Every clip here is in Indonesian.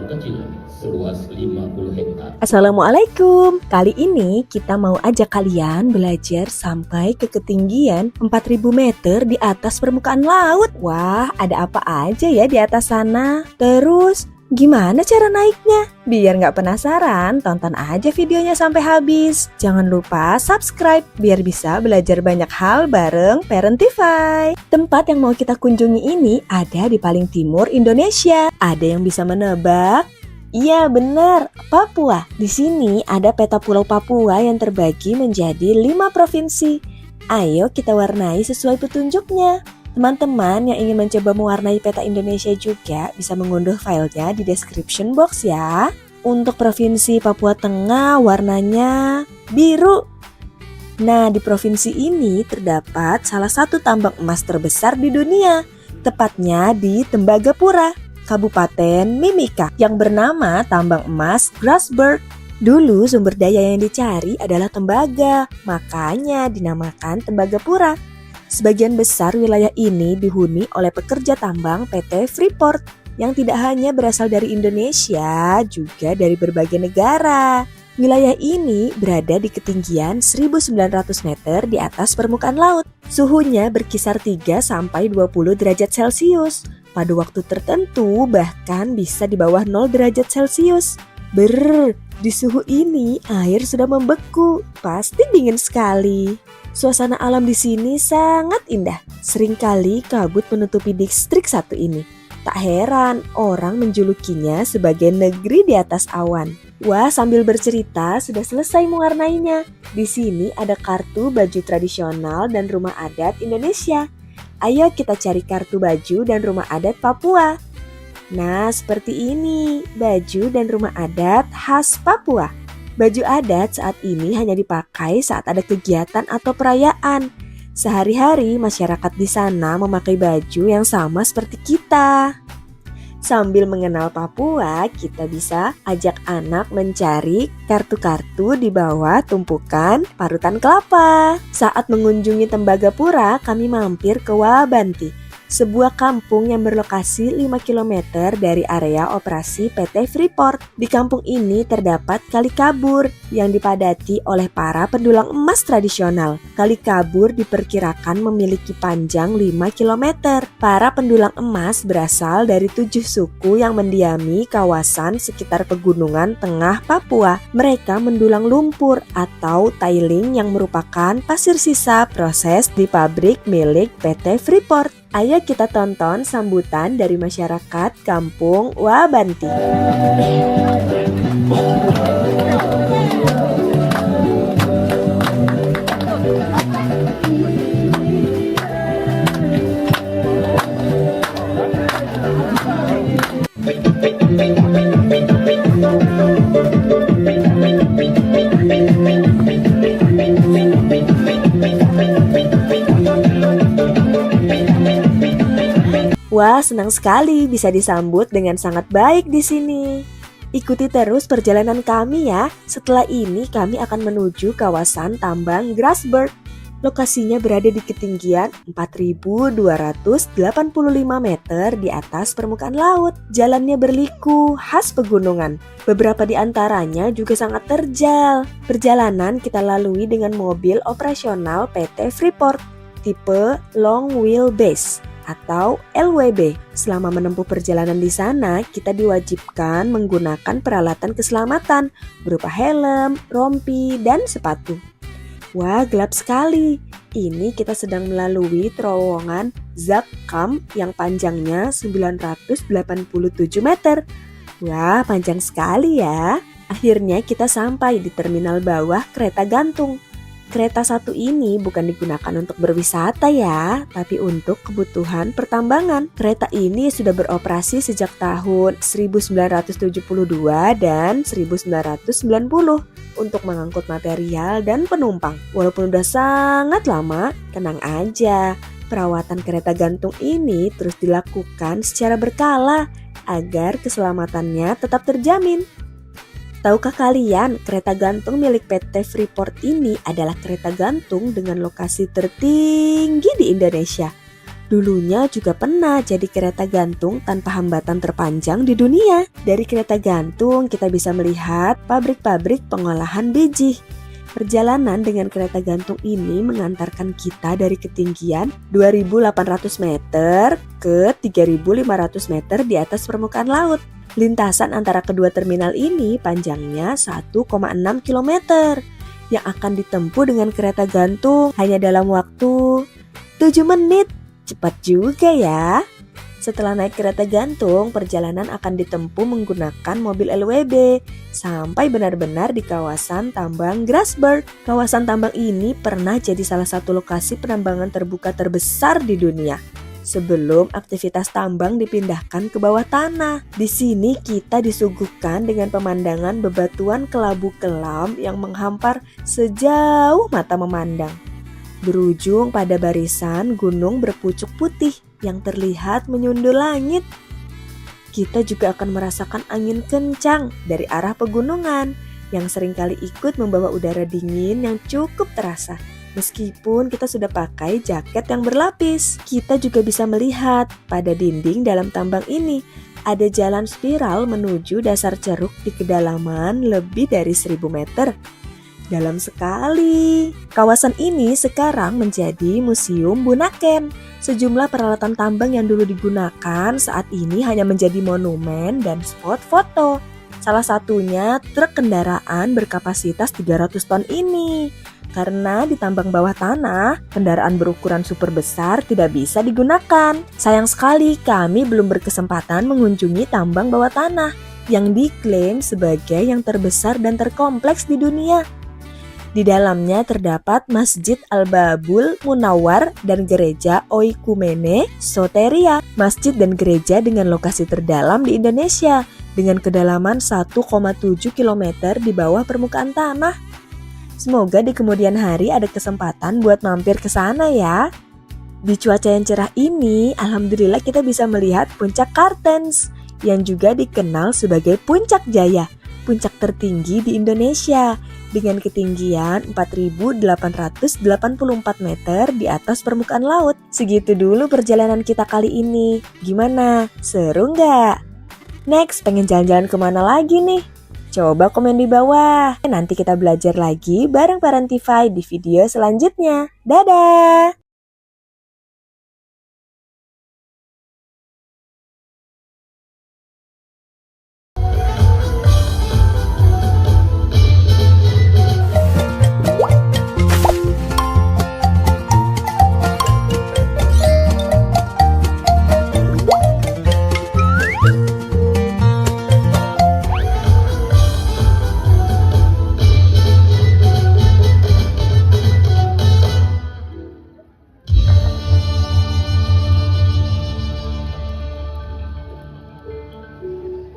tambang kecil seluas 50 hektar. Assalamualaikum. Kali ini kita mau ajak kalian belajar sampai ke ketinggian 4000 meter di atas permukaan laut. Wah, ada apa aja ya di atas sana? Terus, gimana cara naiknya? Biar nggak penasaran, tonton aja videonya sampai habis. Jangan lupa subscribe biar bisa belajar banyak hal bareng Parentify. Tempat yang mau kita kunjungi ini ada di paling timur Indonesia. Ada yang bisa menebak? Iya benar, Papua. Di sini ada peta pulau Papua yang terbagi menjadi 5 provinsi. Ayo kita warnai sesuai petunjuknya. Teman-teman yang ingin mencoba mewarnai peta Indonesia juga bisa mengunduh filenya di description box ya. Untuk Provinsi Papua Tengah warnanya biru. Nah, di provinsi ini terdapat salah satu tambang emas terbesar di dunia, tepatnya di Tembagapura, Kabupaten Mimika, yang bernama Tambang Emas Grasberg. Dulu sumber daya yang dicari adalah tembaga, makanya dinamakan Tembagapura. Sebagian besar wilayah ini dihuni oleh pekerja tambang PT Freeport yang tidak hanya berasal dari Indonesia, juga dari berbagai negara. Wilayah ini berada di ketinggian 1900 meter di atas permukaan laut. Suhunya berkisar 3-20 derajat Celcius. Pada waktu tertentu bahkan bisa di bawah 0 derajat Celcius. Di suhu ini air sudah membeku, pasti dingin sekali. Suasana alam di sini sangat indah. Seringkali kabut menutupi distrik satu ini. Tak heran orang menjulukinya sebagai negeri di atas awan. Wah, sambil bercerita sudah selesai mewarnainya. Di sini ada kartu baju tradisional dan rumah adat Indonesia. Ayo kita cari kartu baju dan rumah adat Papua. Nah, seperti ini baju dan rumah adat khas Papua. Baju adat saat ini hanya dipakai saat ada kegiatan atau perayaan. Sehari-hari masyarakat di sana memakai baju yang sama seperti kita. Sambil mengenal Papua, kita bisa ajak anak mencari kartu-kartu di bawah tumpukan parutan kelapa. Saat mengunjungi Tembagapura, kami mampir ke Wabanti, sebuah kampung yang berlokasi 5 km dari area operasi PT Freeport. Di kampung ini terdapat Kali Kabur yang dipadati oleh para pendulang emas tradisional. Kali Kabur diperkirakan memiliki panjang 5 km. Para pendulang emas berasal dari 7 suku yang mendiami kawasan sekitar pegunungan tengah Papua. Mereka mendulang lumpur atau tailing yang merupakan pasir sisa proses di pabrik milik PT Freeport. Ayo kita tonton sambutan dari masyarakat kampung Wabanti. Wah, senang sekali bisa disambut dengan sangat baik di sini. Ikuti terus perjalanan kami ya. Setelah ini kami akan menuju kawasan tambang Grasberg. Lokasinya berada di ketinggian 4285 meter di atas permukaan laut. Jalannya berliku, khas pegunungan. Beberapa di antaranya juga sangat terjal. Perjalanan kita lalui dengan mobil operasional PT Freeport tipe Long Wheelbase atau LWB. Selama menempuh perjalanan di sana, kita diwajibkan menggunakan peralatan keselamatan berupa helm, rompi, dan sepatu. Wah, gelap sekali. Ini kita sedang melalui terowongan Zakkam yang panjangnya 987 meter. Wah, panjang sekali ya. Akhirnya kita sampai di terminal bawah kereta gantung. Kereta satu ini bukan digunakan untuk berwisata ya, tapi untuk kebutuhan pertambangan. Kereta ini sudah beroperasi sejak tahun 1972 dan 1990 untuk mengangkut material dan penumpang. Walaupun udah sangat lama, tenang aja. Perawatan kereta gantung ini terus dilakukan secara berkala agar keselamatannya tetap terjamin. Tahukah kalian, kereta gantung milik PT Freeport ini adalah kereta gantung dengan lokasi tertinggi di Indonesia. Dulunya juga pernah jadi kereta gantung tanpa hambatan terpanjang di dunia. Dari kereta gantung kita bisa melihat pabrik-pabrik pengolahan biji. Perjalanan dengan kereta gantung ini mengantarkan kita dari ketinggian 2.800 meter ke 3.500 meter di atas permukaan laut. Lintasan antara kedua terminal ini panjangnya 1,6 km yang akan ditempuh dengan kereta gantung hanya dalam waktu 7 menit. Cepat juga ya. Setelah naik kereta gantung, perjalanan akan ditempuh menggunakan mobil LWB sampai benar-benar di kawasan tambang Grasberg. Kawasan tambang ini pernah jadi salah satu lokasi penambangan terbuka terbesar di dunia sebelum aktivitas tambang dipindahkan ke bawah tanah. Di sini kita disuguhkan dengan pemandangan bebatuan kelabu kelam yang menghampar sejauh mata memandang, berujung pada barisan gunung berpucuk putih yang terlihat menyundul langit. Kita juga akan merasakan angin kencang dari arah pegunungan yang seringkali ikut membawa udara dingin yang cukup terasa. Meskipun kita sudah pakai jaket yang berlapis, kita juga bisa melihat pada dinding dalam tambang ini ada jalan spiral menuju dasar ceruk di kedalaman lebih dari 1.000 meter. Dalam sekali. Kawasan ini sekarang menjadi Museum Bunaken. Sejumlah peralatan tambang yang dulu digunakan saat ini hanya menjadi monumen dan spot foto. Salah satunya truk kendaraan berkapasitas 300 ton ini. Karena di tambang bawah tanah, kendaraan berukuran super besar tidak bisa digunakan. Sayang sekali kami belum berkesempatan mengunjungi tambang bawah tanah yang diklaim sebagai yang terbesar dan terkompleks di dunia. Di dalamnya terdapat Masjid Al-Babul Munawwar dan Gereja Oikumene Soteria, masjid dan gereja dengan lokasi terdalam di Indonesia dengan kedalaman 1,7 km di bawah permukaan tanah. Semoga di kemudian hari ada kesempatan buat mampir ke sana ya. Di cuaca yang cerah ini, alhamdulillah kita bisa melihat puncak Kartens yang juga dikenal sebagai Puncak Jaya, puncak tertinggi di Indonesia dengan ketinggian 4.884 meter di atas permukaan laut. Segitu dulu perjalanan kita kali ini. Gimana? Seru nggak? Next, pengen jalan-jalan kemana lagi nih? Coba komen di bawah. Nanti kita belajar lagi bareng Parentify di video selanjutnya. Dadah!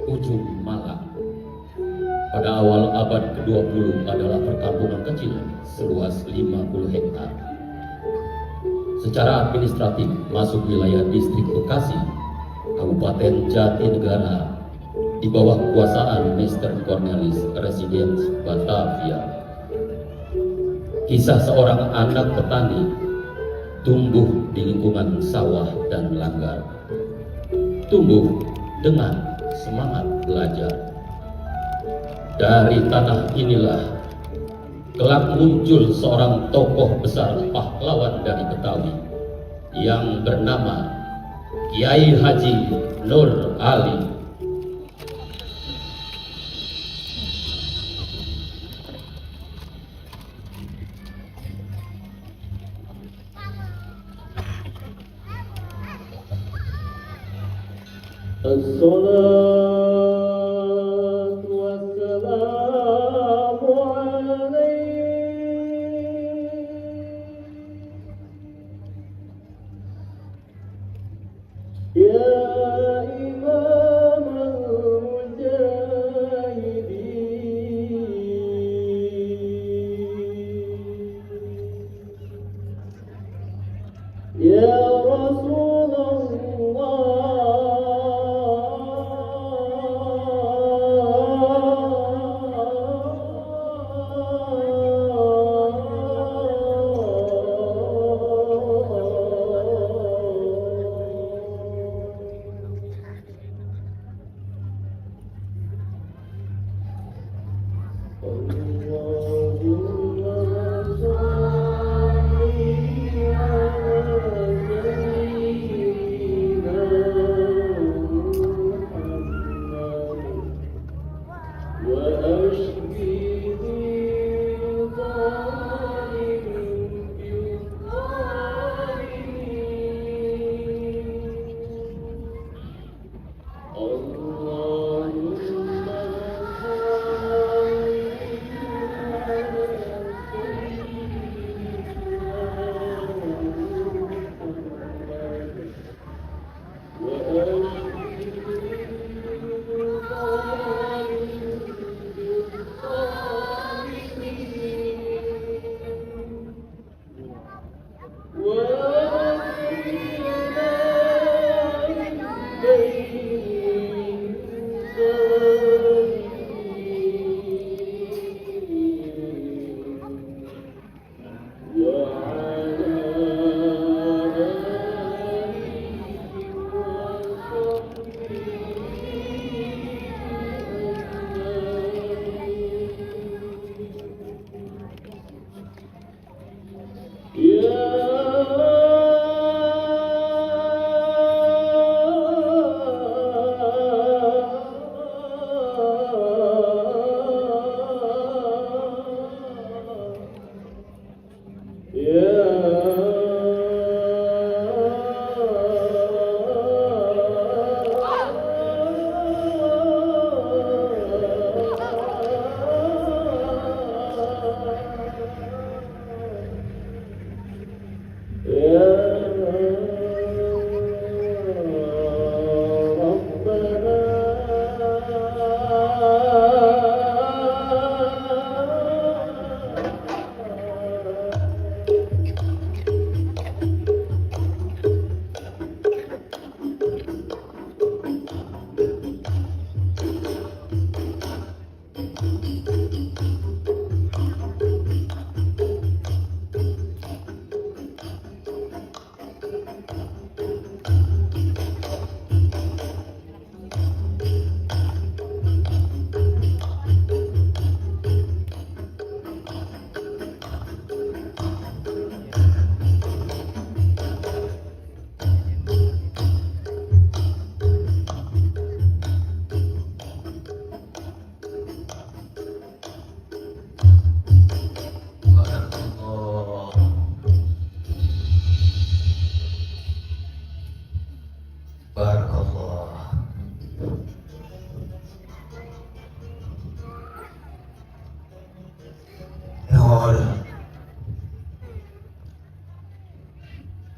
Ujung Malang pada awal abad ke-20 adalah perkampungan kecil seluas 50 hektar. Secara administratif masuk wilayah distrik Bekasi, Kabupaten Jatinegara, di bawah kekuasaan Mr. Cornelis Residence Batavia. Kisah seorang anak petani tumbuh di lingkungan sawah dan langgar. Tumbuh dengan semangat belajar. Dari tanah inilah kelak muncul seorang tokoh besar pahlawan dari Betawi yang bernama Kiai Haji Nur Ali. Assalatu wassalamu alaik ya imam al-mujahidin ya Rasulullah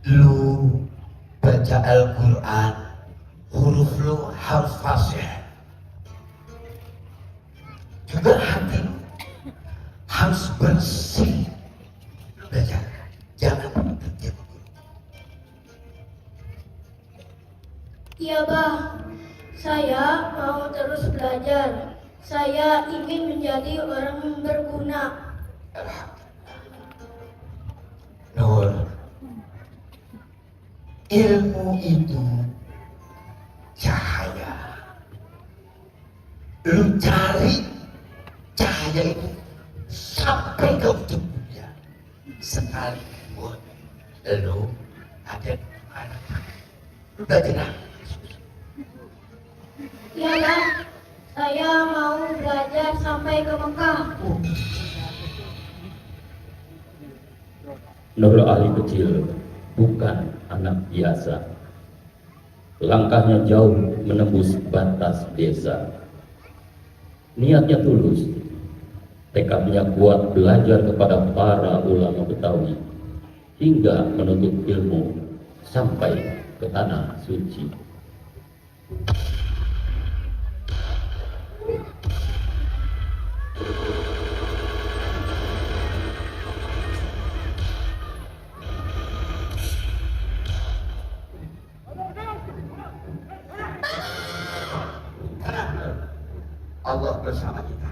Lu baca Al-Quran, huruf lu harus fasih. Juga hati lu harus bersih. Baca, jangan berdiam. Iya, Bah. Saya mau terus belajar. Saya ingin menjadi orang yang berguna. Nur, ilmu itu cahaya. Lu cari cahaya itu sampai ke ujung dunia. Sekalipun lu ada di mana. Udah tenang. Iya, Bah. Saya mau belajar sampai ke Mekah. Nur Ali kecil bukan anak biasa. Langkahnya jauh menembus batas desa. Niatnya tulus, tekadnya kuat belajar kepada para ulama Betawi hingga menuntut ilmu sampai ke tanah suci. Allah bersama kita.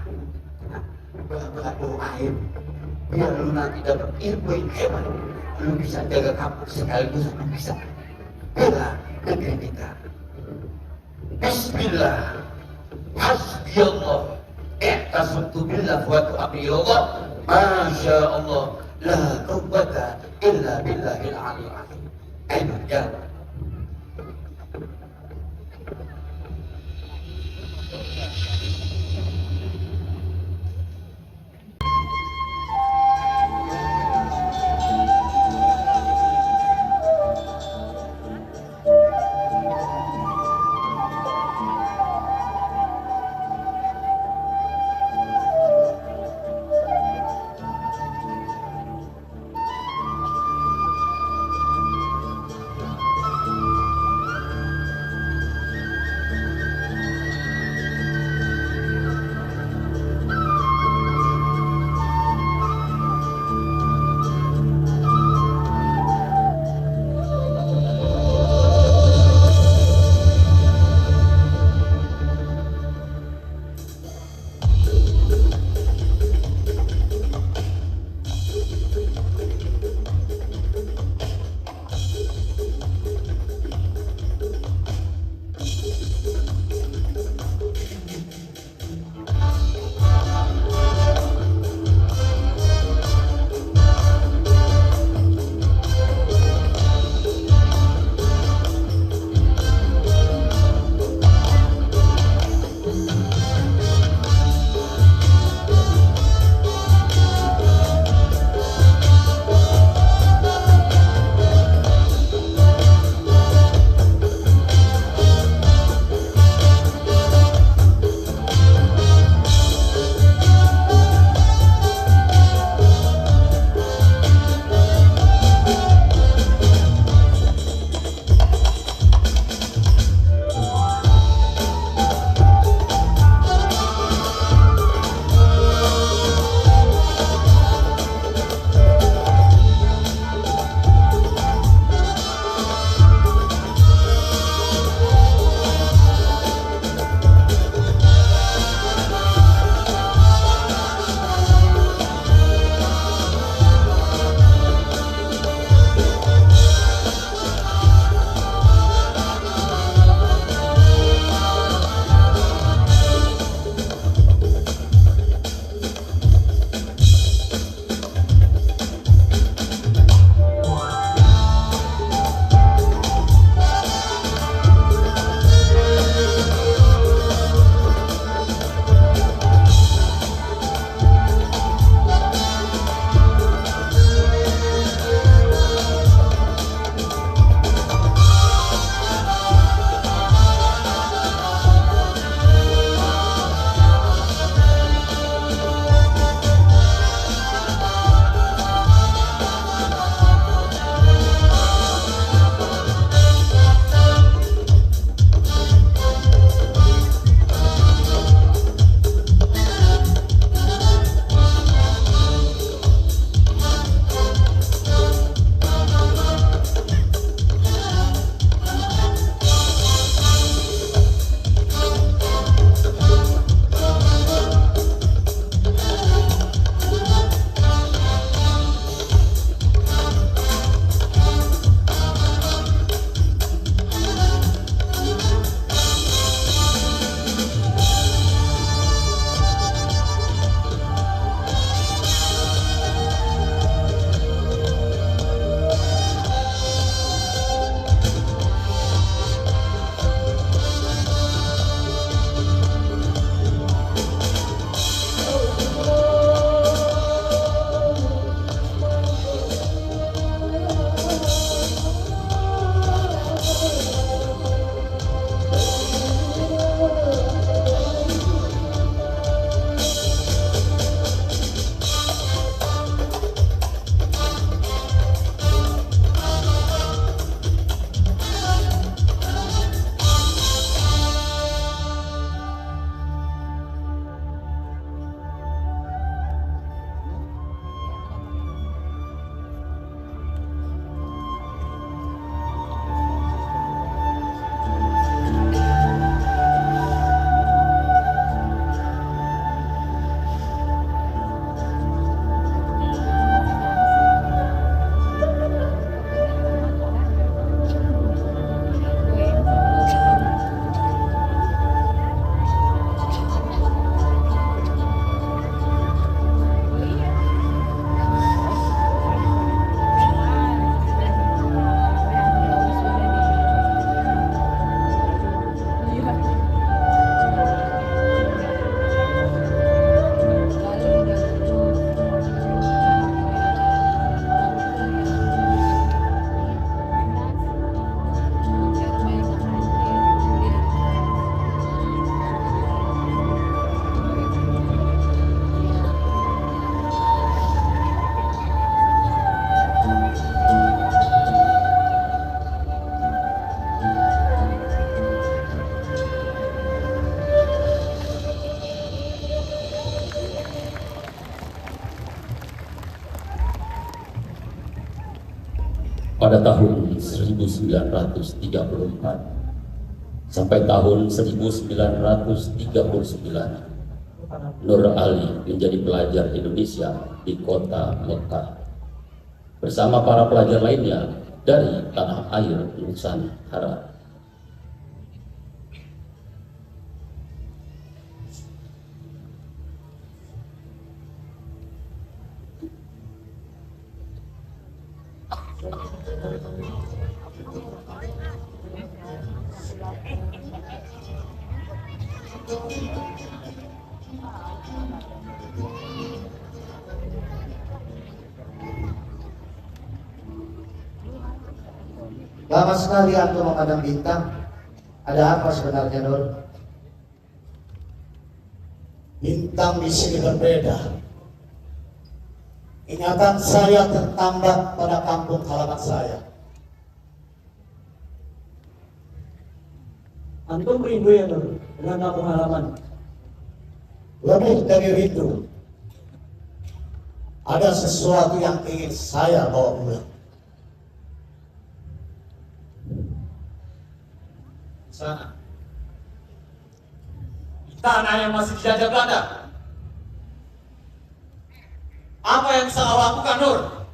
Berdoa doain biar lu nanti dapat ilmu yang hebat. Lu bisa jaga kampung sekaligus lu bisa bela negeri kita. Bismillah, hasbiyallah, tasabtu billah wa tu'abri Allah. Masya Allah, la quwwata illa billahil aliyil azim. Ayo, jawab. pada tahun 1934 sampai tahun 1939, Nur Ali menjadi pelajar Indonesia di kota Mekah bersama para pelajar lainnya dari tanah air Nusantara. Lama sekali antum memandang bintang. Ada apa sebenarnya, Nur? Bintang di sini berbeda. Ingatan saya tertambat pada kampung halaman saya. Antum rindu ya Nur dengan kampung halaman? Lebih dari rindu, ada sesuatu yang ingin saya bawa pulang. Sana, di tanah yang masih dijajah Belanda, apa yang bisa kau lakukan, Nur?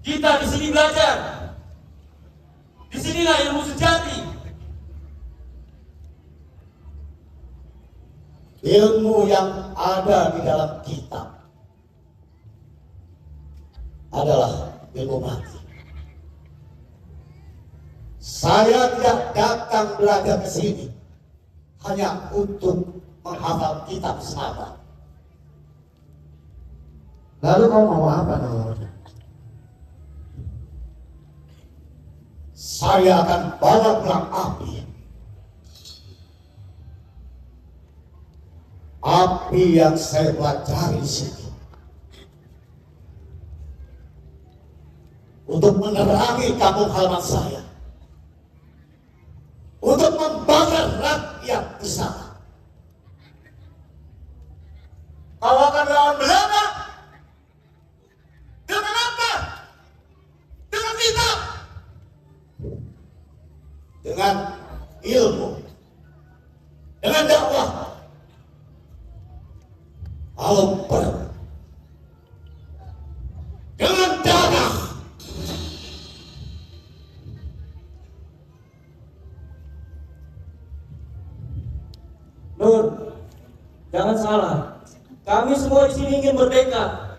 Kita di sini belajar. Di sinilah ilmu sejati. Ilmu yang ada di dalam kitab adalah ilmu mati. Saya tidak datang belajar ke sini hanya untuk menghafal kitab semata. Lalu kau mau apa, Nur? Saya akan bawa pulang api. Api yang saya pelajari di sini untuk menerangi kampung halaman saya, untuk membakar rakyat di sana. Kau akan lawan Belanda dengan apa? Dengan kitab. Dengan ilmu, dengan dakwah. Kalau perlu, dengan darah. Nur, jangan salah. Kami semua di sini ingin merdeka,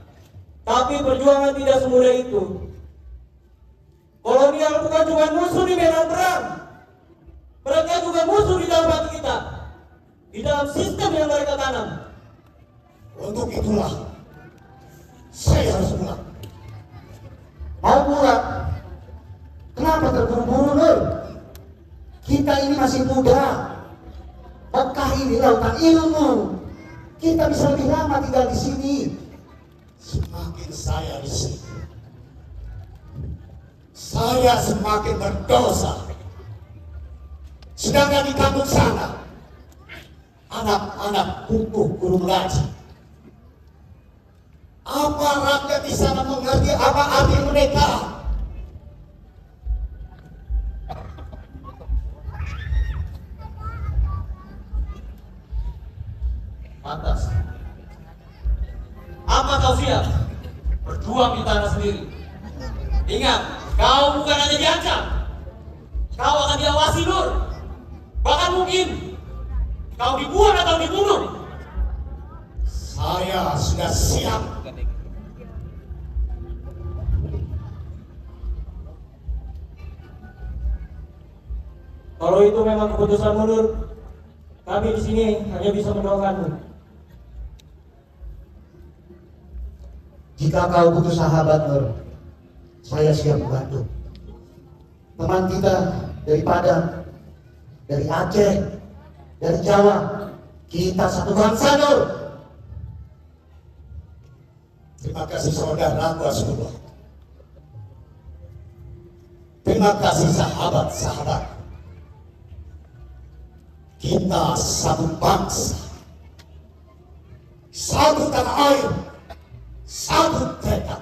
tapi perjuangan tidak semudah itu. Kolonial bukan cuma musuh di medan perang, mereka juga musuh di dalam hati kita, di dalam sistem yang mereka tanam. Untuk itulah saya harus pulang. Mau pulang? Kenapa terburu-buru, Nur? Kita ini masih muda. Mekah ini lautan ilmu. Kita bisa lebih lama tinggal di sini. Semakin saya di sini, saya semakin berdosa. Sedangkan di kampung sana, anak-anak butuh guru mengaji. Apa rakyat di sana mengerti apa arti mereka? Pantas. Apa kau siap berjuang di tanah sendiri? Ingat, kau bukan hanya diancam, kau akan diawasi, Nur. Bahkan mungkin kau dibuang atau dibunuh. Saya sudah siap. Kalau itu memang keputusan Nur, kami di sini hanya bisa mendoakanmu. Jika kau butuh sahabat, Nur, saya siap membantu. Teman kita dari Padang, dari Aceh, dari Jawa, kita satu bangsa, Nur. Terima kasih saudaraku Rasulullah. Terima kasih sahabat-sahabat. Kita satu bangsa, satu tanah air, satu tekad.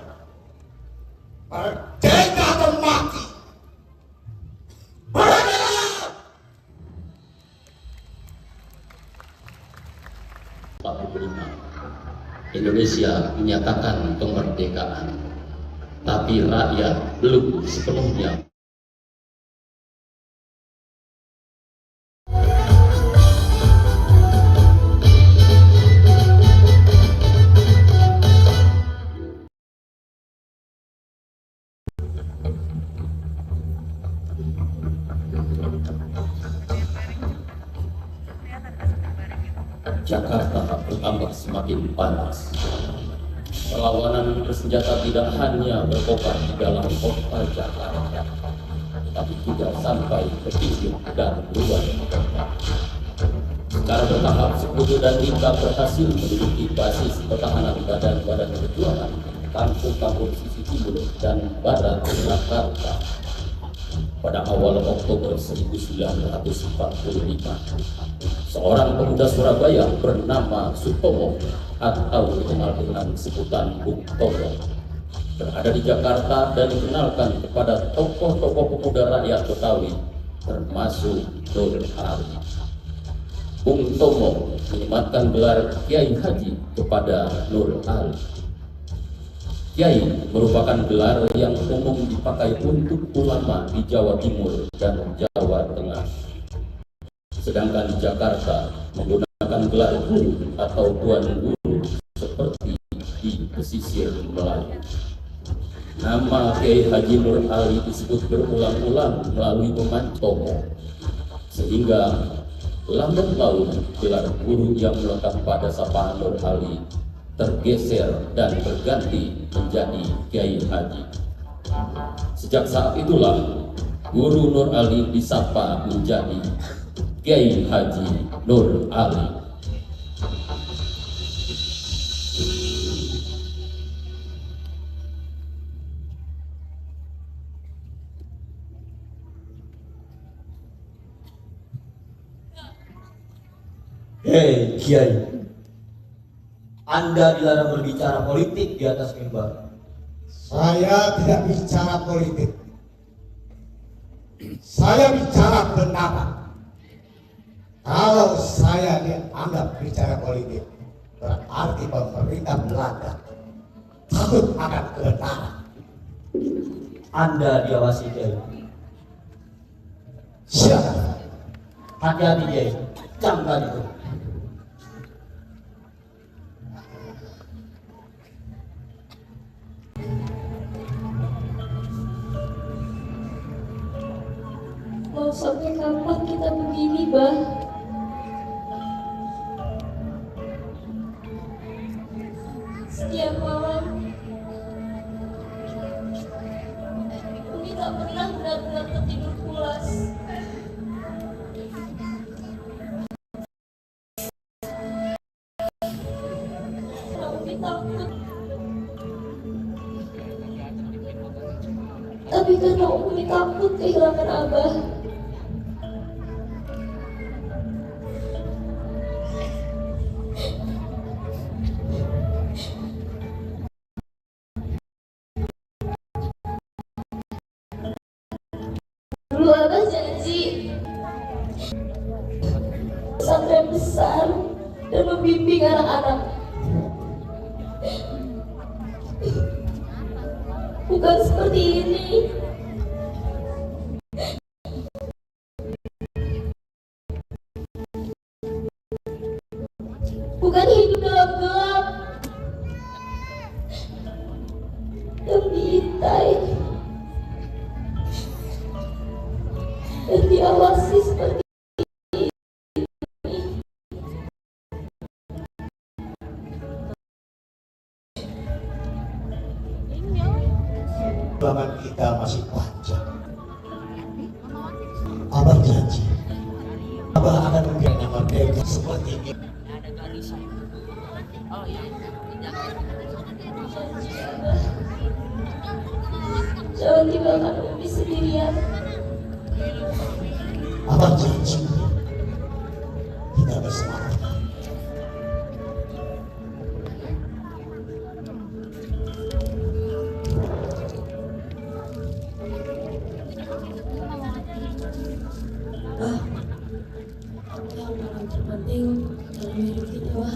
Merdeka! Indonesia menyatakan kemerdekaan, tapi rakyat belum sepenuhnya. Jakarta bertambah semakin panas. Perlawanan bersenjata tidak hanya berkobar di dalam kota Jakarta, tapi juga sampai ke pinggir dan luar kota. Secara bertahap, Sekutu dan Rimba berhasil menduduki basis pertahanan badan-badan perjuangan kampung-kampung sisi timur dan barat Jakarta. Pada awal Oktober 1945, seorang pemuda Surabaya bernama Sutomo atau dikenal dengan sebutan Bung Tomo berada di Jakarta dan dikenalkan kepada tokoh-tokoh pemuda rakyat Betawi termasuk Nur Ali. Bung Tomo menyematkan gelar Kiai Haji kepada Nur Ali. Kiai merupakan gelar yang umum dipakai untuk ulama di Jawa Timur dan Jawa Tengah. Sedangkan di Jakarta menggunakan gelar guru atau tuan guru seperti di pesisir Melayu. Nama Kiai Haji Nur Ali disebut berulang-ulang melalui Tomo, sehingga lambat laun gelar guru yang melekat pada sapaan Nur Ali tergeser dan berganti menjadi Kiai Haji. Sejak saat itulah Guru Nur Ali disapa menjadi Kiai Haji Nur Ali. Hei Kiai, Anda dilarang berbicara politik di atas mimbar. Saya tidak bicara politik. Saya bicara pendapat. Kalau saya dianggap bicara politik, berarti pemerintah Belanda takut akan kebenaran. Anda diawasi Kiai. Siapa? Hati-hati Kiai, camkan itu. Mau sampai kapan kita begini, Bah? Setiap malam Umi tak pernah benar-benar tertidur pulas. Karena Umi takut. Tapi karena Umi takut kehilangan Abah. Dulu Abah janji pesantren besar dan membimbing anak-anak. Bukan seperti ini. Bukan hidup dalam gelap yang diintai dan diawasi seperti Perjuangan kita masih panjang. Abah janji, Abah akan memberikan merdeka seperti ini. jangan tinggalkan Umi sendirian. Abah janji, kita bersama. Yang paling terpenting dalam hidup kita, Wah,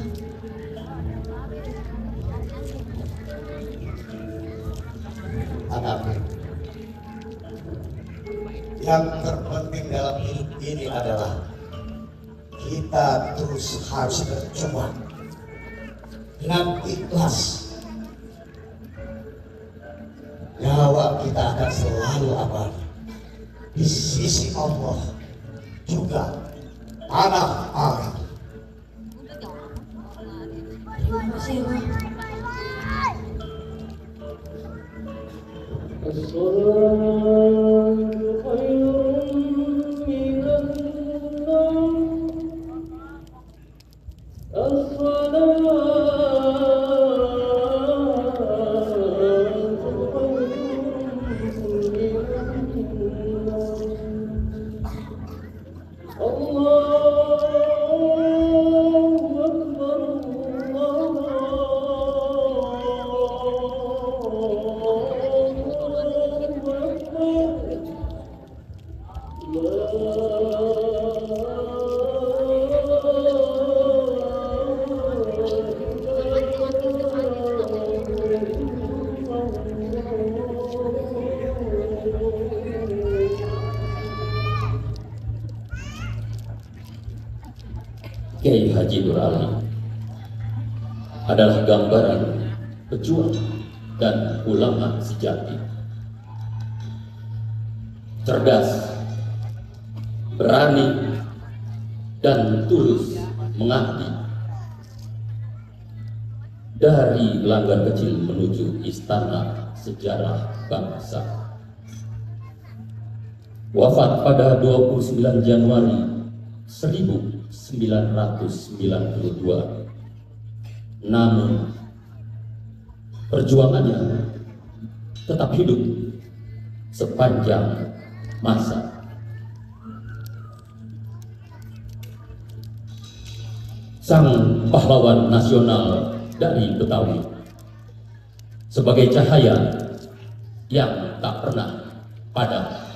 Anakku, yang terpenting dalam hidup ini adalah kita terus harus berjuang dengan ikhlas. Nyawa kita akan selalu abadi di sisi Allah, juga tanah air. Terima kasih, Bang. Kiai Haji Nur Ali adalah gambaran pejuang dan ulama sejati. Cerdas, berani, dan tulus mengabdi. Dari Langgar Kecil menuju Istana Sejarah Bangsa. Wafat pada 29 Januari 1992. Namun perjuangannya tetap hidup sepanjang masa. Sang pahlawan nasional dari Betawi sebagai cahaya yang tak pernah padam.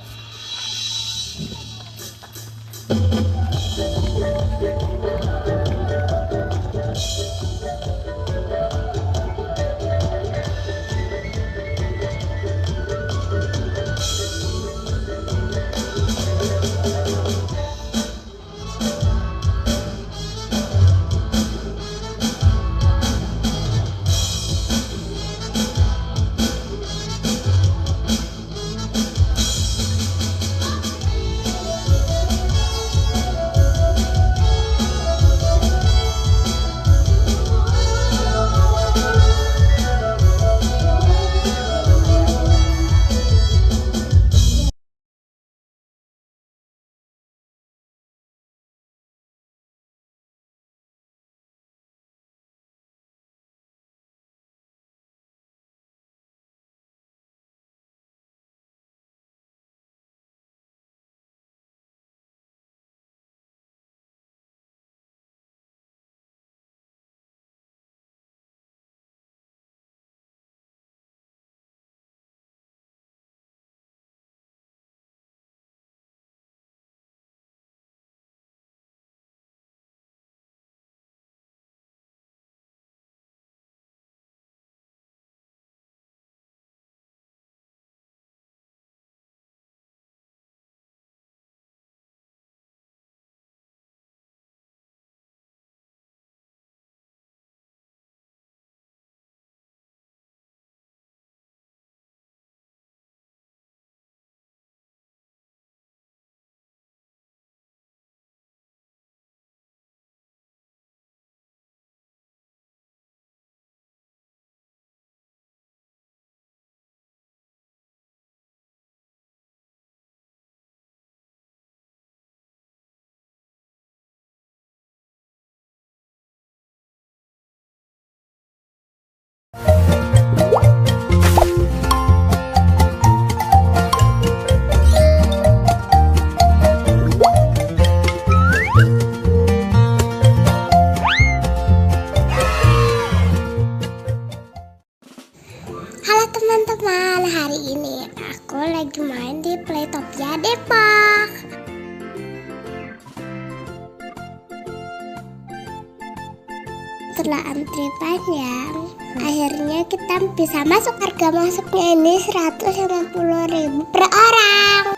Setelah antri panjang, akhirnya kita bisa masuk. Harga masuknya ini 150.000 per orang.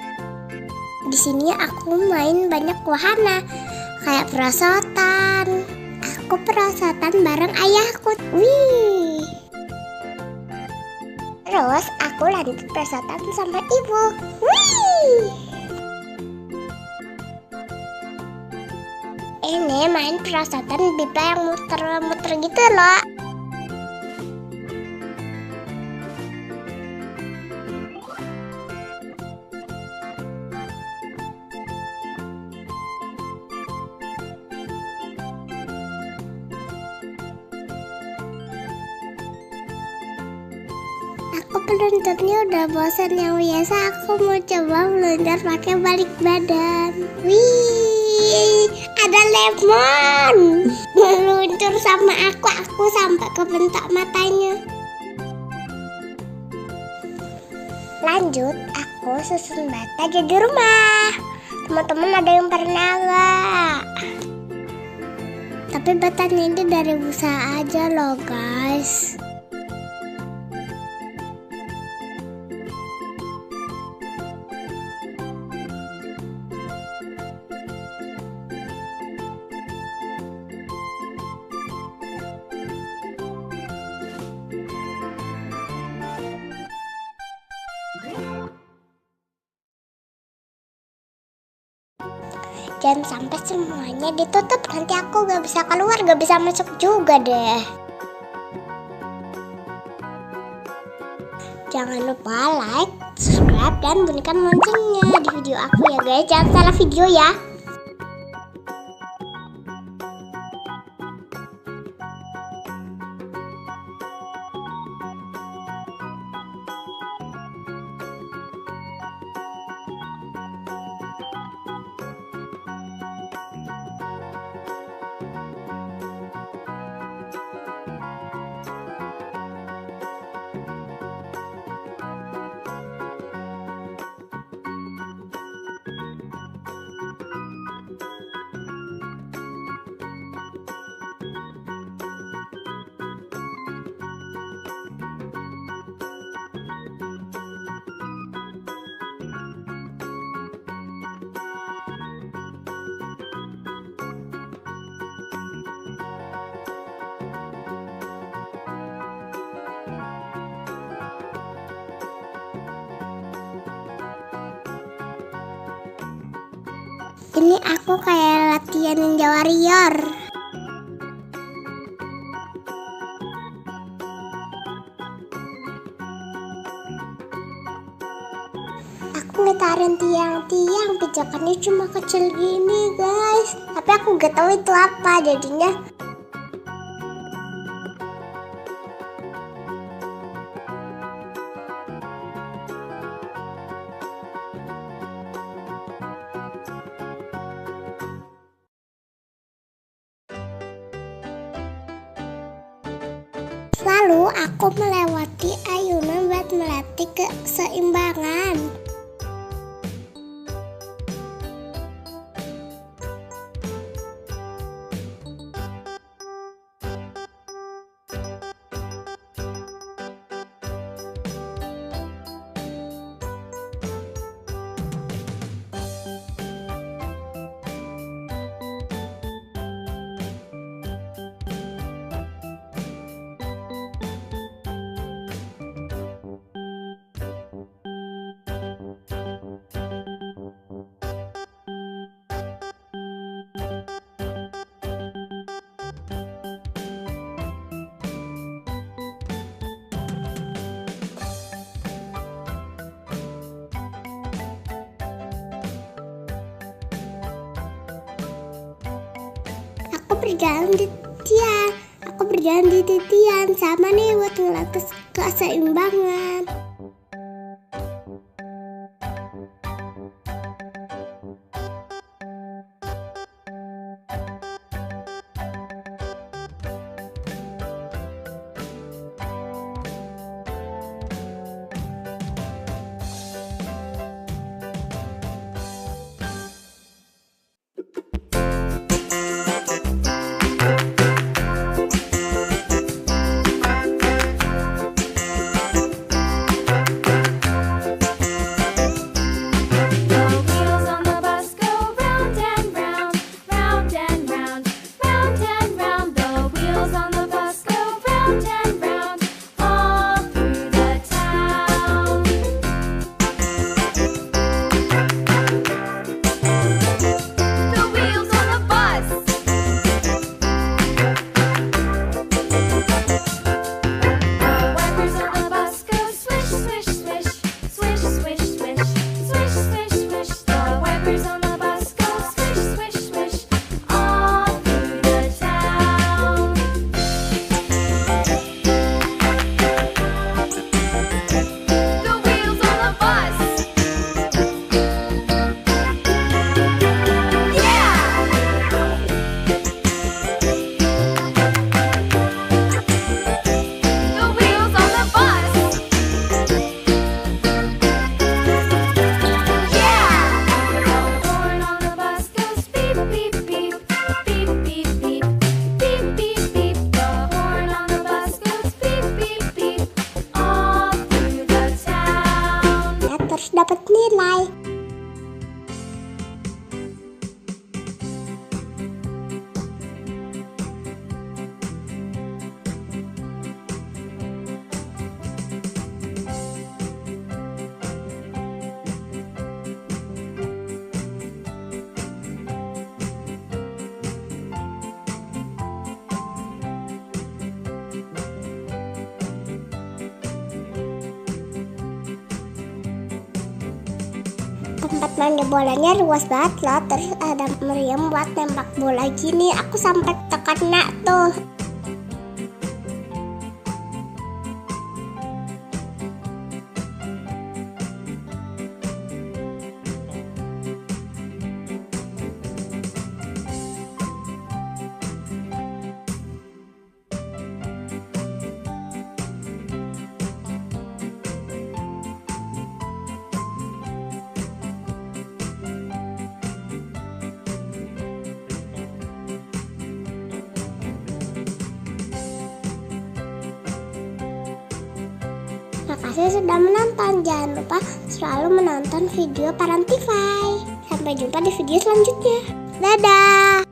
Di sini aku main banyak wahana kayak perosotan. Aku perosotan bareng ayahku. Wih. Terus aku lanjut perosotan sama ibu. Wih. Ini main perosotan pipa yang muter-muter gitu loh. Aku pelunturnya udah bosan, yang biasa aku mau coba meluncur pakai balik badan. Wih, ada lemon meluncur sama aku sampai kebentak matanya. Lanjut, aku susun bata jadi rumah. Teman-teman ada yang pernah nggak? Tapi batanya ini dari busa aja loh guys. Jangan sampai semuanya ditutup, nanti aku gak bisa keluar, gak bisa masuk juga deh. Jangan lupa like, subscribe, dan bunyikan loncengnya di video aku ya guys. Jangan salah video ya. Ini aku kayak latihan Ninja Warrior. Aku ngitarin tiang-tiang, pijakannya cuma kecil gini guys. Tapi aku gak tahu itu apa jadinya. Lalu aku melewati ayunan buat melatih keseimbangan. Aku berjalan di titian sama nih buat ngelatih keseimbangan. Tempat main bolanya luas banget loh. Terus ada meriam buat nembak bola gini. Aku sampai terkena tuh. Makasih sudah menonton. Jangan lupa selalu menonton video Parantify. Sampai jumpa di video selanjutnya. Dadah.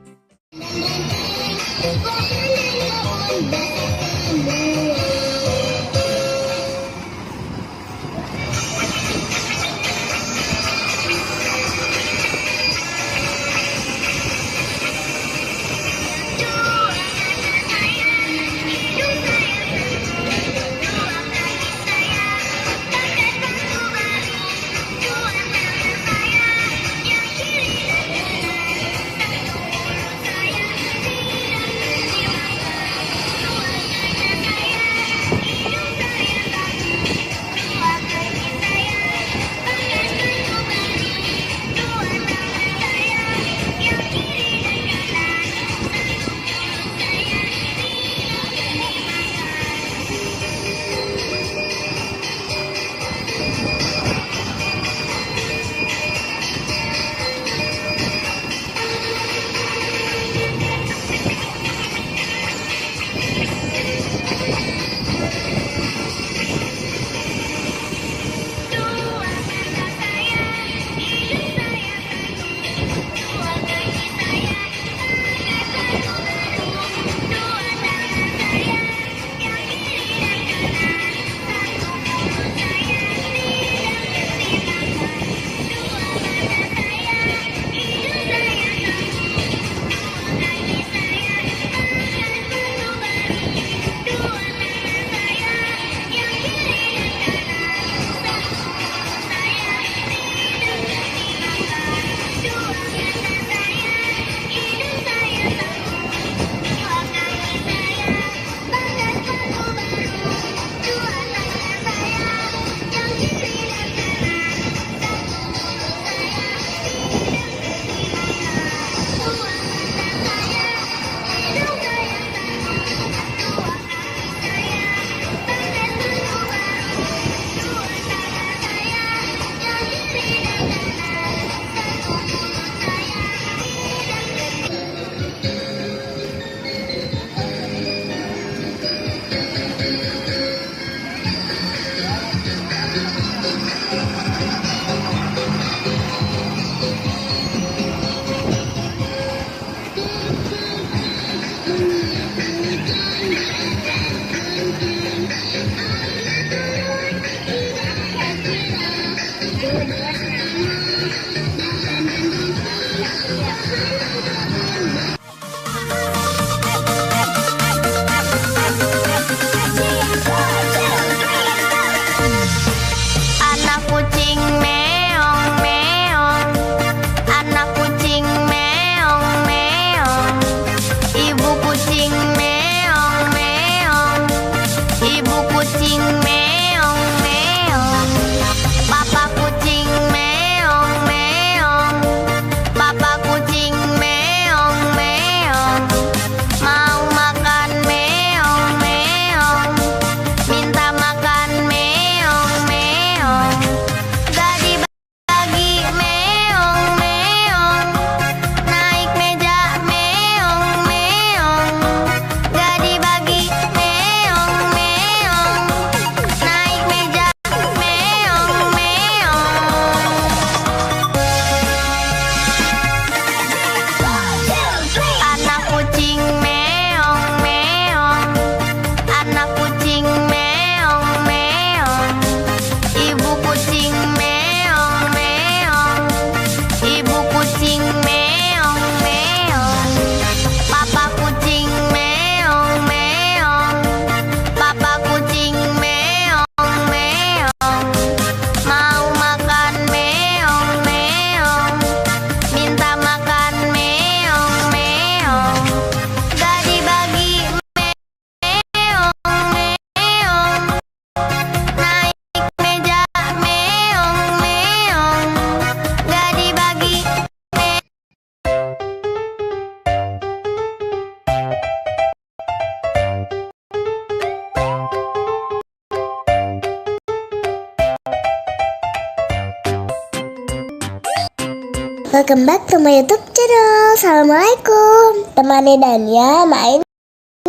Welcome back to my YouTube channel. Assalamualaikum. Temani Dania main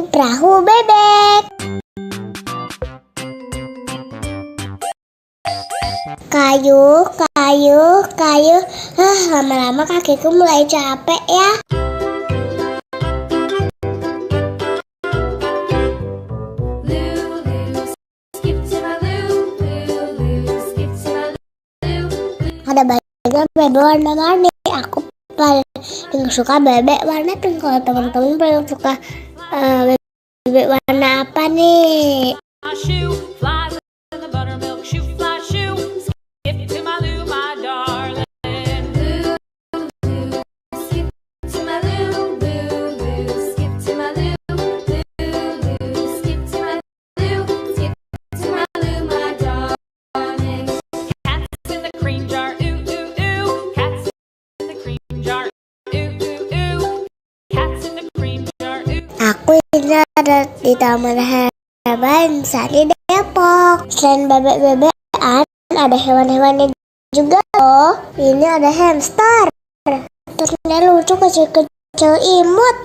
perahu bebek. Kayu. Lama-lama kakiku mulai capek ya. Ada banyak bebek warna-warni. Aku paling suka bebek warna pink. Kalau teman-teman paling suka bebek warna apa nih? Aku ini ada di Taman Hewan di Depok. Selain bebek-bebekan, ada hewan-hewannya juga loh. Ini ada hamster. Ternyata lucu, kecil-kecil imut.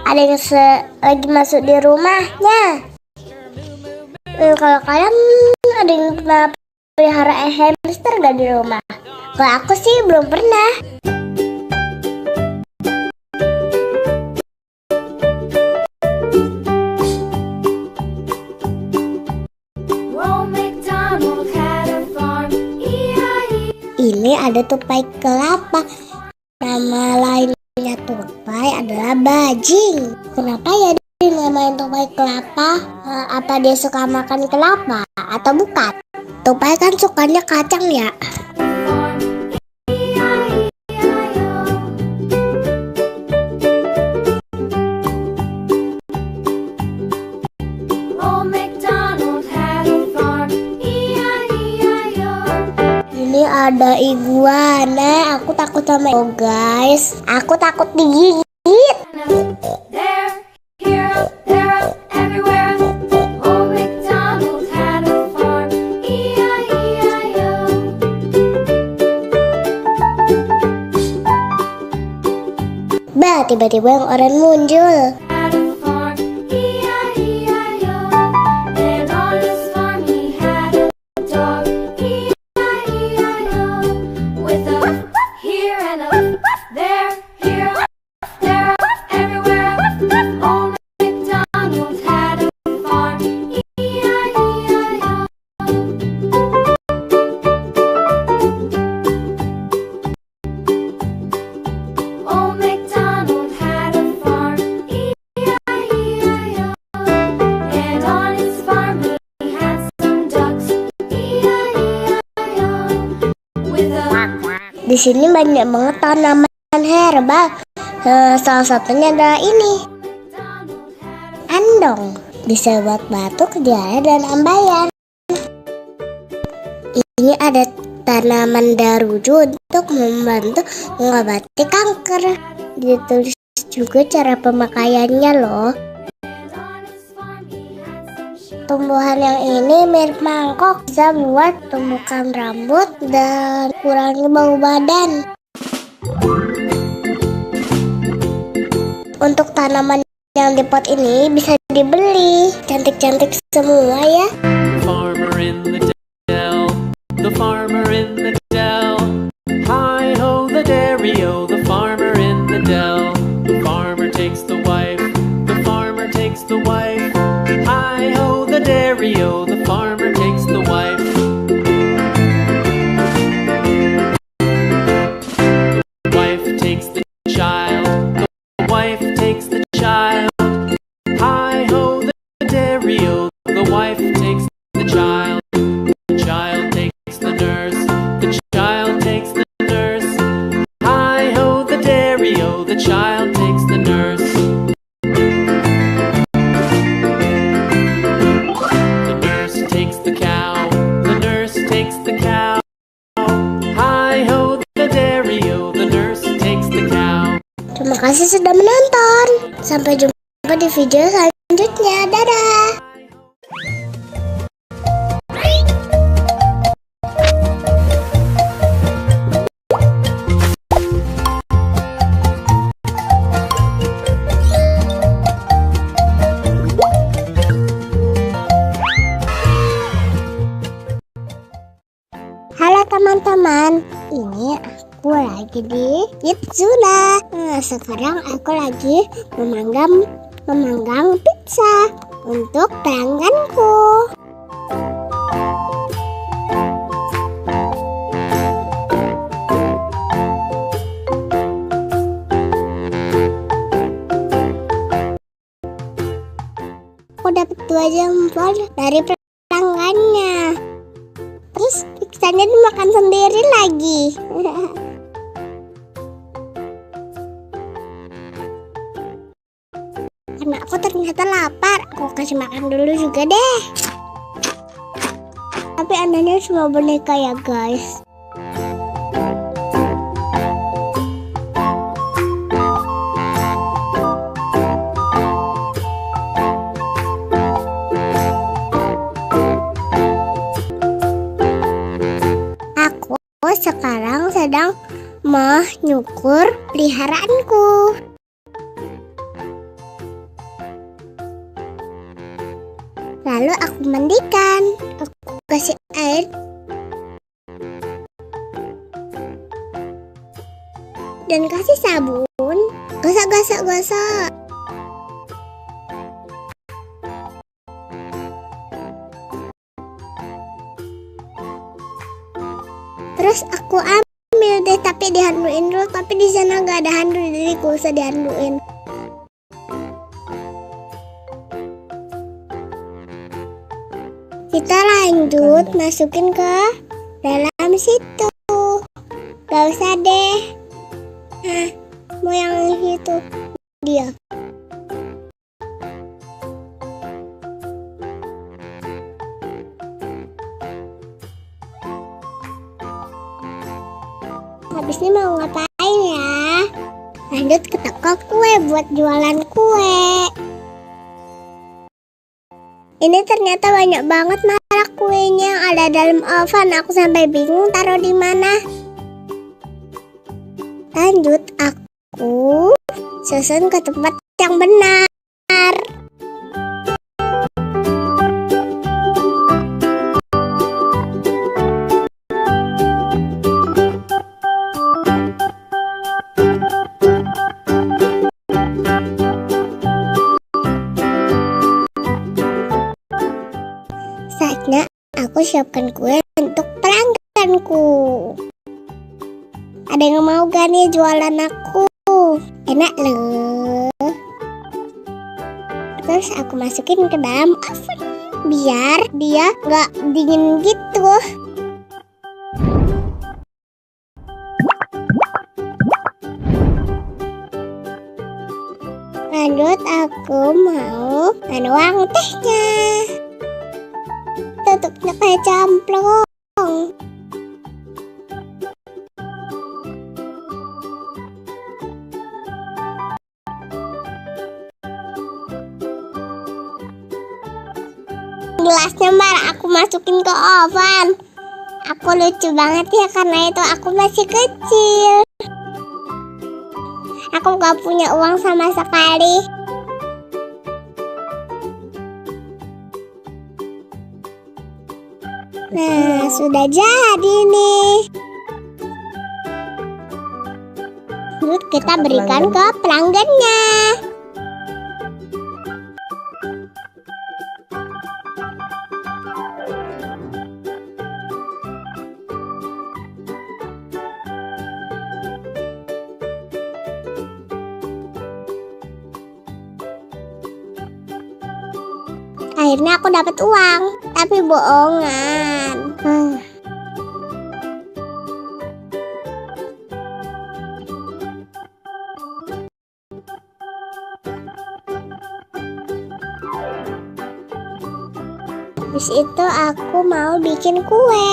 Ada yang lagi masuk di rumahnya. Kalau kalian ada yang pernah pelihara hamster gak di rumah? Kalau aku sih belum pernah. Ini ada tupai kelapa. Nama lainnya tupai adalah bajing. Kenapa ya dinamain tupai kelapa? Apa dia suka makan kelapa atau bukan? Tupai kan sukanya kacang ya. Ini ada iguana. Aku takut sama guys. Aku takut digigit. Tiba-tiba yang orang muncul. Di sini banyak banget tanaman herbal. Salah satunya adalah ini, andong. Bisa buat batuk, diare, dan ambayan. Ini ada tanaman daruju untuk membantu mengobati kanker. Ditulis juga cara pemakaiannya loh. Tumbuhan yang ini mirip mangkok, bisa buat tumbukan rambut dan kurangi bau badan. Untuk tanaman yang di pot ini bisa dibeli, cantik-cantik semua ya. The farmer in the dell, hi ho the dairy-o, the farmer in the dell. The farmer takes the wife, the farmer takes the wife, hi ho the dairy-o, the farmer takes the wife. The wife takes the child, the wife takes the child, hi ho the dairy-o, the wife takes the child. The child takes the nurse, the child takes the nurse, hi ho the dairy-o, the child takes the nurse. The nurse takes the cow, the nurse takes the cow, hi ho the dairy-o, kasih sudah menonton. Sampai jumpa di video selanjutnya. Dadah. Halo teman-teman, ini aku lagi di Yitsuna. Nah, sekarang aku lagi memanggang pizza untuk pelangganku. Aku dapat 2 jempol dari pelanggannya. Terus pizzanya dimakan sendiri lagi. Karena aku ternyata lapar, aku kasih makan dulu juga deh. Tapi anehnya cuma boneka ya guys. Sekarang sedang menyukur peliharaanku. Lalu aku mandikan, aku kasih air dan kasih sabun. Gosok. Terus aku ambil deh, tapi dihanduin dulu. Tapi di sana nggak ada handu, jadi gak usah dihanduin. Kita lanjut masukin ke dalam situ. Gak usah deh. Nah, mau yang itu dia. Habis ini mau ngapain ya? Lanjut ke toko kue buat jualan kue. Ini ternyata banyak banget merek kuenya yang ada dalam oven. Aku sampai bingung taruh di mana. Lanjut aku susun ke tempat yang benar. Saatnya aku siapkan kue untuk pelangganku. Ada yang mau gak nih jualan aku? Enak loh. Terus aku masukin ke dalam oven biar dia gak dingin gitu. Lanjut aku mau menuang tehnya. Tutupnya kayak camplong. Gelasnya aku masukin ke oven. Aku lucu banget ya, karena itu aku masih kecil. Aku gak punya uang sama sekali. Nah, sudah jadi nih. Terus kita berikan ke pelanggannya. Akhirnya aku dapat uang, tapi bohongan. Habis itu aku mau bikin kue,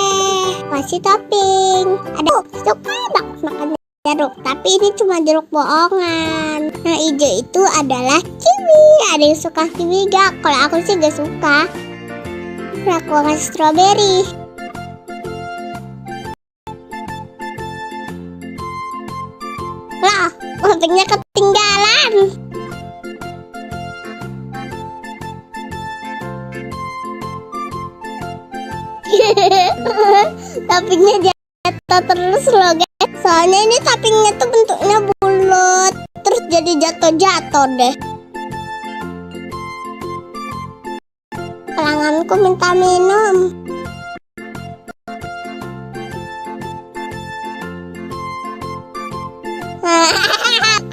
kasih topping. Ada suka banget makannya. jeruk, tapi ini cuma jeruk bohongan. Nah, hijau itu adalah kiwi. Ada yang suka kiwi gak? Kalau aku sih gak suka. Nah, aku kasih strawberry. Lah, lontengnya ketinggalan. Toppingnya jatuh terus loh guys. Soalnya ini toppingnya tuh bentuknya bulat, terus jadi jatuh-jatuh deh. Pelangganku minta minum.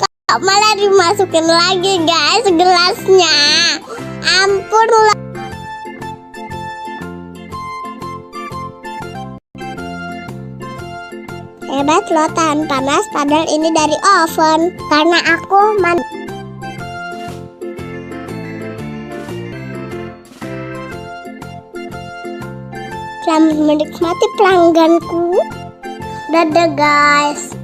Kok malah dimasukin lagi guys gelasnya. Ampun lah. Hebat loh, tahan panas padahal ini dari oven. Karena aku selamat menikmati pelangganku. Dadah guys.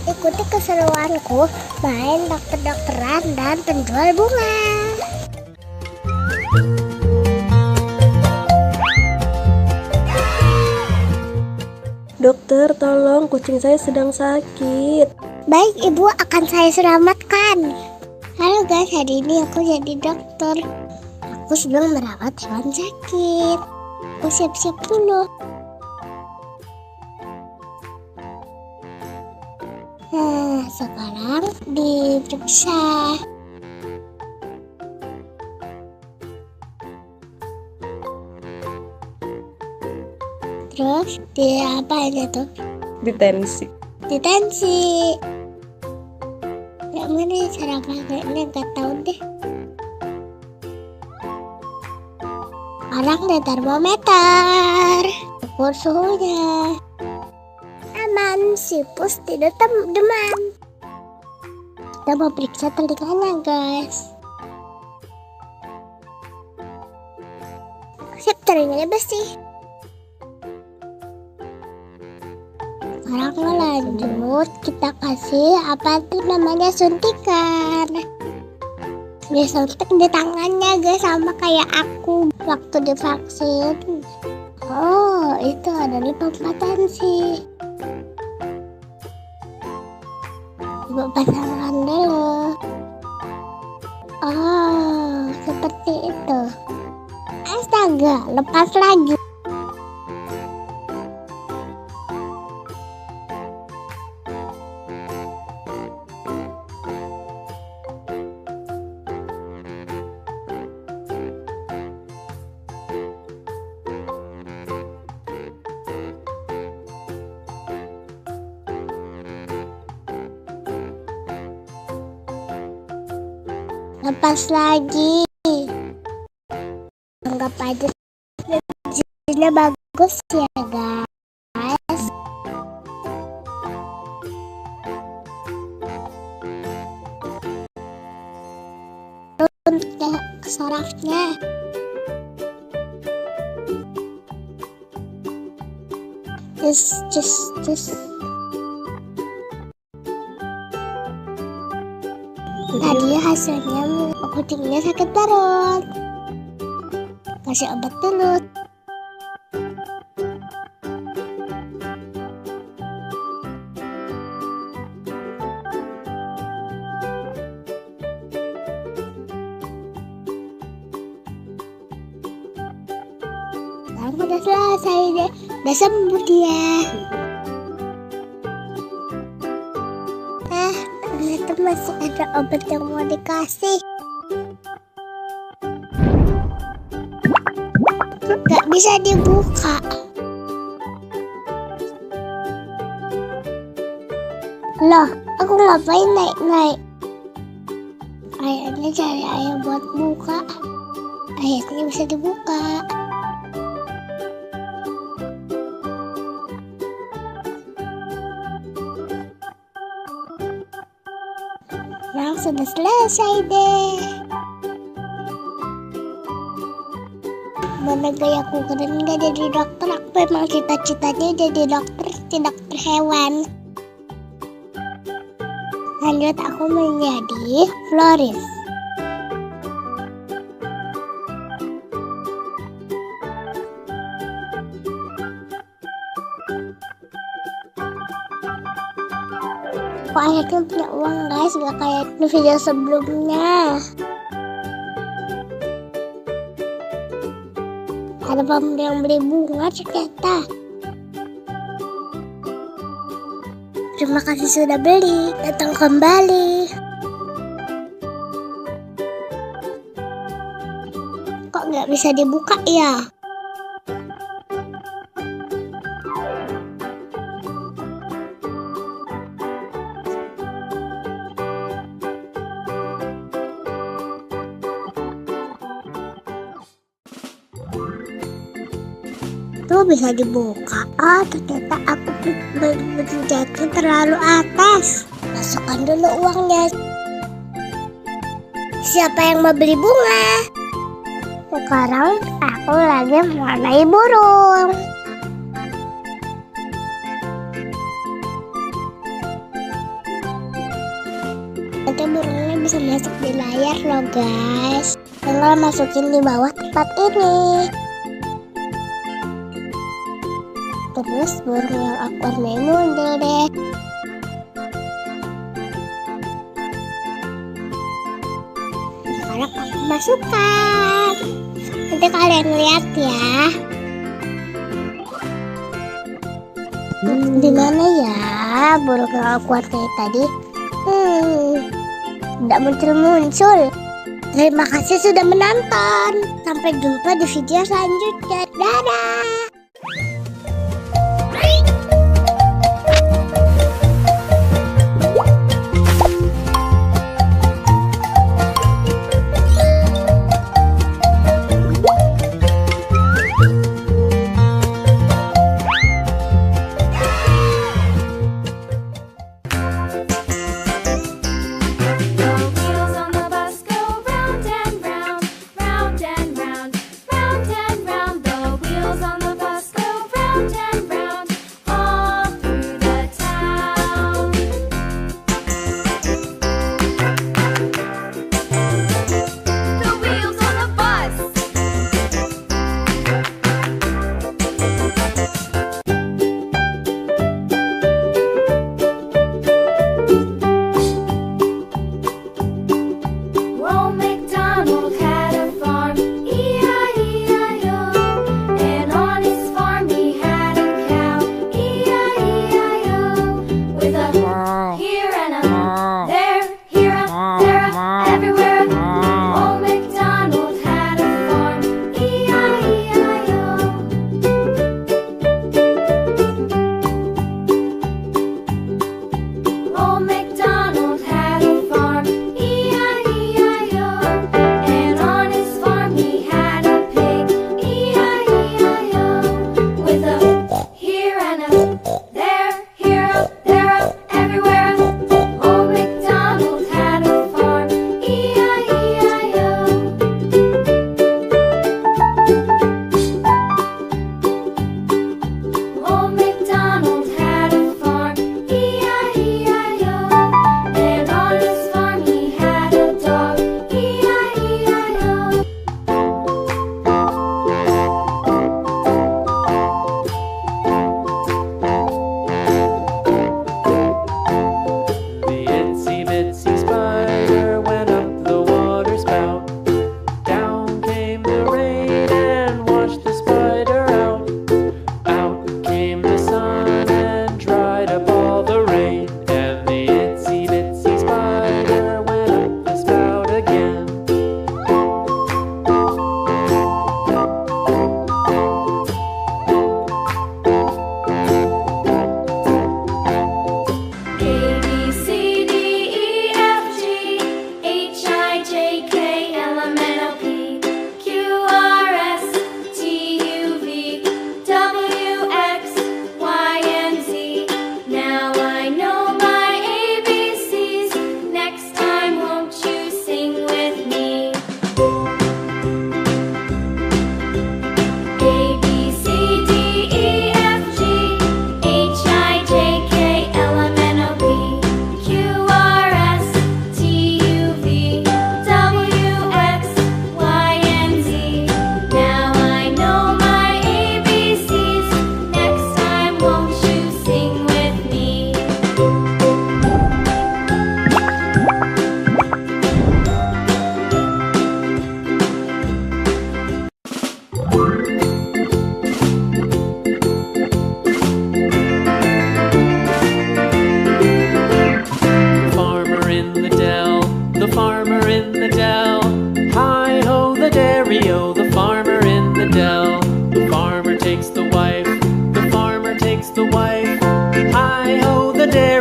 Ikuti keseruanku main dokter-dokteran dan penjual bunga. Dokter, tolong kucing saya sedang sakit. Baik, ibu akan saya selamatkan. Halo guys, hari ini aku jadi dokter. Aku sedang merawat hewan sakit. Aku siap-siap dulu. Nah, sekarang diperiksa. Terus di apa aja tuh? Ditensi. Ditensi. Yang mana ya cara pakainya gak tahu deh. Sekarang di termometer, ukur suhunya. Aman, sipus tidak demam. Kita mau periksa telinganya guys. Sip, telinganya bersih. Sekarang lanjut, kita kasih apa tuh namanya suntikan. Disuntik di tangannya guys, sama kayak aku waktu divaksin. Oh, itu adalah pempatan sih. Ibu pasangkan dulu. Oh, seperti itu. Astaga, lepas lagi. Lepas lagi. Anggap aja hasilnya bagus ya guys. Untuk sarafnya. Just. Tadi hasilnya kucingnya sakit perut. Kasih obat dulu. Sekarang udah selesai deh. Udah sembuh dia. Ternyata masih ada obat yang mau dikasih. Gak bisa dibuka. Loh, aku ngapain naik-naik? Kayaknya cari ayah buat buka. Akhirnya bisa dibuka. Yang sudah selesai deh. Mana gayaku keren gak jadi dokter. Aku memang cita-citanya jadi dokter hewan. Lanjut aku menjadi floris. Aku akhirnya punya uang guys, gak kayak di video sebelumnya. Ada pembeli yang beli bunga ternyata. Terima kasih sudah beli, datang kembali. Kok nggak bisa dibuka ya? Tuh bisa dibuka. Oh, ternyata aku berjatuh terlalu atas. Masukkan dulu uangnya. Siapa yang mau beli bunga? Sekarang aku lagi mewarnai burung. Nanti burungnya bisa masuk di layar loh guys. Tinggal masukin di bawah tempat ini. Terus burung yang aku warnai muncul deh. Sekarang aku masukkan. Nanti kalian lihat ya. Di mana ya burung yang aku warnai tadi? Tidak muncul-muncul. Terima kasih sudah menonton. Sampai jumpa di video selanjutnya. Dadah.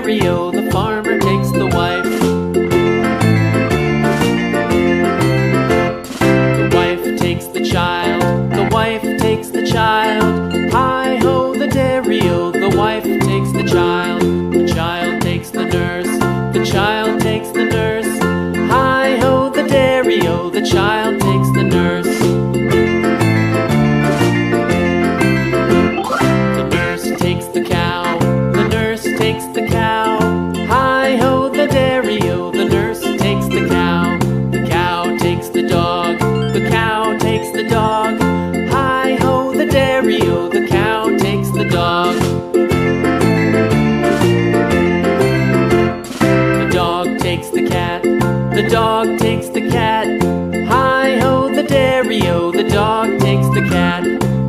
Rio, the farmer takes the wife. The wife takes the child, the wife takes the child. Hi-ho, the dairy-o, the wife takes the child. The child takes the nurse, the child takes the nurse. Hi-ho, the dairy-o, the child takes the nurse. The nurse takes the cow, the nurse takes the cow. Hi-ho, the dairy-o, the nurse the dog takes the cat. Hi-ho, the dairy-o, the dog takes the cat.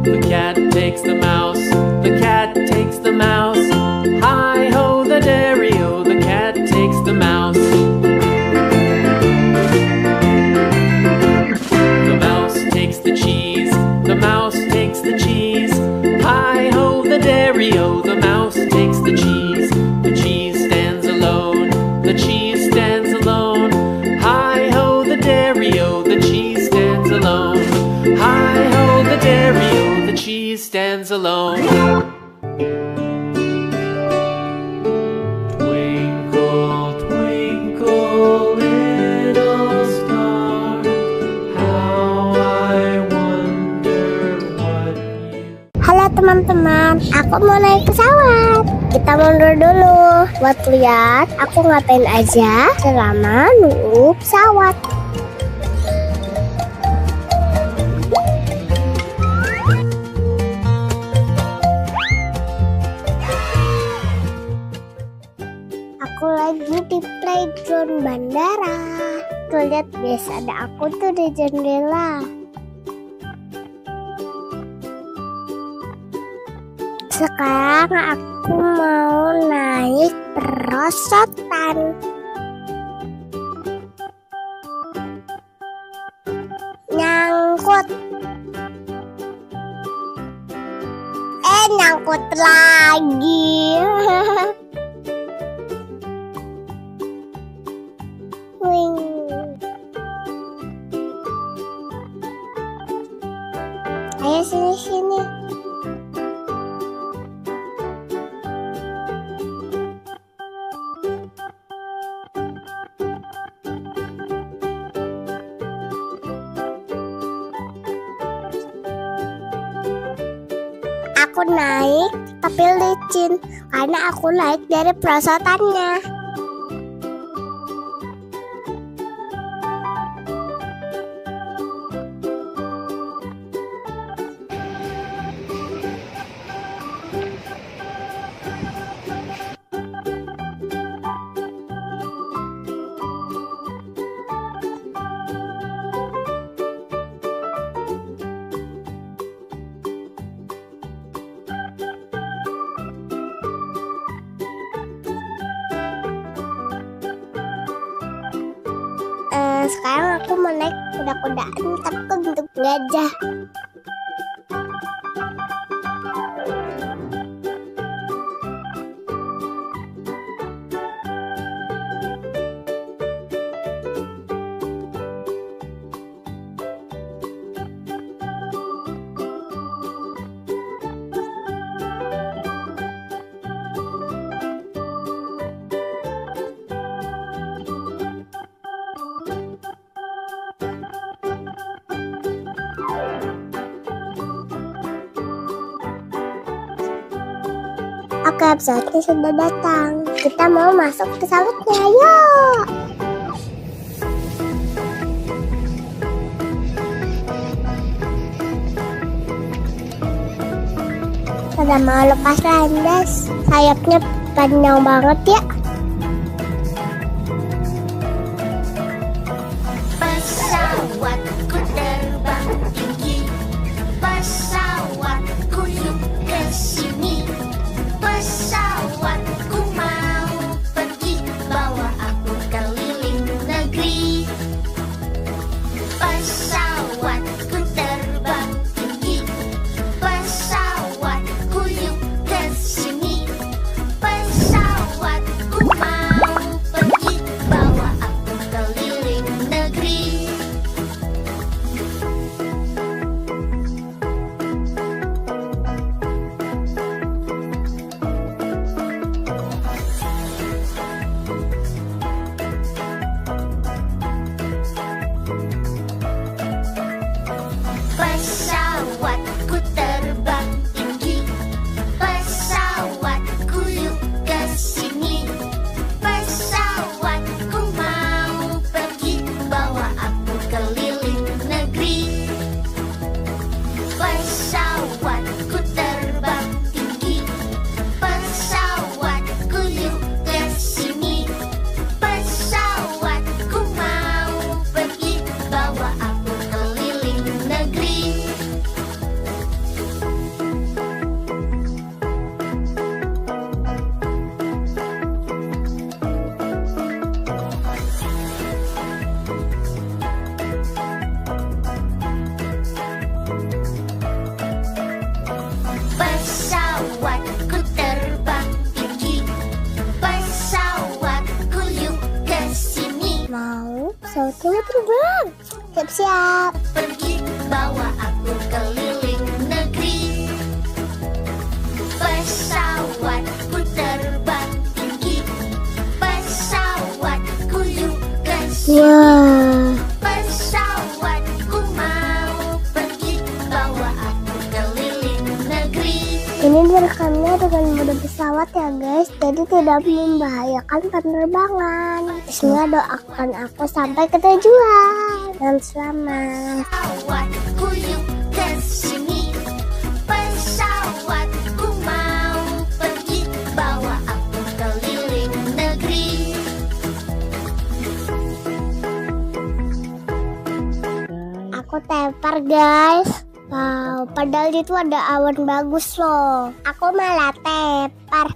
The cat takes the mouse, the cat takes the mouse. Hi-ho, the dairy-o, the cat takes the mouse. The mouse takes the cheese, the mouse takes the cheese. Hi-ho, the dairy-o, the mouse takes the cheese. The cheese stands alone, the cheese stands alone. Hi-ho, the dairy-o, the cheese stands alone. Hi-ho, the dairy-o, the cheese stands alone. Twinkle, twinkle, little star, how I wonder what you... Halo teman-teman, aku mau naik pesawat. Kita mundur dulu buat lihat aku ngapain aja selama nunggu pesawat. Aku lagi di playground bandara. Tuh lihat guys, ada aku tuh di jendela. Sekarang aku mau naik perosotan. Nyangkut. Nyangkut lagi. Wing. Ayo sini. Aku naik tapi licin karena aku naik dari perosotannya. Sekarang aku mau naik kuda-kudaan tapi bentuk gajah. Oke, pesawatnya sudah datang. Kita mau masuk pesawatnya, yuk! Sudah mau lepas landas. Sayapnya panjang banget ya. Pesawatku terbang tinggi, pesawatku yuk ke sini. Pesawatku mau pergi, bawa aku keliling negeri. Pesawatku terbang tinggi, pesawatku yuk ke sini. Pesawatku pesawatnya terbang. Siap-siap. Pergi bawa aku keliling negeri. Pesawatku terbang tinggi. Pesawatku yuk ke sini. Wah. Pesawatku mau pergi bawa aku keliling negeri. Ini direkamnya dengan mode pesawat ya guys, jadi tidak membahayakan penerbangan. Bismillah, doakan aku sampai ke tujuan dan selamat. Pesawatku yuk ke sini. Pesawatku mau pergi bawa aku keliling negeri. Aku tepar guys. Wow, padahal itu ada awan bagus loh. Aku malah tepar.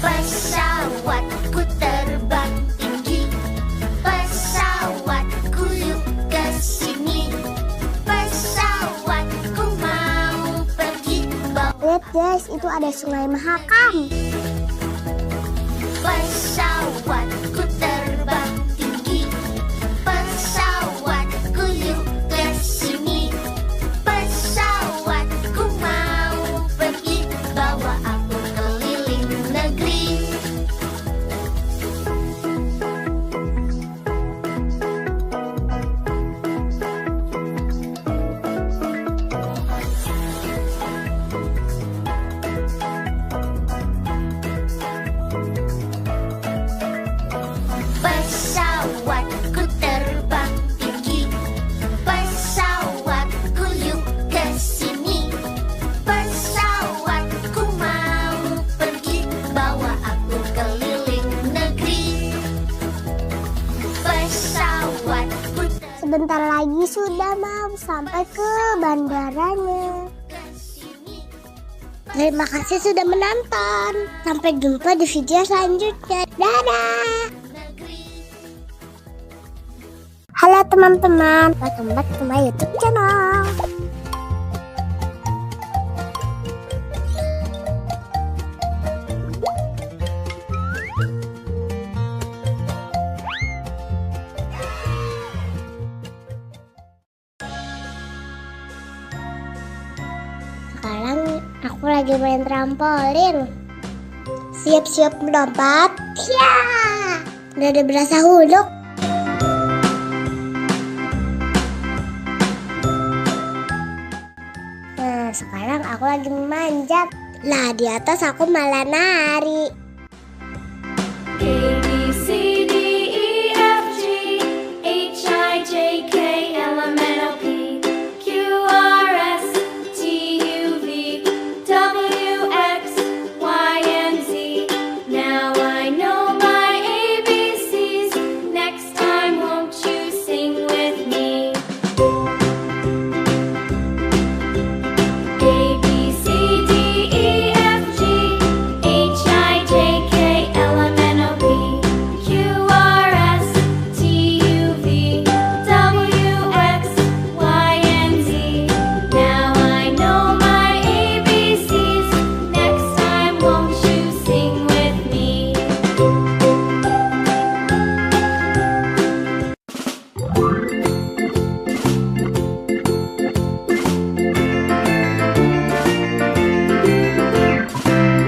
Pesawatku terbang tinggi. Pesawatku yuk ke sini. Pesawatku mau pergi bawa. Lihat guys, itu ada Sungai Mahakam. Pesawatku terbang tinggi. Pesawatku yuk ke sini. Pesawatku mau pergi bawa aku keliling negeri. Pesawatku terbang tinggi. Pesawatku yuk ke sini. Pesawatku mau pergi bawa aku keliling negeri. Pesawatku Sebentar lagi sudah mau sampai ke bandaranya. Terima kasih sudah menonton. Sampai jumpa di video selanjutnya. Dadah. Halo teman-teman, welcome back to my YouTube channel. Sekarang aku lagi main trampolin. Siap-siap melompat. Ya, udah ada berasa huluk. Nah, sekarang aku lagi memanjat. Lah, di atas aku malah nari. A B C D E F G H I J K L M N O P Q R S T U V W X Y and Z. Now I know my ABCs. Next time won't you sing with me? A B C D E F G H I J K L M N O P Q R S T U V W X Y and Z. Now I know my ABCs. Next time won't you sing with me?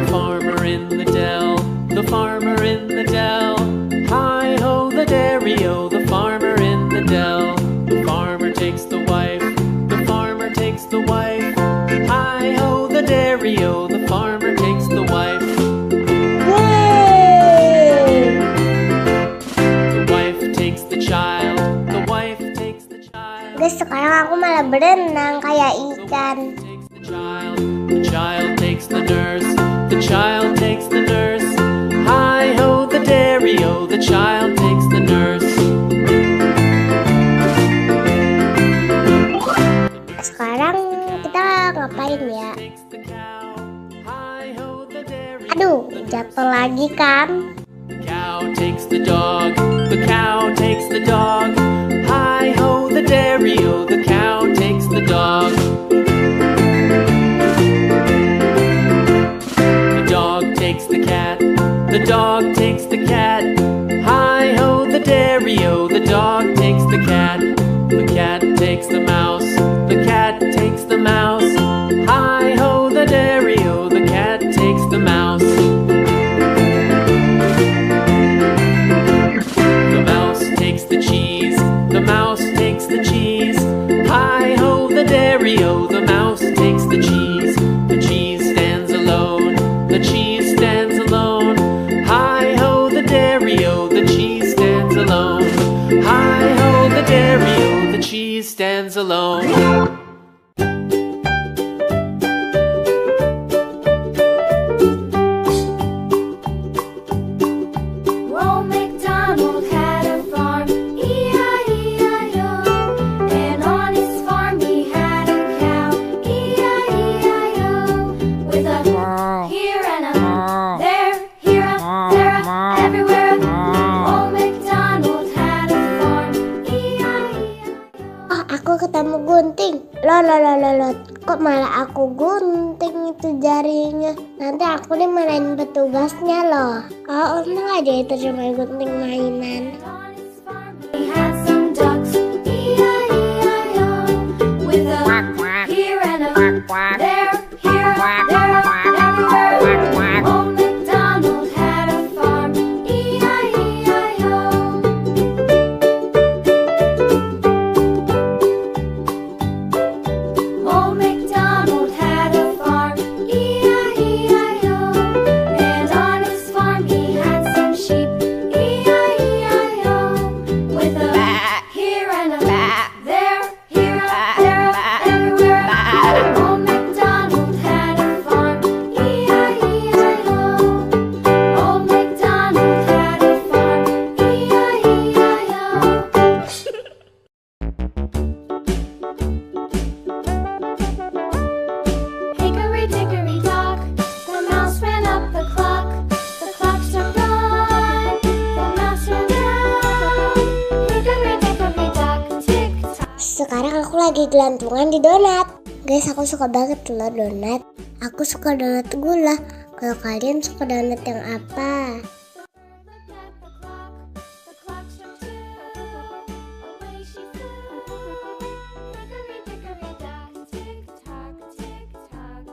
Farmer in the dell, the farmer in the dell. Hi ho the dairy-o, the farmer in the dell. The farmer takes the wife, the farmer takes the wife. Hi ho the dairy-o, the farmer takes the wife. The wife takes the child, the wife takes the child. Guys, sekarang aku malah berenang kayak ikan. Takes the child takes the nurse, the child takes the nurse. Hi ho the dairy-o, the child takes the nurse. Sekarang kita ngapain ya? Takes the cow. Hi ho the dairy. Aduh, jatuh lagi kan? The cow takes the dog, the cow takes the dog. Hi ho the dairy-o, the cow takes the dog. The dog takes the cat, gunting. Loh, kok malah aku gunting itu jarinya? Nanti aku dimarahin petugasnya loh. Oh, untung aja itu cuma gunting mainan. He had some ducks, E-I-E-I-O, with a here and a there, here, there, everywhere. Old MacDonald had a farm, E-I-E-I-O. Old MacDonald had a farm, E-I-E-I-O. And on his farm he had some sheep, E-I-E-I-O. With a here and a there, here, there, everywhere. Old MacDonald had a farm, E-I-E-I-O. Old MacDonald had a farm, E-I-E-I-O. Hickory dickory dock, the mouse ran up the clock struck one, the mouse ran down. Hickory dickory dock, tick tock. Sekarang aku lagi gelantungan di donat. Guys, aku suka banget loh donat. Aku suka donat gula. Kalau kalian suka donat yang apa? The clock struck two, away she flew. Hickory dickory dock, tick tock, tick tock.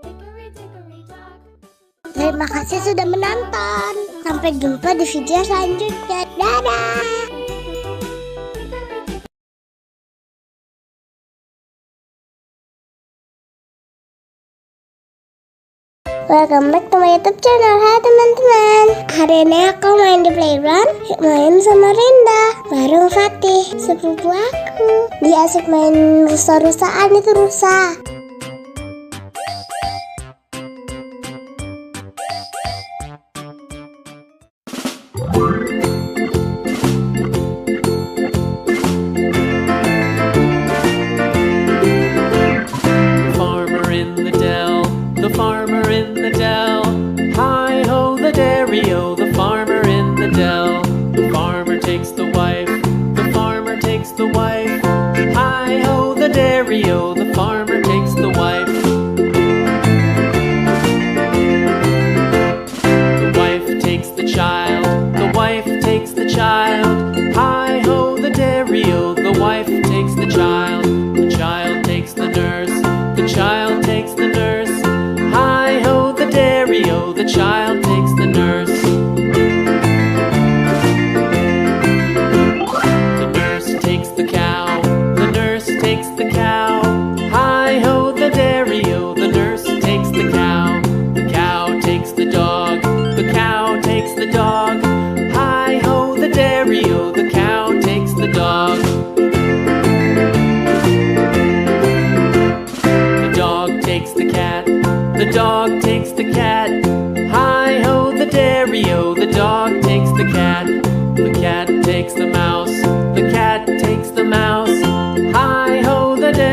Hickory dickory dock. Terima kasih sudah menonton. Sampai jumpa di video selanjutnya. Dadah. Welcome back to my YouTube channel. Hai teman-teman. Hari ini aku main di playground. Main sama Rinda, bareng Fatih, sepupu aku. Dia asik main rusa-rusaan, itu rusa. Farmer in the dell, the farmer in the dell. Hi ho the dairy-o, the farmer in the dell. The farmer takes the wife, the farmer takes the wife. Hi ho the dairy-o, the farmer takes the wife. The wife takes the child, the wife takes the child. Hi ho the dairy-o, the wife takes the child. The child takes the nurse, the child takes the nurse. Hi ho the dairy-o, the child takes the nurse. The nurse takes the cow, the nurse takes the cow. Hi ho the dairy-o, the nurse takes the cow. The cow takes the dog, the cow takes the dog. Hi ho the dairy-o, the cow takes the dog. The dog takes the cat, the dog takes the cat. Hi ho the dairy-o, the dog takes the cat. The cat takes the mouse, the cat takes the mouse. Hi ho the dairy-o.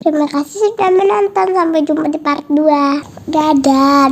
Terima kasih sudah menonton. Sampai jumpa di part 2. Dadah.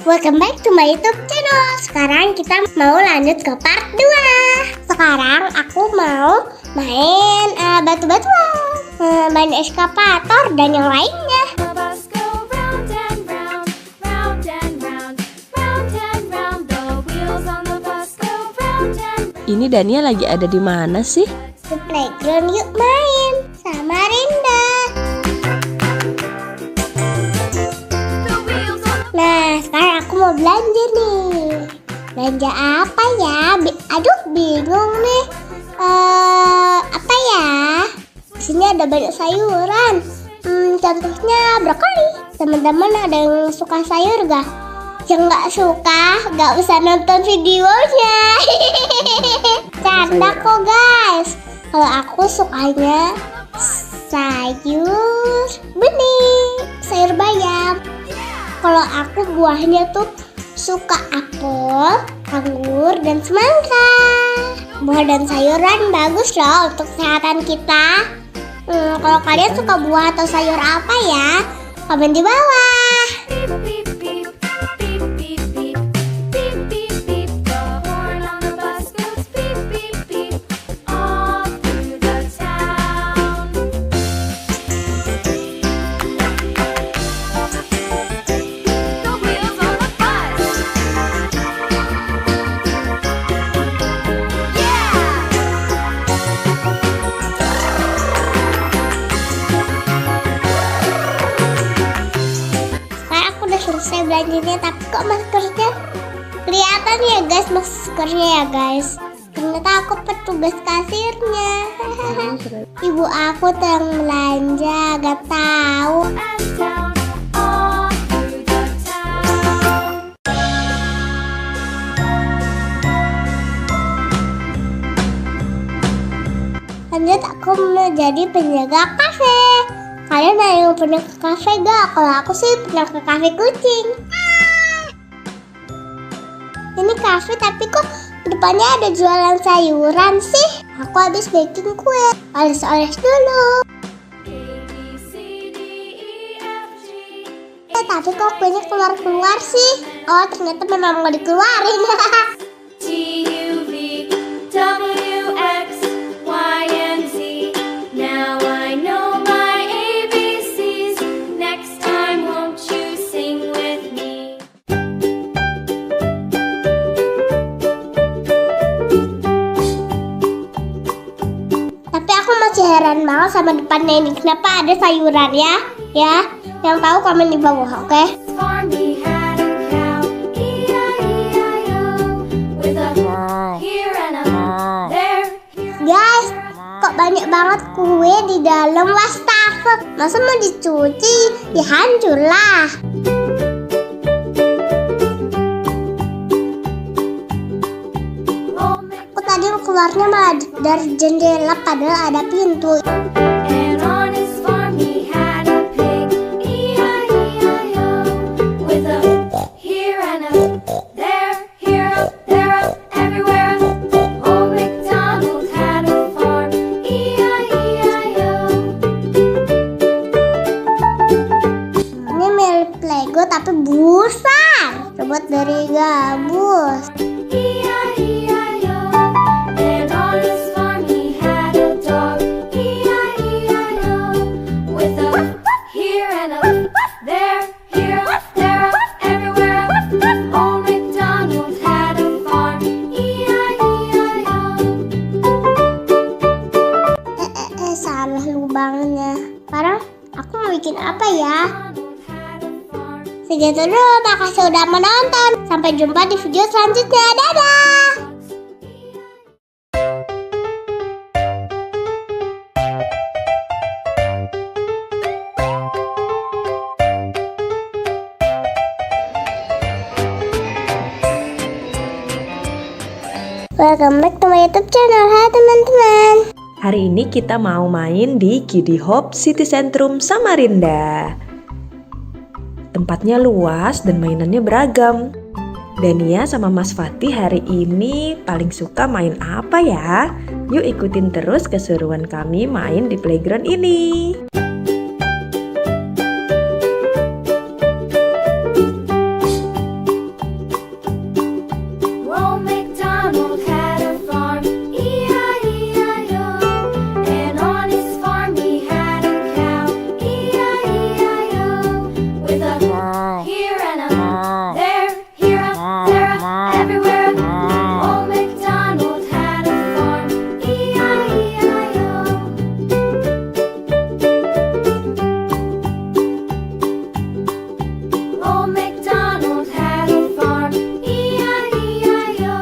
Welcome back to my YouTube channel. Sekarang kita mau lanjut ke part 2. Sekarang aku mau main batu-batuan, main eskapator dan yang lainnya. The bus go round and round, round and round, round and round. The wheels on the bus go round and round. Ini Dania lagi ada di mana sih? Di playground yuk main sama Rinda. The wheels on the Nah, sekarang aku mau belanja nih. Belanja apa ya? Aduh, bingung nih. Apa ya? Di sini ada banyak sayuran. Contohnya brokoli. Teman-teman ada yang suka sayur gak? Yang nggak suka, nggak usah nonton videonya. Canda kok guys. Kalau aku sukanya sayur bening, sayur bayam. Kalau aku buahnya tuh suka apel, anggur, dan semangka. Buah dan sayuran bagus loh untuk kesehatan kita. Kalau kalian suka buah atau sayur apa ya? Komen di bawah. beep beep beep, beep beep beep, beep beep beep. The horn on the bus goes beep beep beep, all through the town. The wheels on the bus. Yeah. Sekarang aku udah selesai belanjanya, tapi kok maskernya kelihatan ya guys, maskernya ya guys. Ternyata aku petugas kasirnya. Ibu aku tuh yang belanja, gak tahu. And down, all through the town. Lanjut aku mau jadi penjaga kafe. Kalian ada yang pernah ke kafe gak? Kalau aku sih pernah ke kafe kucing. Ini kafe tapi kok depannya ada jualan sayuran sih. Aku habis baking kue. Oles-oles dulu. A, B, C, D, E, F, G, Tapi kok kuenya keluar-keluar sih? Oh ternyata memang mau dikeluarin. T, U, V, W, X, Y, and Z. Now I know my ABCs. Next time, won't you sing with me? Tapi aku masih heran banget sama depannya ini. Kenapa ada sayuran ya? Ya, yang tahu komen di bawah, oke? Farmy had a cow, E-I-E-I-O, with a here and a there, here. Guys, kok banyak banget kue di dalam wastafel? Masa mau dicuci? Ya hancur lah. Aku tadi keluarnya malah dari jendela padahal ada pintu. And on his farm he had a pig, E-I-E-I-O, with a here and a there, here, up, there, up, everywhere. Old MacDonald had a farm, E-I-E-I-O. Ini milik Lego tapi besar. Terbuat dari gabus. E-I-E-I-O. And on his farm he had a dog, E-I-E-I-O, with a here and a there, here, up, there, up, everywhere. Old MacDonald had a farm, E-I-E-I-O. Salah lubangnya. Sekarang aku mau bikin apa ya? Segitu dulu, makasih udah menonton. Sampai jumpa di video selanjutnya. Dadah! Welcome back to my YouTube channel. Hai teman-teman. Hari ini kita mau main di Kiddy Hope City Centrum Samarinda. Tempatnya luas dan mainannya beragam. Dania sama Mas Fatih hari ini paling suka main apa ya? Yuk ikutin terus keseruan kami main di playground ini. Old MacDonald had a farm, E-I-E-I-O. And on his farm he had a cow, E-I-E-I-O. With a here and a there, here a there, a everywhere. Old MacDonald had a farm, E-I-E-I-O. Old MacDonald had a farm, E-I-E-I-O.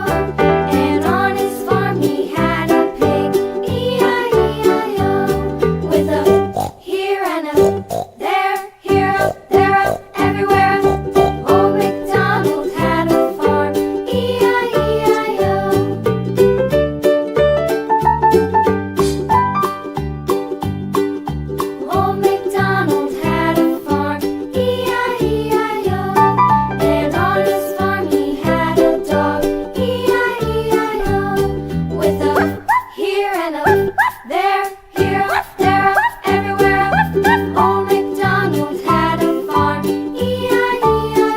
And on his farm he had a pig, E-I-E-I-O. With a here and a there, here a there, a everywhere. Old MacDonald had a farm, E-I-E-I-O. Old MacDonald had a farm, E-I-E-I-O. And on his farm he had a dog, E-I-E-I-O. With a here and a there, here a there, a everywhere. Old MacDonald had a farm, E-I-E-I-O.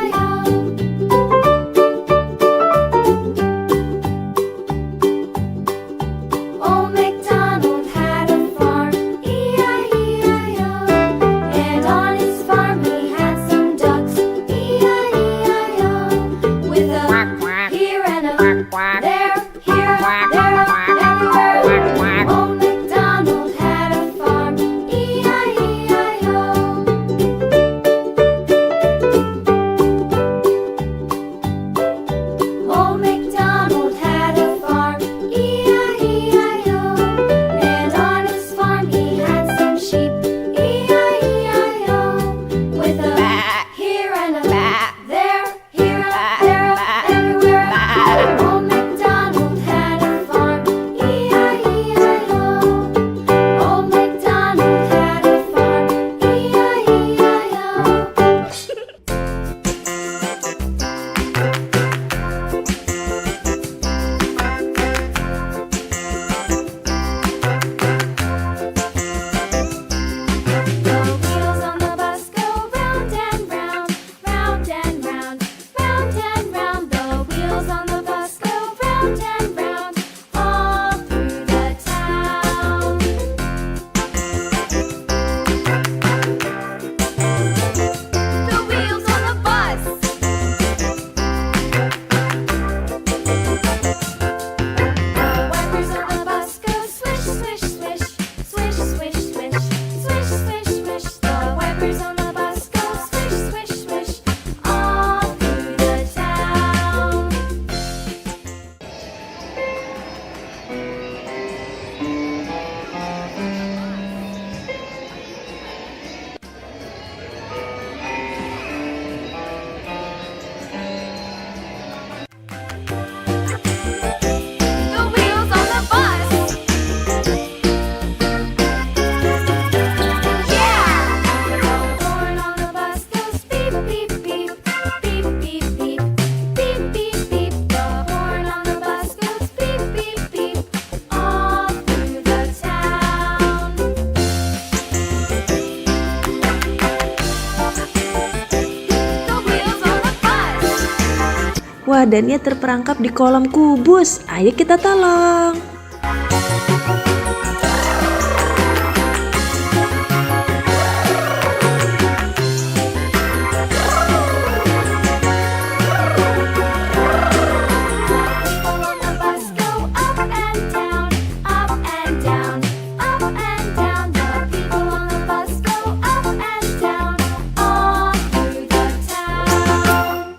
Old MacDonald had a farm, E-I-E-I-O. And on his farm he had some ducks, E-I-E-I-O. With a here and a there, here, there, everywhere. Old MacDonald had a farm, E-I-E-I-O. Old MacDonald had a farm, E-I-E-I-O. And on his farm he had some sheep, E-I-E-I-O. With a here and a there, here, there, everywhere. Old MacDonald had a farm, E-I-E-I-O. Old MacDonald had a farm, E-I-E-I-O. The wheels on the bus go round and round, round and round, round and round. The wheels on the bus go round and round, all through the town. The wheels on the bus. The wipers on the bus go swish, swish, swish, swish, swish, swish, swish, swish, swish. The wipers on the bus go swish, swish, swish, all through the town. The wheels on the bus. Yeah! The horn on the bus goes beep, beep, beep, beep, beep, beep, beep, beep, beep. The horn on the bus goes beep, beep, beep, all through the town. The wheels on the bus. Wah, Dania terperangkap di kolam kubus. Ayo kita tolong. People on the bus go up and down, up and down, up and down. The people on the bus go up and down, all through the town.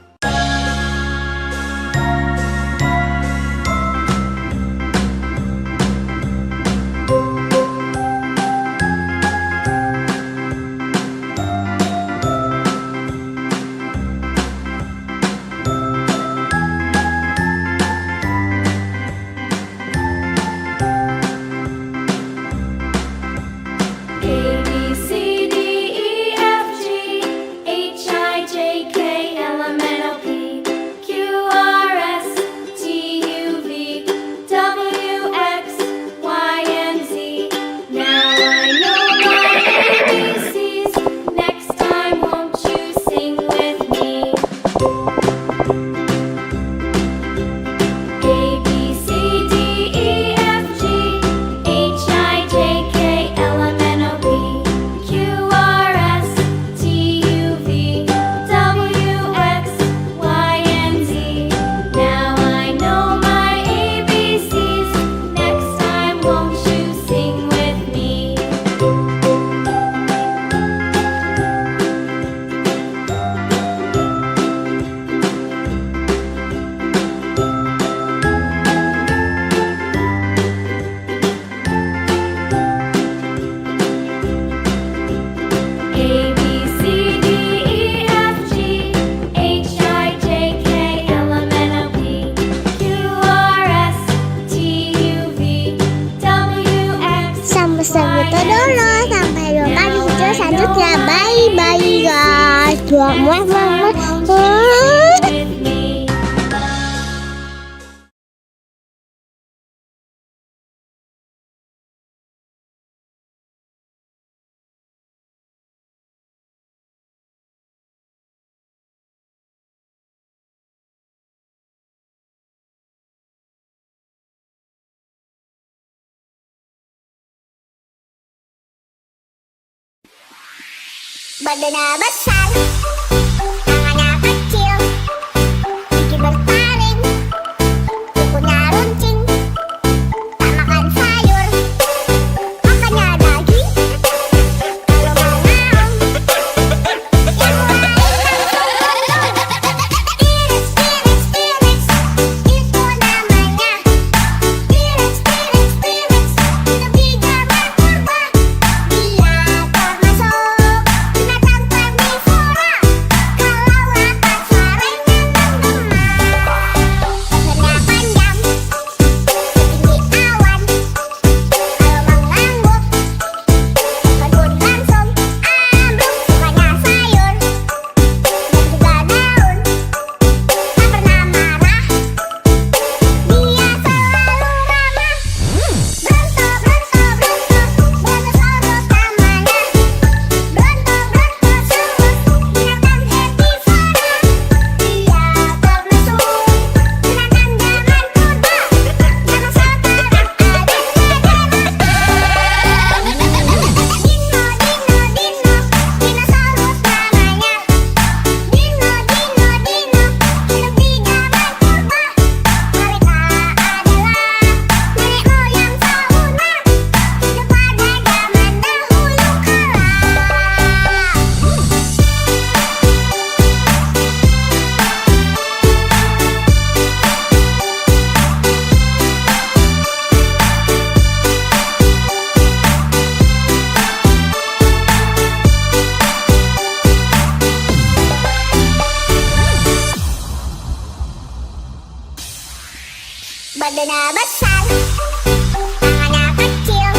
Itu dulu, sampai jumpa di video selanjutnya. Bye bye guys. Badannya besar, tangannya kecil, gigi bertaring, kukunya runcing, tak makan sayur, makannya daging, kalau mau ngaung, yang lain langsung T-Rex, itu namanya. T-Rex, hidup di zaman purba, dia termasuk binatang karnivora. Kalau lapak suaranya menggema, lehernya panjang setinggi awan. Kalau mengangguk kebun langsung ambruk. Sukanya sayur dan juga daun, tak pernah marah, dia selalu ramah. Bronto, brontosaurus namanya. Brontosaurus, binatang herbivora. Dia termasuk binatang zaman purba. Dinosaurus terang ada dinosaurus namanya. Dino, hidup di zaman purba. Mereka adalah nenek moyang fauna, hidup pada zaman dahulu kala. Badannya besar, tangannya kecil,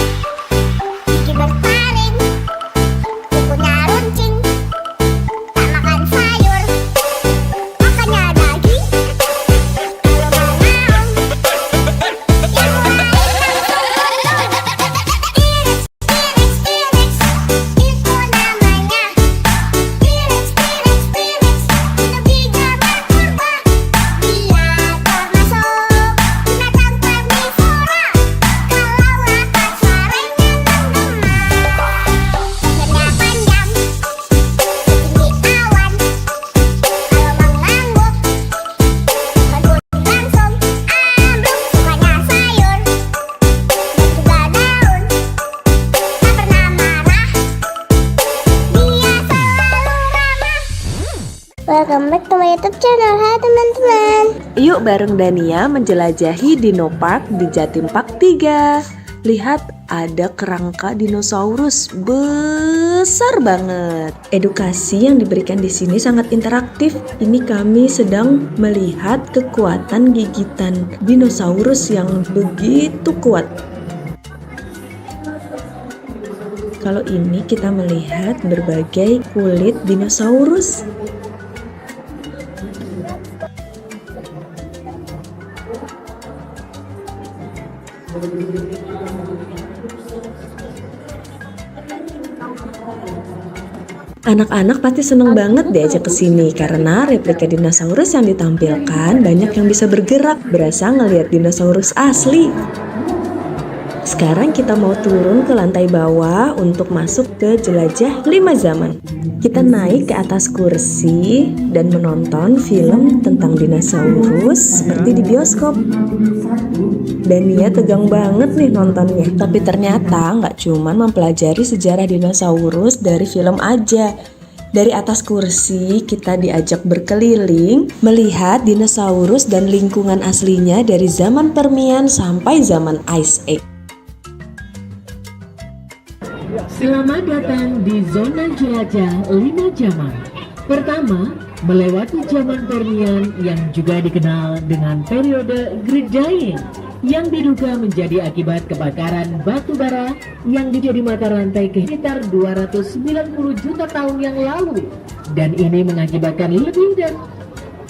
gigi bertaring, kukunya runcing, tak makan sayur, makannya daging, kalau mau ngaung, yang lain langsung T-Rex, itu namanya. T-Rex, hidup di zaman purba, dia termasuk binatang karnivora. Kalau lapak suaranya menggema, lehernya panjang setinggi awan. Kalau mengangguk kebun langsung ambruk. Sukanya sayur dan juga daun, tak pernah marah, dia selalu ramah. Welcome back to my YouTube channel. Hai teman-teman. Yuk bareng Dania menjelajahi Dino Park di Jatim Park 3. Lihat, ada kerangka dinosaurus besar banget. Edukasi yang diberikan di sini sangat interaktif. Ini kami sedang melihat kekuatan gigitan dinosaurus yang begitu kuat. Kalau ini kita melihat berbagai kulit dinosaurus. Anak-anak pasti seneng banget diajak ke sini karena replika dinosaurus yang ditampilkan banyak yang bisa bergerak, berasa ngelihat dinosaurus asli. Sekarang kita mau turun ke lantai bawah untuk masuk ke jelajah 5 zaman. Kita naik ke atas kursi dan menonton film tentang dinosaurus seperti di bioskop. Dania tegang banget nih nontonnya. Tapi ternyata nggak cuma mempelajari sejarah dinosaurus dari film aja. Dari atas kursi kita diajak berkeliling melihat dinosaurus dan lingkungan aslinya dari zaman Permian sampai zaman Ice Age. Selamat datang di zona jelajah 5 zaman. Pertama, melewati zaman Permian yang juga dikenal dengan periode Great Dying. yang diduga menjadi akibat kebakaran batu bara yang menjadi mata rantai sekitar 290 juta tahun yang lalu, dan ini mengakibatkan lebih dari.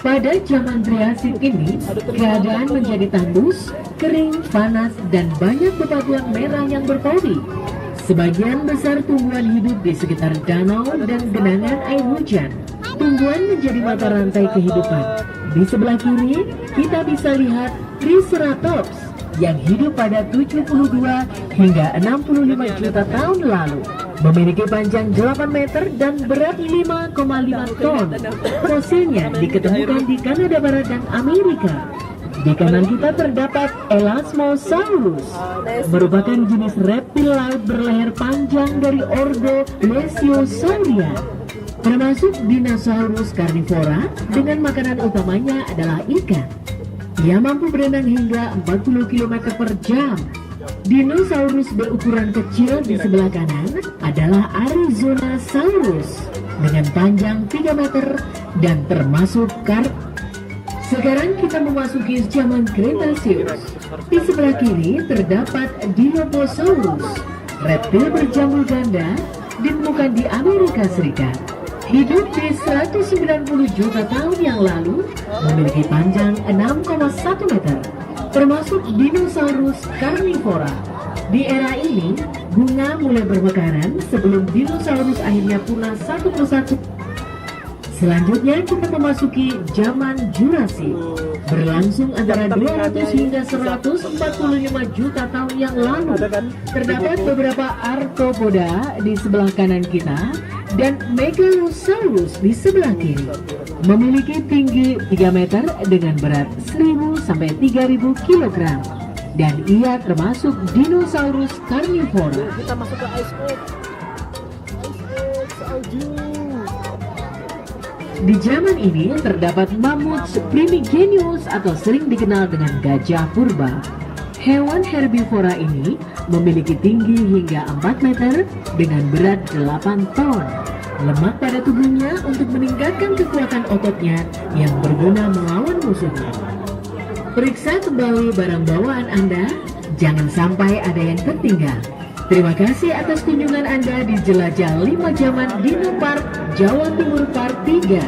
Pada zaman Triasik ini, keadaan menjadi tandus, kering, panas, dan banyak bebatuan merah yang berpori. Sebagian besar tumbuhan hidup di sekitar danau dan genangan air hujan. Tumbuhan menjadi mata rantai kehidupan. Di sebelah kiri, kita bisa lihat Triceratops yang hidup pada 72 hingga 65 juta tahun lalu. Memiliki panjang 8 meter dan berat 5,5 ton. Fosilnya diketemukan di Kanada Barat dan Amerika. Di kanan kita terdapat Elasmosaurus, merupakan jenis reptil laut berleher panjang dari ordo Plesiosauria, termasuk dinosaurus karnivora dengan makanan utamanya adalah ikan. Ia mampu berenang hingga 40 km per jam. Dinosaurus berukuran kecil di sebelah kanan adalah Arizonasaurus dengan panjang 3 meter dan termasuk Sekarang kita memasuki zaman Kretasius. Di sebelah kiri terdapat Dilophosaurus, reptil berjambul ganda, ditemukan di Amerika Serikat. Hidup di 190 juta tahun yang lalu, memiliki panjang 6,1 meter, termasuk dinosaurus karnivora. Di era ini, bunga mulai bermekaran sebelum dinosaurus akhirnya punah satu persatu. Selanjutnya kita memasuki zaman Jurassic, berlangsung antara 200 hingga 145 juta tahun yang lalu. Terdapat beberapa arthropoda di sebelah kanan kita dan Megalosaurus di sebelah kiri. Memiliki tinggi 3 meter dengan berat 1000 sampai 3000 kg. Dan ia termasuk dinosaurus karnivora. Kita masuk ke Ice Age. Di zaman ini terdapat mamut primigenius atau sering dikenal dengan gajah purba. Hewan herbivora ini memiliki tinggi hingga 4 meter dengan berat 8 ton. Lemak pada tubuhnya untuk meningkatkan kekuatan ototnya yang berguna melawan musuhnya. Periksa kembali barang bawaan Anda, jangan sampai ada yang tertinggal. Terima kasih atas kunjungan Anda di Jelajah 5 Zaman Dino Park, Jawa Timur Part 3.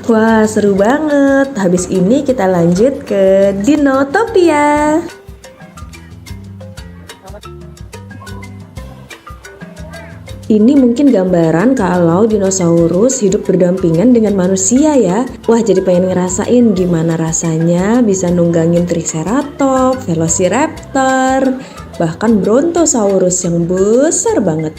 Wah, seru banget. Habis ini kita lanjut ke Dinotopia. Ini mungkin gambaran kalau dinosaurus hidup berdampingan dengan manusia ya. Wah, jadi pengen ngerasain gimana rasanya bisa nunggangin Triceratops, Velociraptor, bahkan Brontosaurus yang besar banget.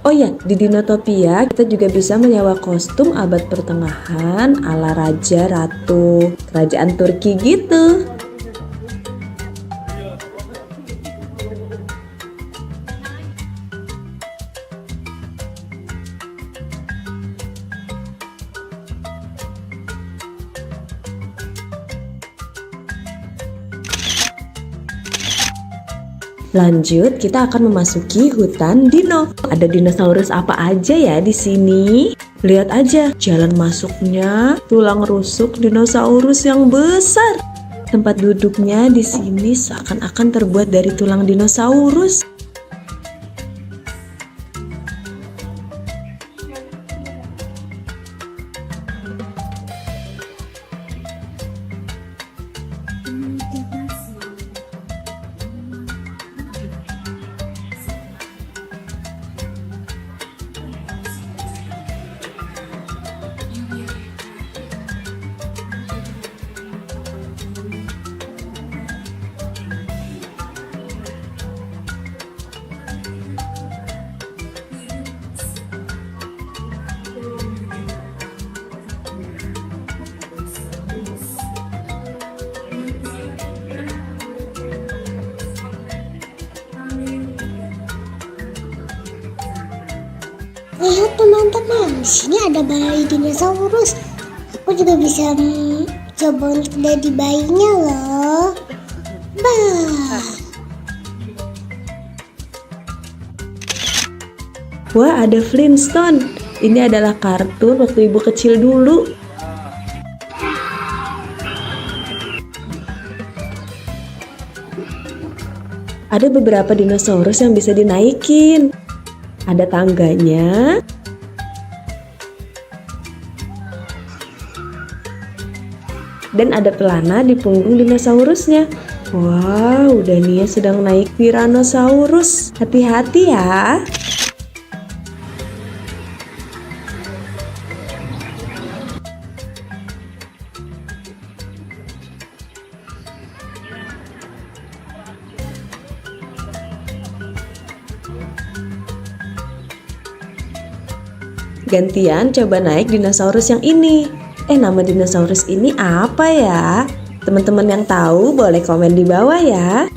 Oh ya, di Dinotopia kita juga bisa menyewa kostum abad pertengahan ala raja ratu kerajaan Turki gitu. Lanjut, kita akan memasuki hutan dino. Ada dinosaurus apa aja ya di sini? Lihat aja jalan masuknya, tulang rusuk dinosaurus yang besar. Tempat duduknya di sini seakan-akan terbuat dari tulang dinosaurus. Lihat teman-teman, di sini ada bayi dinosaurus. Aku juga bisa coba untuk jadi bayinya loh. Bah. Wah, ada Flintstone. Ini adalah kartun waktu ibu kecil dulu. ada beberapa dinosaurus yang bisa dinaikin. Ada tangganya. Dan ada pelana di punggung dinosaurusnya. Wow, Dania sedang naik Tyrannosaurus. Hati-hati ya. Gantian coba naik dinosaurus yang ini. Nama dinosaurus ini apa ya? Teman-teman yang tahu boleh komen di bawah ya.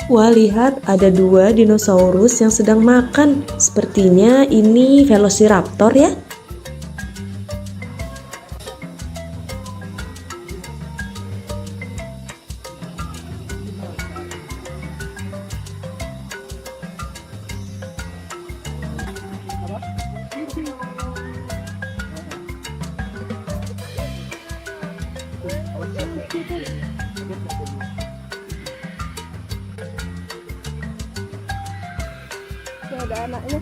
Wah, lihat ada 2 dinosaurus yang sedang makan. Sepertinya ini Velociraptor ya. Ada anaknya.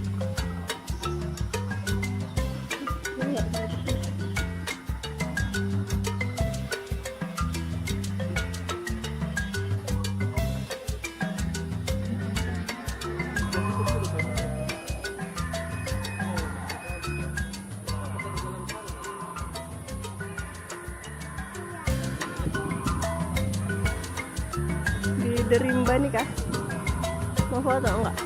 Di Derimba nih kah? Mau foto enggak?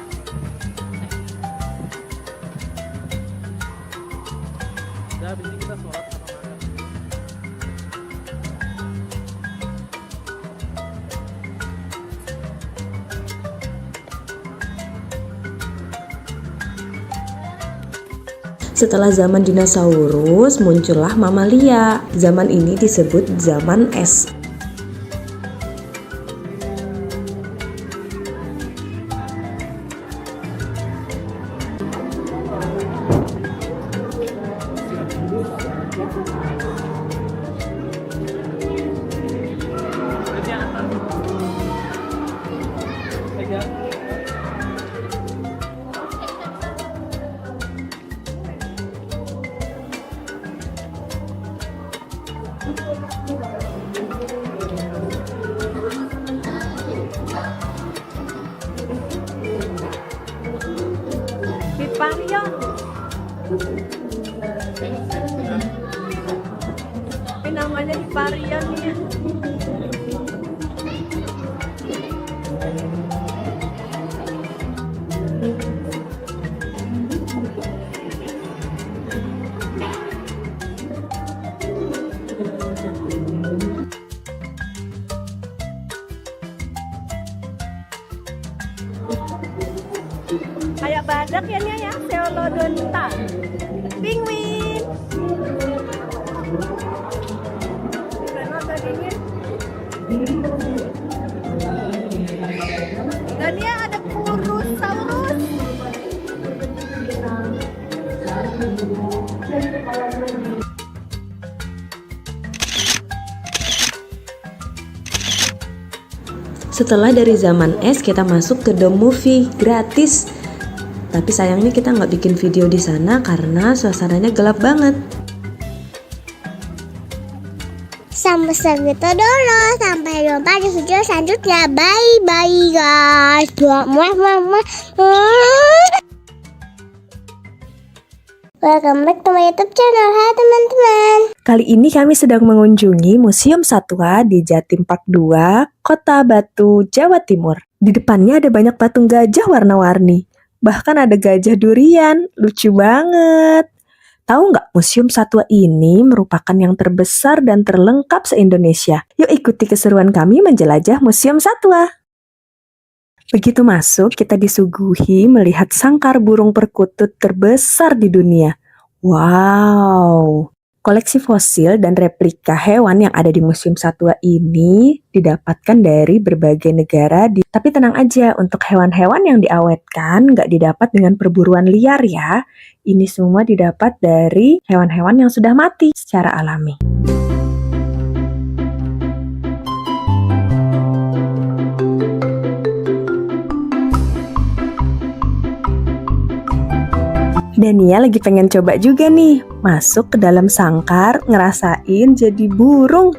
Setelah zaman dinosaurus, muncullah mamalia. Zaman ini disebut zaman es. Hiparion. Ini namanya Hiparion nih. Kayak badak ya nih ya, Pteranodonta. Penguin. Karena tadinya. Dan dia ada Purosaurus. Setelah dari zaman es, kita masuk ke Dome Movie gratis. Tapi sayangnya kita nggak bikin video di sana karena suasananya gelap banget. Sampai segitu dulu. Sampai jumpa di video selanjutnya. Bye guys. Welcome back to my YouTube channel. Hai teman-teman. Kali ini kami sedang mengunjungi Museum Satwa di Jatim Park 2, Kota Batu, Jawa Timur. Di depannya ada banyak patung gajah warna-warni. Bahkan ada gajah durian, lucu banget. Tahu nggak, Museum Satwa ini merupakan yang terbesar dan terlengkap se-Indonesia. Yuk ikuti keseruan kami menjelajah Museum Satwa. Begitu masuk, kita disuguhi melihat sangkar burung perkutut terbesar di dunia. Wow! Koleksi fosil dan replika hewan yang ada di Museum Satwa ini didapatkan dari berbagai negara. Tapi tenang aja, untuk hewan-hewan yang diawetkan nggak didapat dengan perburuan liar ya. Ini semua didapat dari hewan-hewan yang sudah mati secara alami. Dania lagi pengen coba juga nih, masuk ke dalam sangkar, ngerasain jadi burung.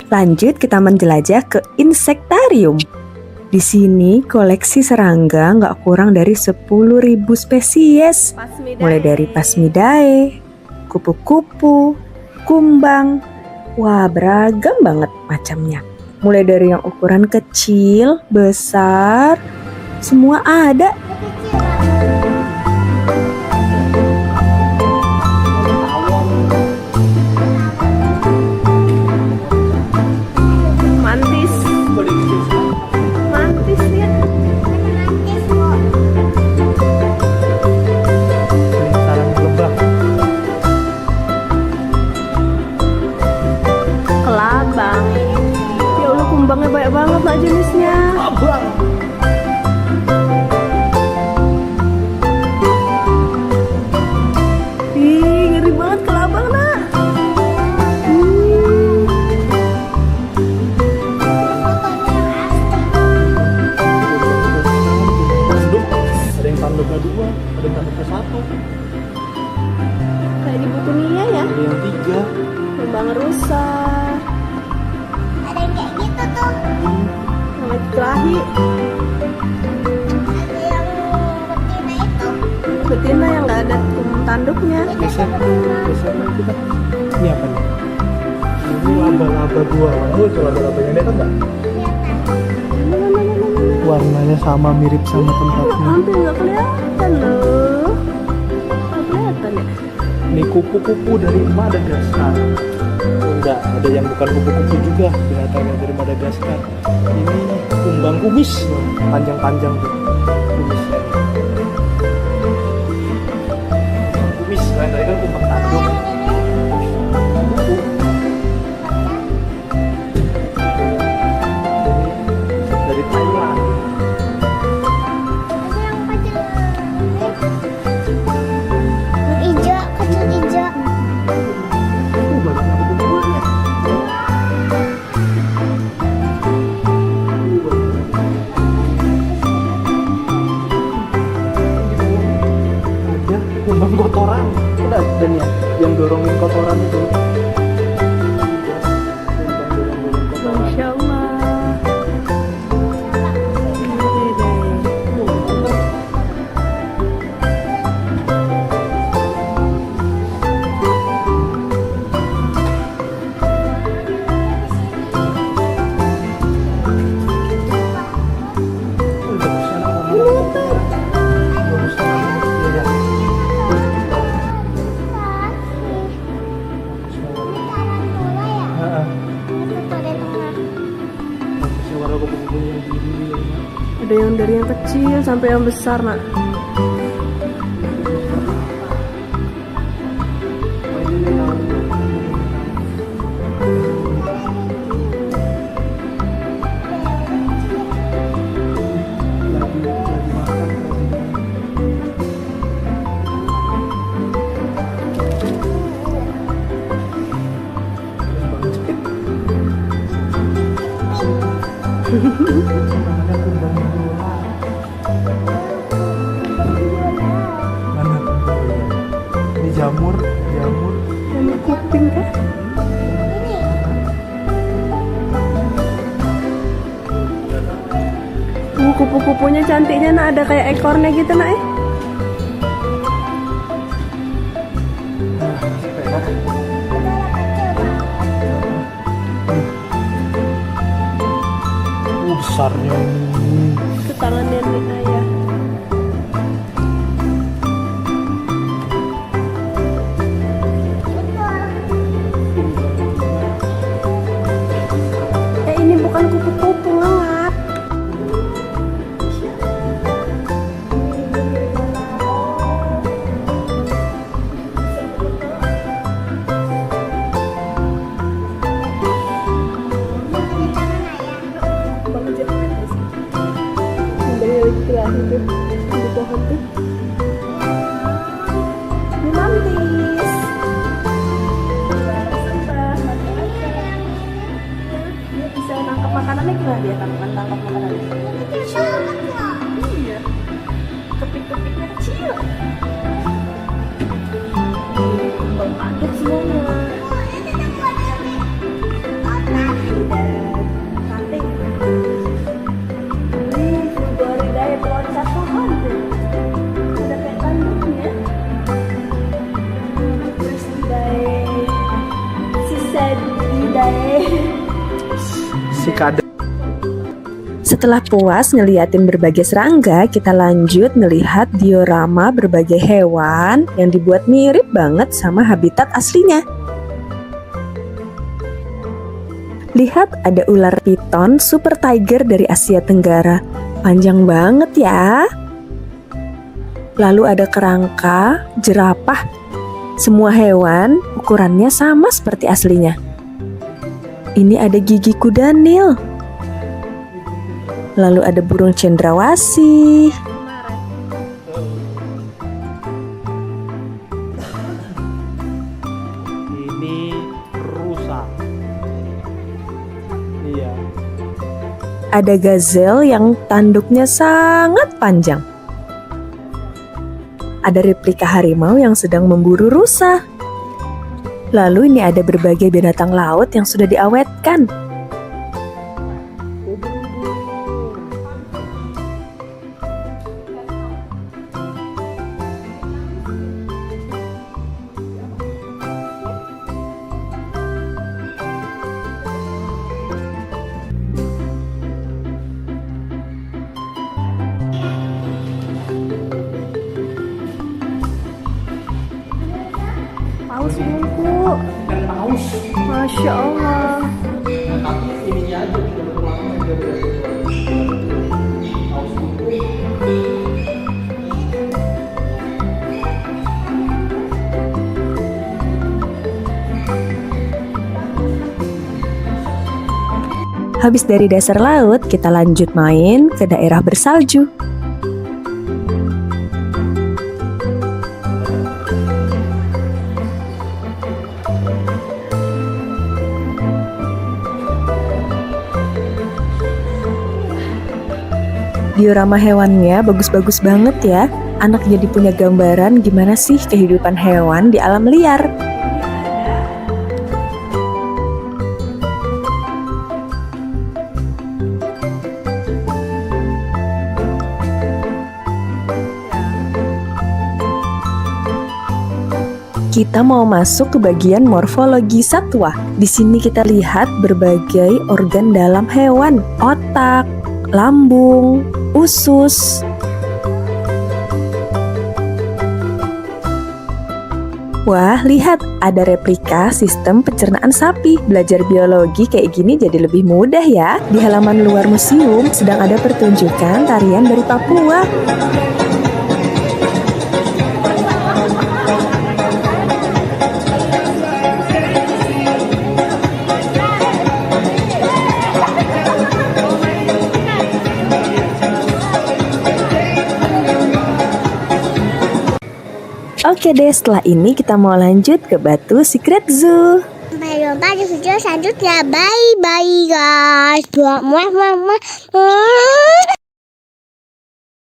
Lanjut kita menjelajah ke insektarium. Di sini koleksi serangga nggak kurang dari 10.000 spesies. Mulai dari Phasmidae, kupu-kupu, kumbang. Wah, beragam banget macamnya. Mulai dari yang ukuran kecil, besar, semua ada. Kumbangnya banyak banget nak jenisnya. Abang. Ih, ngeri banget kelabang nak. Ada yang tanduknya 2, ada yang tanduknya 1. Kayak di buku Nia ya. Ada yang 3. Kumbang rusak. Ada yang kayak gitu tuh. Namanya kelahi. Ada yang betina itu. Betina yang nggak ada tanduknya. Geser kita. Ini apa nih? Ini laba-laba gua. Oh, itu laba-labanya lihat enggak? Warnanya sama, mirip sama tempatnya. Hampir nggak kelihatan loh. Nggak kelihatan ya. Ini kupu-kupu dari Madagaskar. Enggak, ada yang bukan kupu-kupu juga, binatangnya dari Madagaskar. Ini kumbang kumis, panjang-panjang tuh kumisnya. Kumis, lain tadi kan kumbang tanduk. Dari Thailand. Yang hijau, kecil hijau. Kumbang kotoran, udah dan ya yang dorongin kotoran itu. Masya Allah. Ada yang dari yang kecil sampai yang besar nak. Namanya kumbang bola. Mana kumbang? Ini jamur. Jamur kuping kan? Kupu-kupunya cantiknya, nak, ada kayak ekornya gitu, nak. Besarnya ini. Itu tangan nenek ayah. Ini bukan kupu-kupu, ngelap. Hidup di pohon tuh. Ini mantis. Dia bisa nangkap makanannya, gimana dia tangkap makanannya? Iya. Kepik-kepiknya kecil. Kaget semuanya. Setelah puas ngeliatin berbagai serangga, kita lanjut ngelihat diorama berbagai hewan yang dibuat mirip banget sama habitat aslinya. Lihat, ada ular piton super tiger dari Asia Tenggara. Panjang banget ya. Lalu ada kerangka, jerapah. Semua hewan ukurannya sama seperti aslinya. Ini ada gigi kuda Nil. Lalu ada burung cendrawasih. Ini rusa. Iya. Ada gazelle yang tanduknya sangat panjang. Ada replika harimau yang sedang memburu rusa. Lalu ini ada berbagai binatang laut yang sudah diawetkan. Paus bungku. Masya Allah. Habis dari dasar laut, kita lanjut main ke daerah bersalju. Diorama hewannya bagus-bagus banget ya. Anak jadi punya gambaran gimana sih kehidupan hewan di alam liar. Kita mau masuk ke bagian morfologi satwa. Di sini kita lihat berbagai organ dalam hewan, otak, lambung, usus. Wah, lihat, ada replika sistem pencernaan sapi. Belajar biologi kayak gini jadi lebih mudah ya. Di halaman luar museum sedang ada pertunjukan tarian dari Papua. Oke deh, setelah ini kita mau lanjut ke Batu Secret Zoo. Sampai jumpa di video selanjutnya. Bye bye guys.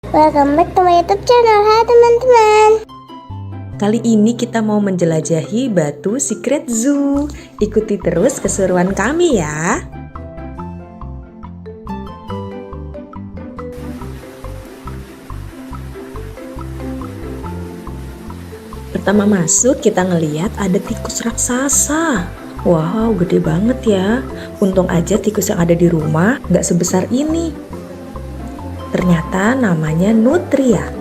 Welcome back to my YouTube channel. Hai teman-teman. Kali ini kita mau menjelajahi Batu Secret Zoo. Ikuti terus keseruan kami ya. Pertama masuk kita ngeliat ada tikus raksasa. Wow, gede banget ya. Untung aja tikus yang ada di rumah nggak sebesar ini. Ternyata namanya nutria.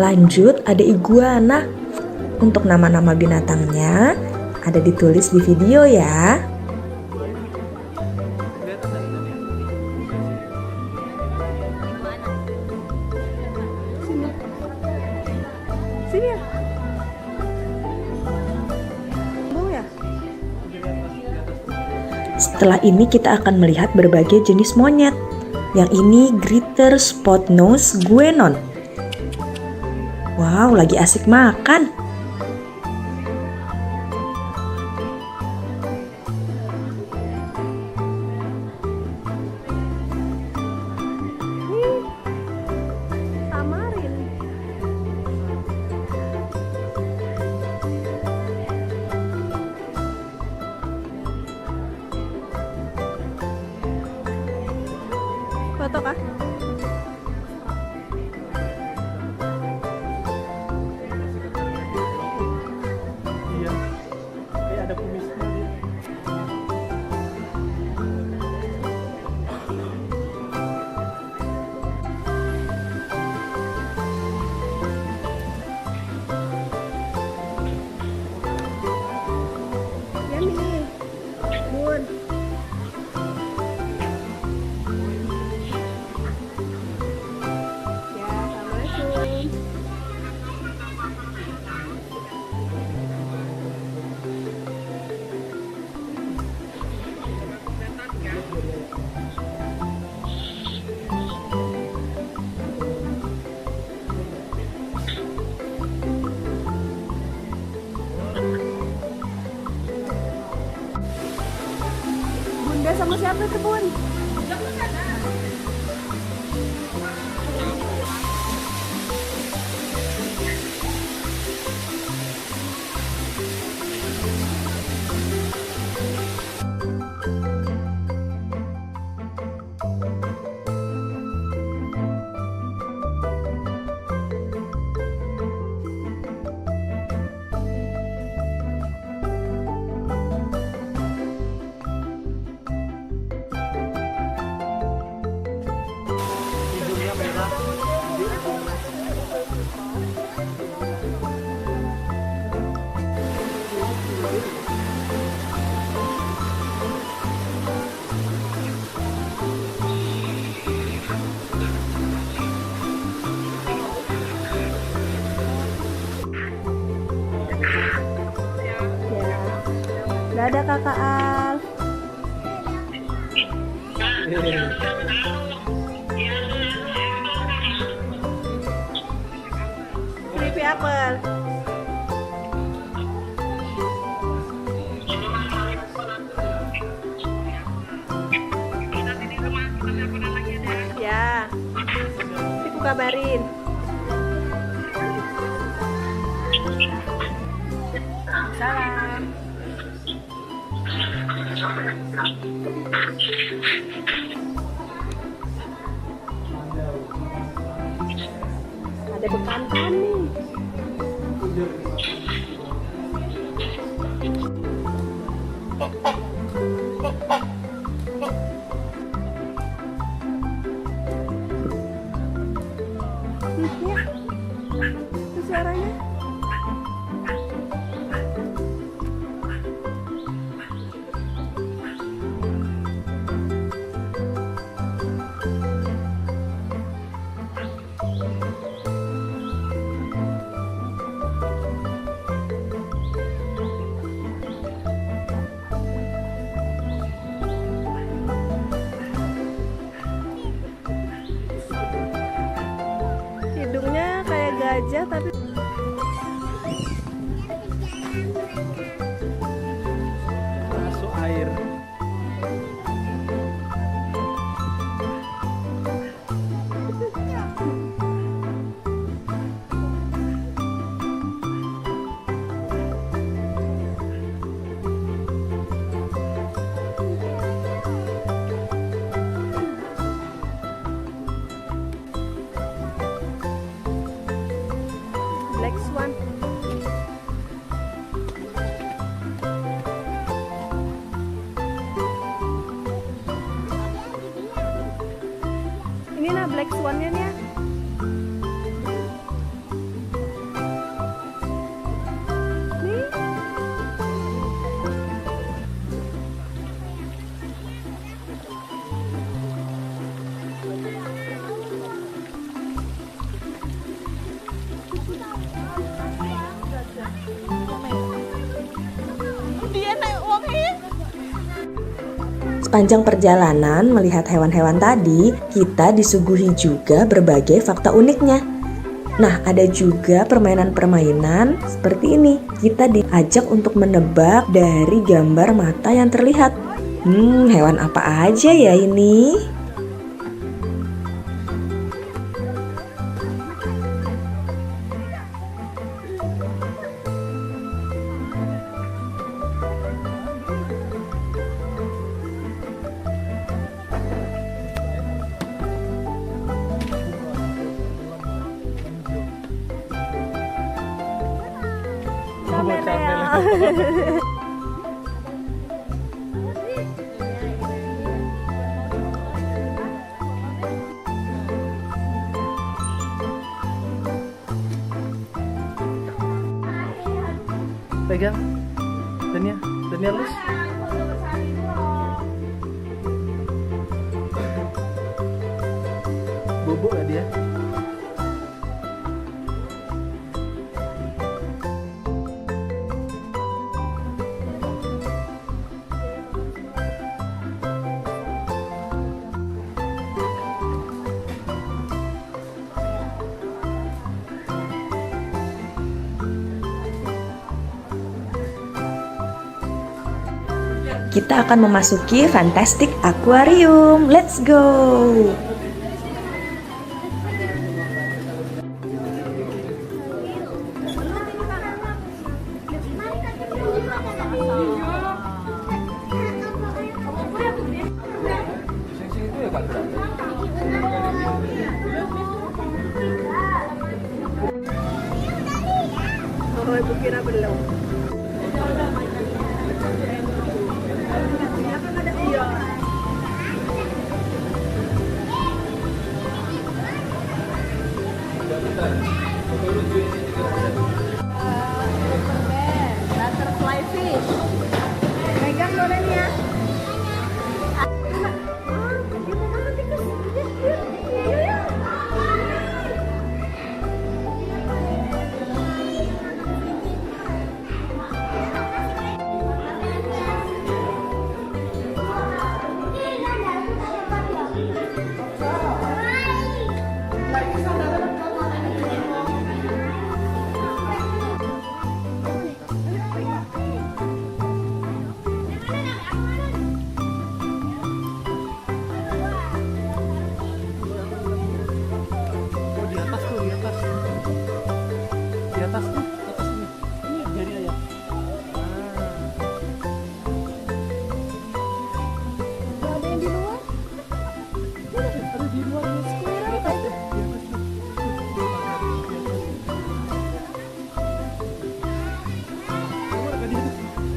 Lanjut ada iguana. Untuk nama-nama binatangnya ada ditulis di video ya. Sini ya. Ya. Setelah ini kita akan melihat berbagai jenis monyet. Yang ini Greater Spot Nose Guenon. Wow, lagi asik makan. Tamarin. Foto kah? Iya. Kayak ada kumisnya dia. Yummy. Bun. Ya, assalamualaikum. Bunda sama siapa itu, Bun? Hidungnya merah. Ya. Dadah Kakak Al. Creepy apple. Ya. Nanti aku kabarin. Salam. Ada bekantan nih. Ya. Itu suaranya. Hidungnya kayak gajah tapi Sepanjang perjalanan melihat hewan-hewan tadi, kita disuguhi juga berbagai fakta uniknya. Nah, ada juga permainan-permainan seperti ini. Kita diajak untuk menebak dari gambar mata yang terlihat. Hewan apa aja ya ini? Pegang Daniel lus. Bobok gak dia? Kita akan memasuki Fantastic Aquarium. Let's go! Oh, ibu kira belum. Butterfly fish. Pegang bolehnya.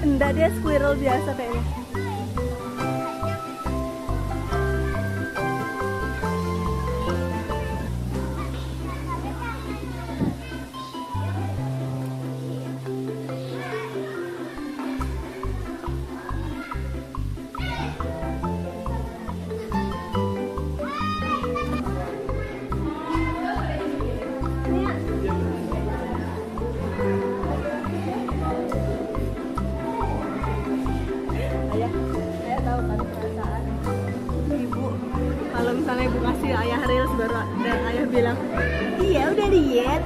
Enggak, dia squirrel biasa kayaknya. Ayah tahu kan perasaan ibu kalau misalnya ibu kasih ayah reels baru dan ayah bilang iya udah diet.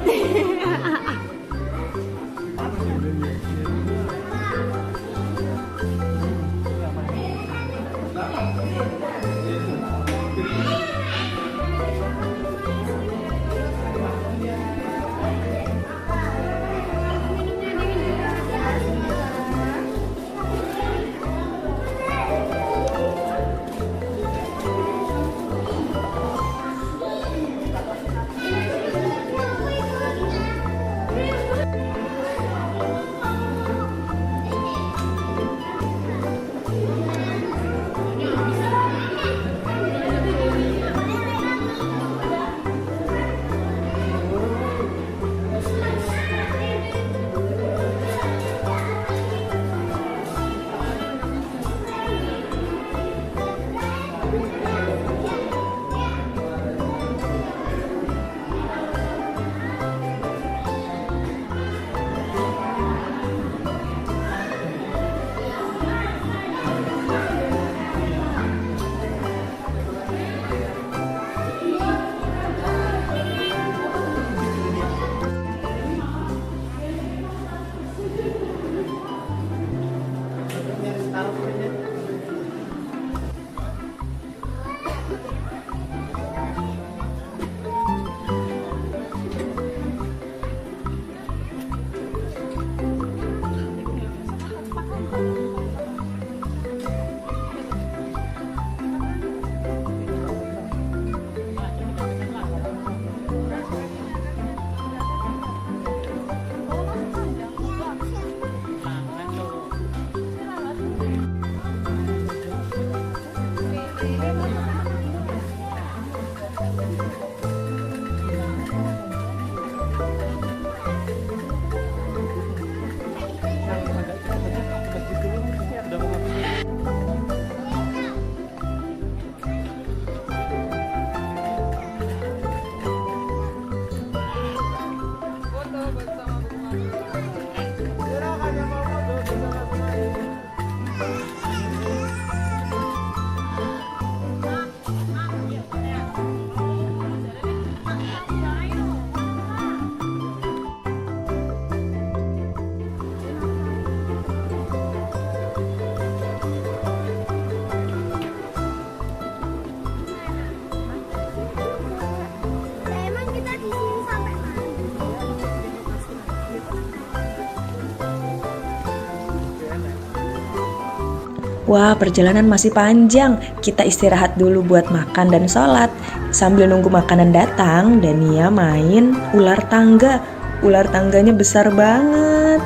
Wah, perjalanan masih panjang. Kita istirahat dulu buat makan dan sholat. Sambil nunggu makanan datang, Dania main ular tangga. Ular tangganya besar banget.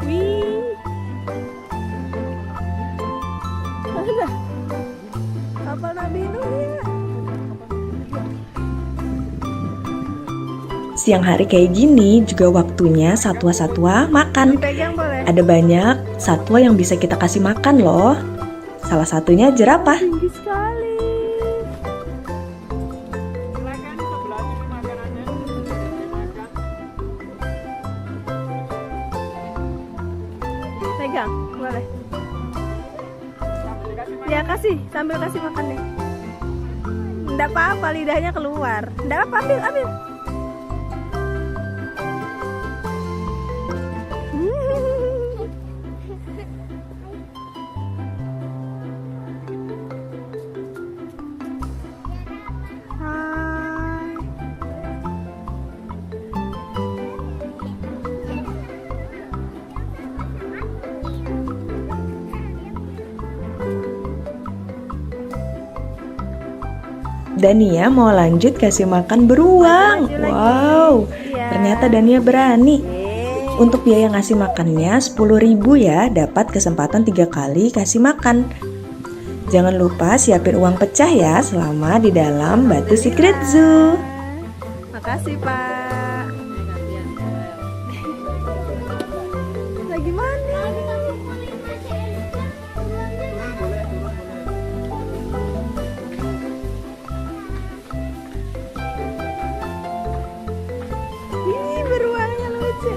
Wih. Ada kapal Nabi Nuh ya. Siang hari kayak gini juga waktunya satwa-satwa makan. Pegang boleh. Ada banyak satwa yang bisa kita kasih makan loh. Salah satunya jerapah. Tinggi sekali. Pegang, boleh. Ya kasih, sambil kasih makan deh. Nggak apa-apa, lidahnya keluar. Nggak apa, ambil. Hai. Dania mau lanjut kasih makan beruang. Lanjut lagi. Wow, Iya. ternyata Dania berani. Yeay. Untuk biaya ngasih makannya 10.000 ya, dapat kesempatan 3 kali kasih makan. Jangan lupa siapin uang pecah ya selama di dalam Batu Secret Zoo. Makasih Pak. Lagi mana? Ih, beruangnya lucu.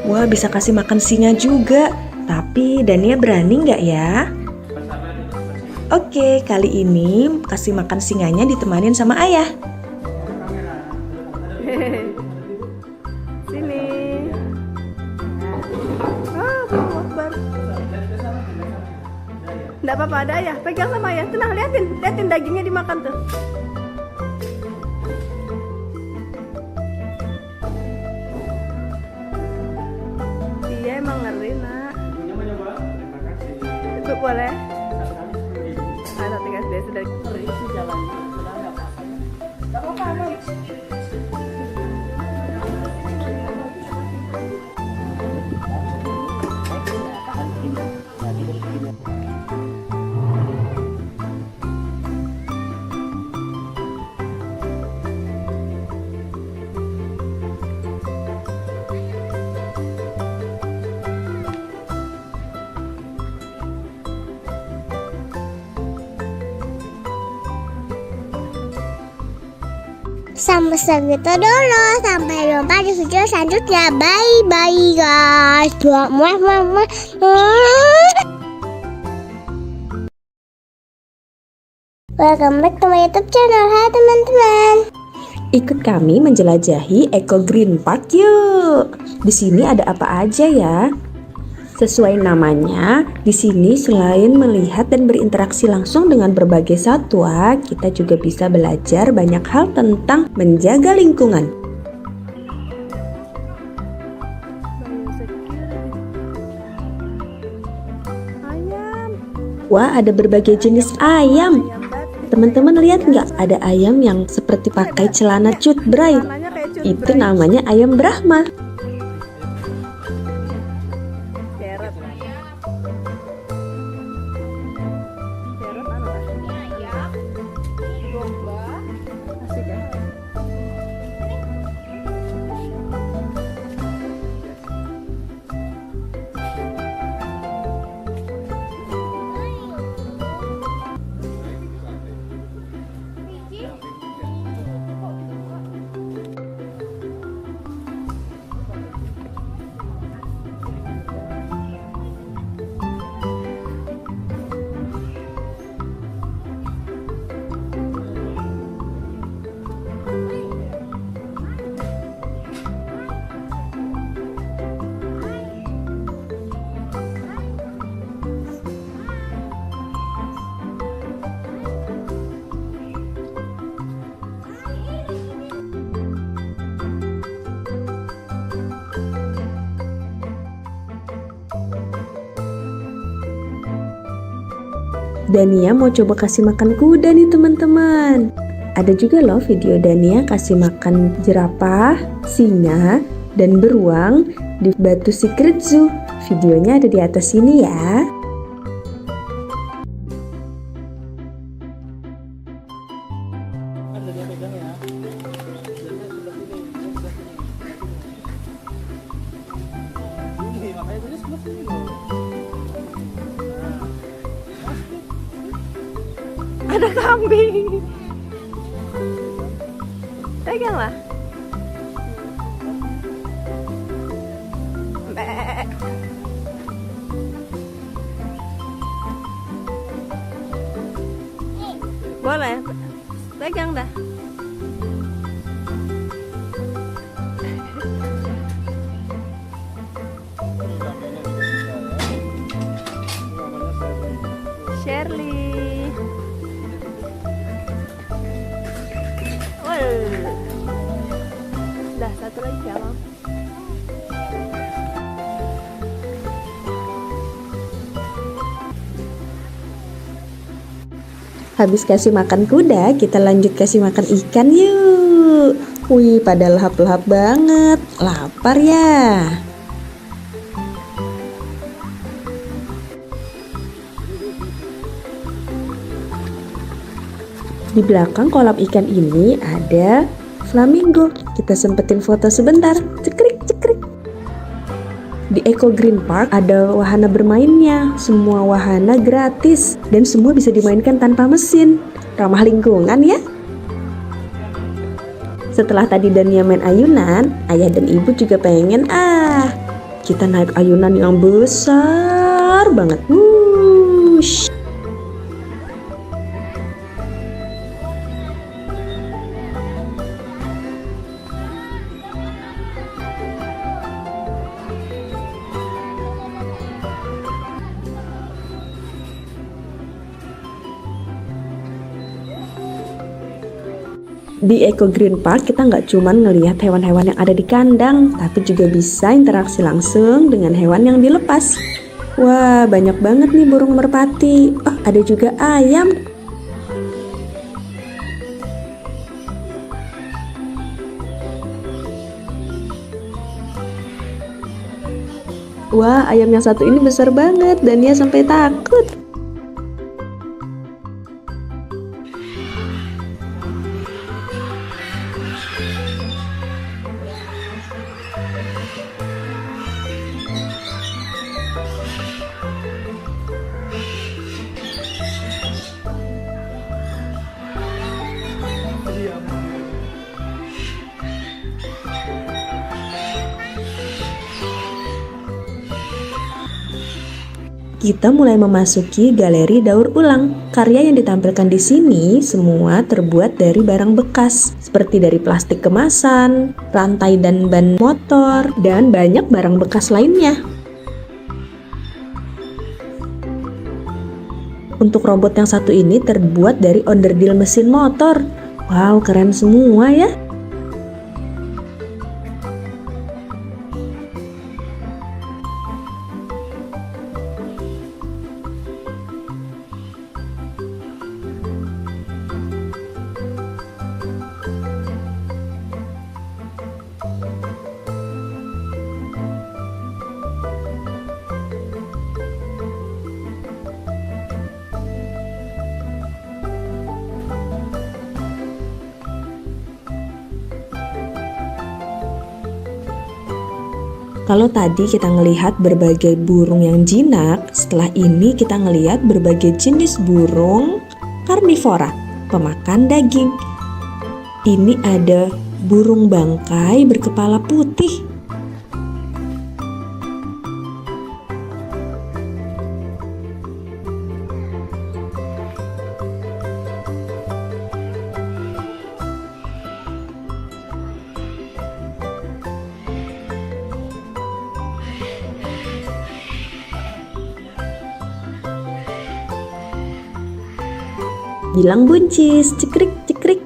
Wah, bisa kasih makan singa juga. Tapi Dania berani nggak ya? Oke, kali ini kasih makan singanya ditemanin sama ayah. Sini. Allahu Akbar. Nggak apa-apa, ada ayah. Pegang sama ayah. Tenang, liatin dagingnya dimakan tuh. Iya emang ngeri nak. Itu boleh. Ada 3 SD sudah berisi jalannya. Nggak apa-apa aman. Sampai segitu dulu. Sampai jumpa di video selanjutnya. Bye guys. Welcome back to my YouTube channel. Hai teman-teman. Ikut kami menjelajahi Eco Green Park yuk. Di sini ada apa aja ya? Sesuai namanya, di sini selain melihat dan berinteraksi langsung dengan berbagai satwa, kita juga bisa belajar banyak hal tentang menjaga lingkungan. Wah, ada berbagai jenis ayam. Teman-teman lihat nggak? Ada ayam yang seperti pakai celana cutbray. Itu namanya ayam Brahma. Dania mau coba kasih makan kuda nih teman-teman. Ada juga loh video Dania kasih makan jerapah, singa, dan beruang di Batu Secret Zoo. Videonya ada di atas sini ya. Ada kambing. Peganglah. Boleh. Pegang dah. Shirley. Dah, satu lagi ya, Mam. Habis kasih makan kuda, kita lanjut kasih makan ikan yuk. Wih, pada lahap-lahap banget. Lapar ya. Di belakang kolam ikan ini ada flamingo. Kita sempetin foto sebentar. Cekrik, cekrik. Di Eco Green Park ada wahana bermainnya. Semua wahana gratis dan semua bisa dimainkan tanpa mesin. Ramah lingkungan ya. Setelah tadi Dania main ayunan, ayah dan ibu juga pengen kita naik ayunan yang besar banget. Wush. Di Eco Green Park kita nggak cuma ngelihat hewan-hewan yang ada di kandang, tapi juga bisa interaksi langsung dengan hewan yang dilepas. Wah, banyak banget nih burung merpati. Oh, ada juga ayam. Wah, ayam yang satu ini besar banget dan dia sampai takut. kita mulai memasuki galeri daur ulang. Karya yang ditampilkan di sini semua terbuat dari barang bekas, seperti dari plastik kemasan, rantai dan ban motor, dan banyak barang bekas lainnya. Untuk robot yang satu ini terbuat dari onderdil mesin motor. Wow, keren semua ya. Kalau tadi kita ngelihat berbagai burung yang jinak, setelah ini kita ngelihat berbagai jenis burung karnivora, pemakan daging. Ini ada burung bangkai berkepala putih. Bilang buncis, cekrik cekrik.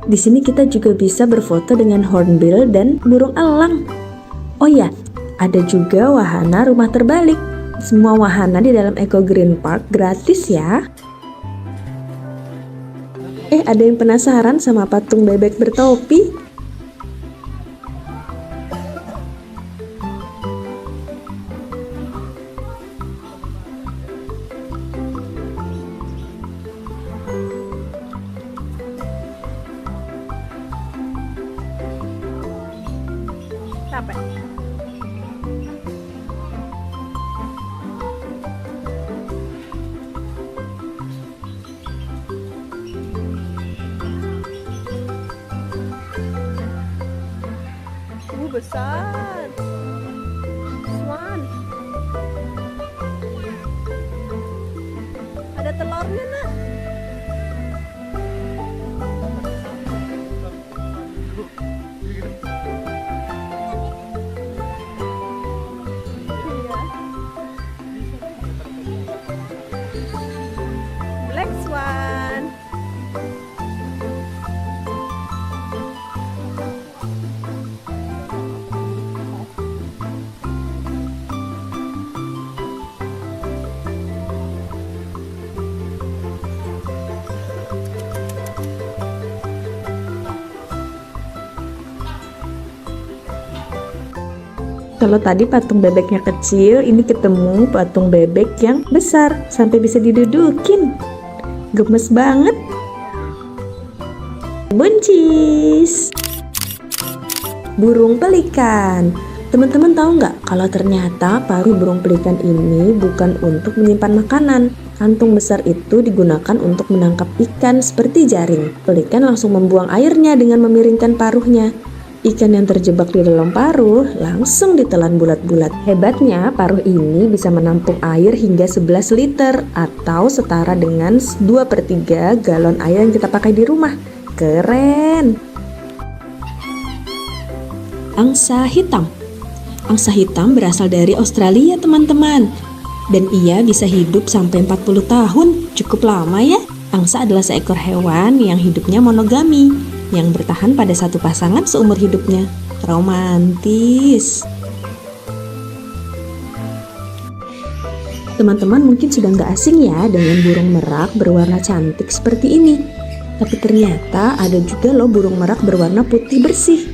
Di sini kita juga bisa berfoto dengan hornbill dan burung elang. Oh ya, ada juga wahana rumah terbalik. Semua wahana di dalam Eco Green Park gratis ya. Ada yang penasaran sama patung bebek bertopi? Capek. Besar. Swan. Ada telurnya, Nak. Black swan. Kalau tadi patung bebeknya kecil, ini ketemu patung bebek yang besar sampai bisa didudukin. Gemes banget. Buncis. Burung pelikan. Teman-teman tahu nggak kalau ternyata paruh burung pelikan ini bukan untuk menyimpan makanan. Kantung besar itu digunakan untuk menangkap ikan seperti jaring. Pelikan langsung membuang airnya dengan memiringkan paruhnya. Ikan yang terjebak di dalam paruh langsung ditelan bulat-bulat. Hebatnya, paruh ini bisa menampung air hingga 11 liter atau setara dengan 2/3 galon air yang kita pakai di rumah. Keren! Angsa hitam. Angsa hitam berasal dari Australia, teman-teman. Dan ia bisa hidup sampai 40 tahun. Cukup lama ya. Angsa adalah seekor hewan yang hidupnya monogami, yang bertahan pada satu pasangan seumur hidupnya. Romantis. Teman-teman mungkin sudah nggak asing ya dengan burung merak berwarna cantik seperti ini. Tapi ternyata ada juga loh burung merak berwarna putih bersih.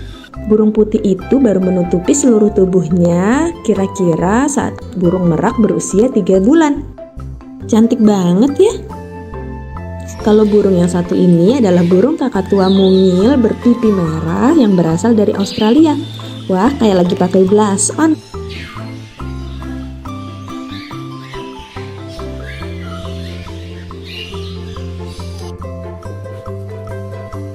Burung putih itu baru menutupi seluruh tubuhnya kira-kira saat burung merak berusia 3 bulan. Cantik banget ya. Kalau burung yang satu ini adalah burung kakatua mungil berpipi merah yang berasal dari Australia. Wah, kayak lagi pakai blush on.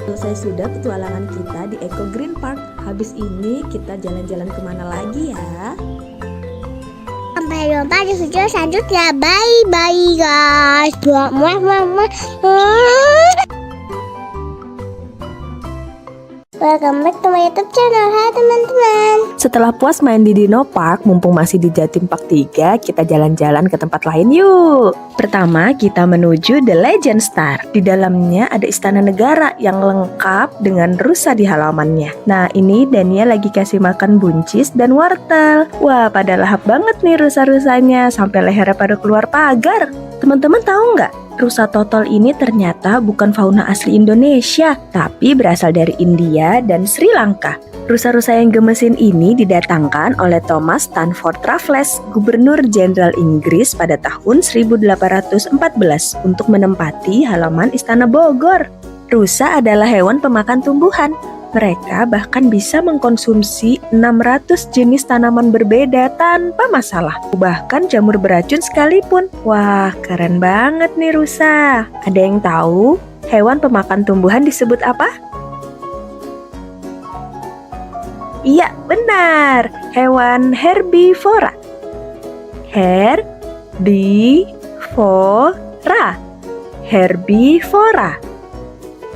Selesai sudah petualangan kita di Eco Green Park. Habis ini kita jalan-jalan kemana lagi ya? Sampai jumpa di video selanjutnya. Bye bye guys. Welcome back to my YouTube channel. Hai teman-teman. Setelah puas main di Dino Park, mumpung masih di Jatim Park 3, kita jalan-jalan ke tempat lain yuk. Pertama, kita menuju The Legend Star. Di dalamnya ada istana negara yang lengkap dengan rusa di halamannya. Nah, ini Dania lagi kasih makan buncis dan wortel. Wah, pada lahap banget nih rusa-rusanya, sampai lehernya pada keluar pagar. Teman-teman tahu nggak? Rusa totol ini ternyata bukan fauna asli Indonesia, tapi berasal dari India dan Sri Lanka. Rusa-rusa yang gemesin ini didatangkan oleh Thomas Stanford Raffles, Gubernur Jenderal Inggris pada tahun 1814 untuk menempati halaman Istana Bogor. Rusa adalah hewan pemakan tumbuhan. Mereka bahkan bisa mengkonsumsi 600 jenis tanaman berbeda tanpa masalah. Bahkan jamur beracun sekalipun. Wah, keren banget nih rusa. Ada yang tahu hewan pemakan tumbuhan disebut apa? Iya, benar. Hewan herbivora. Herbivora.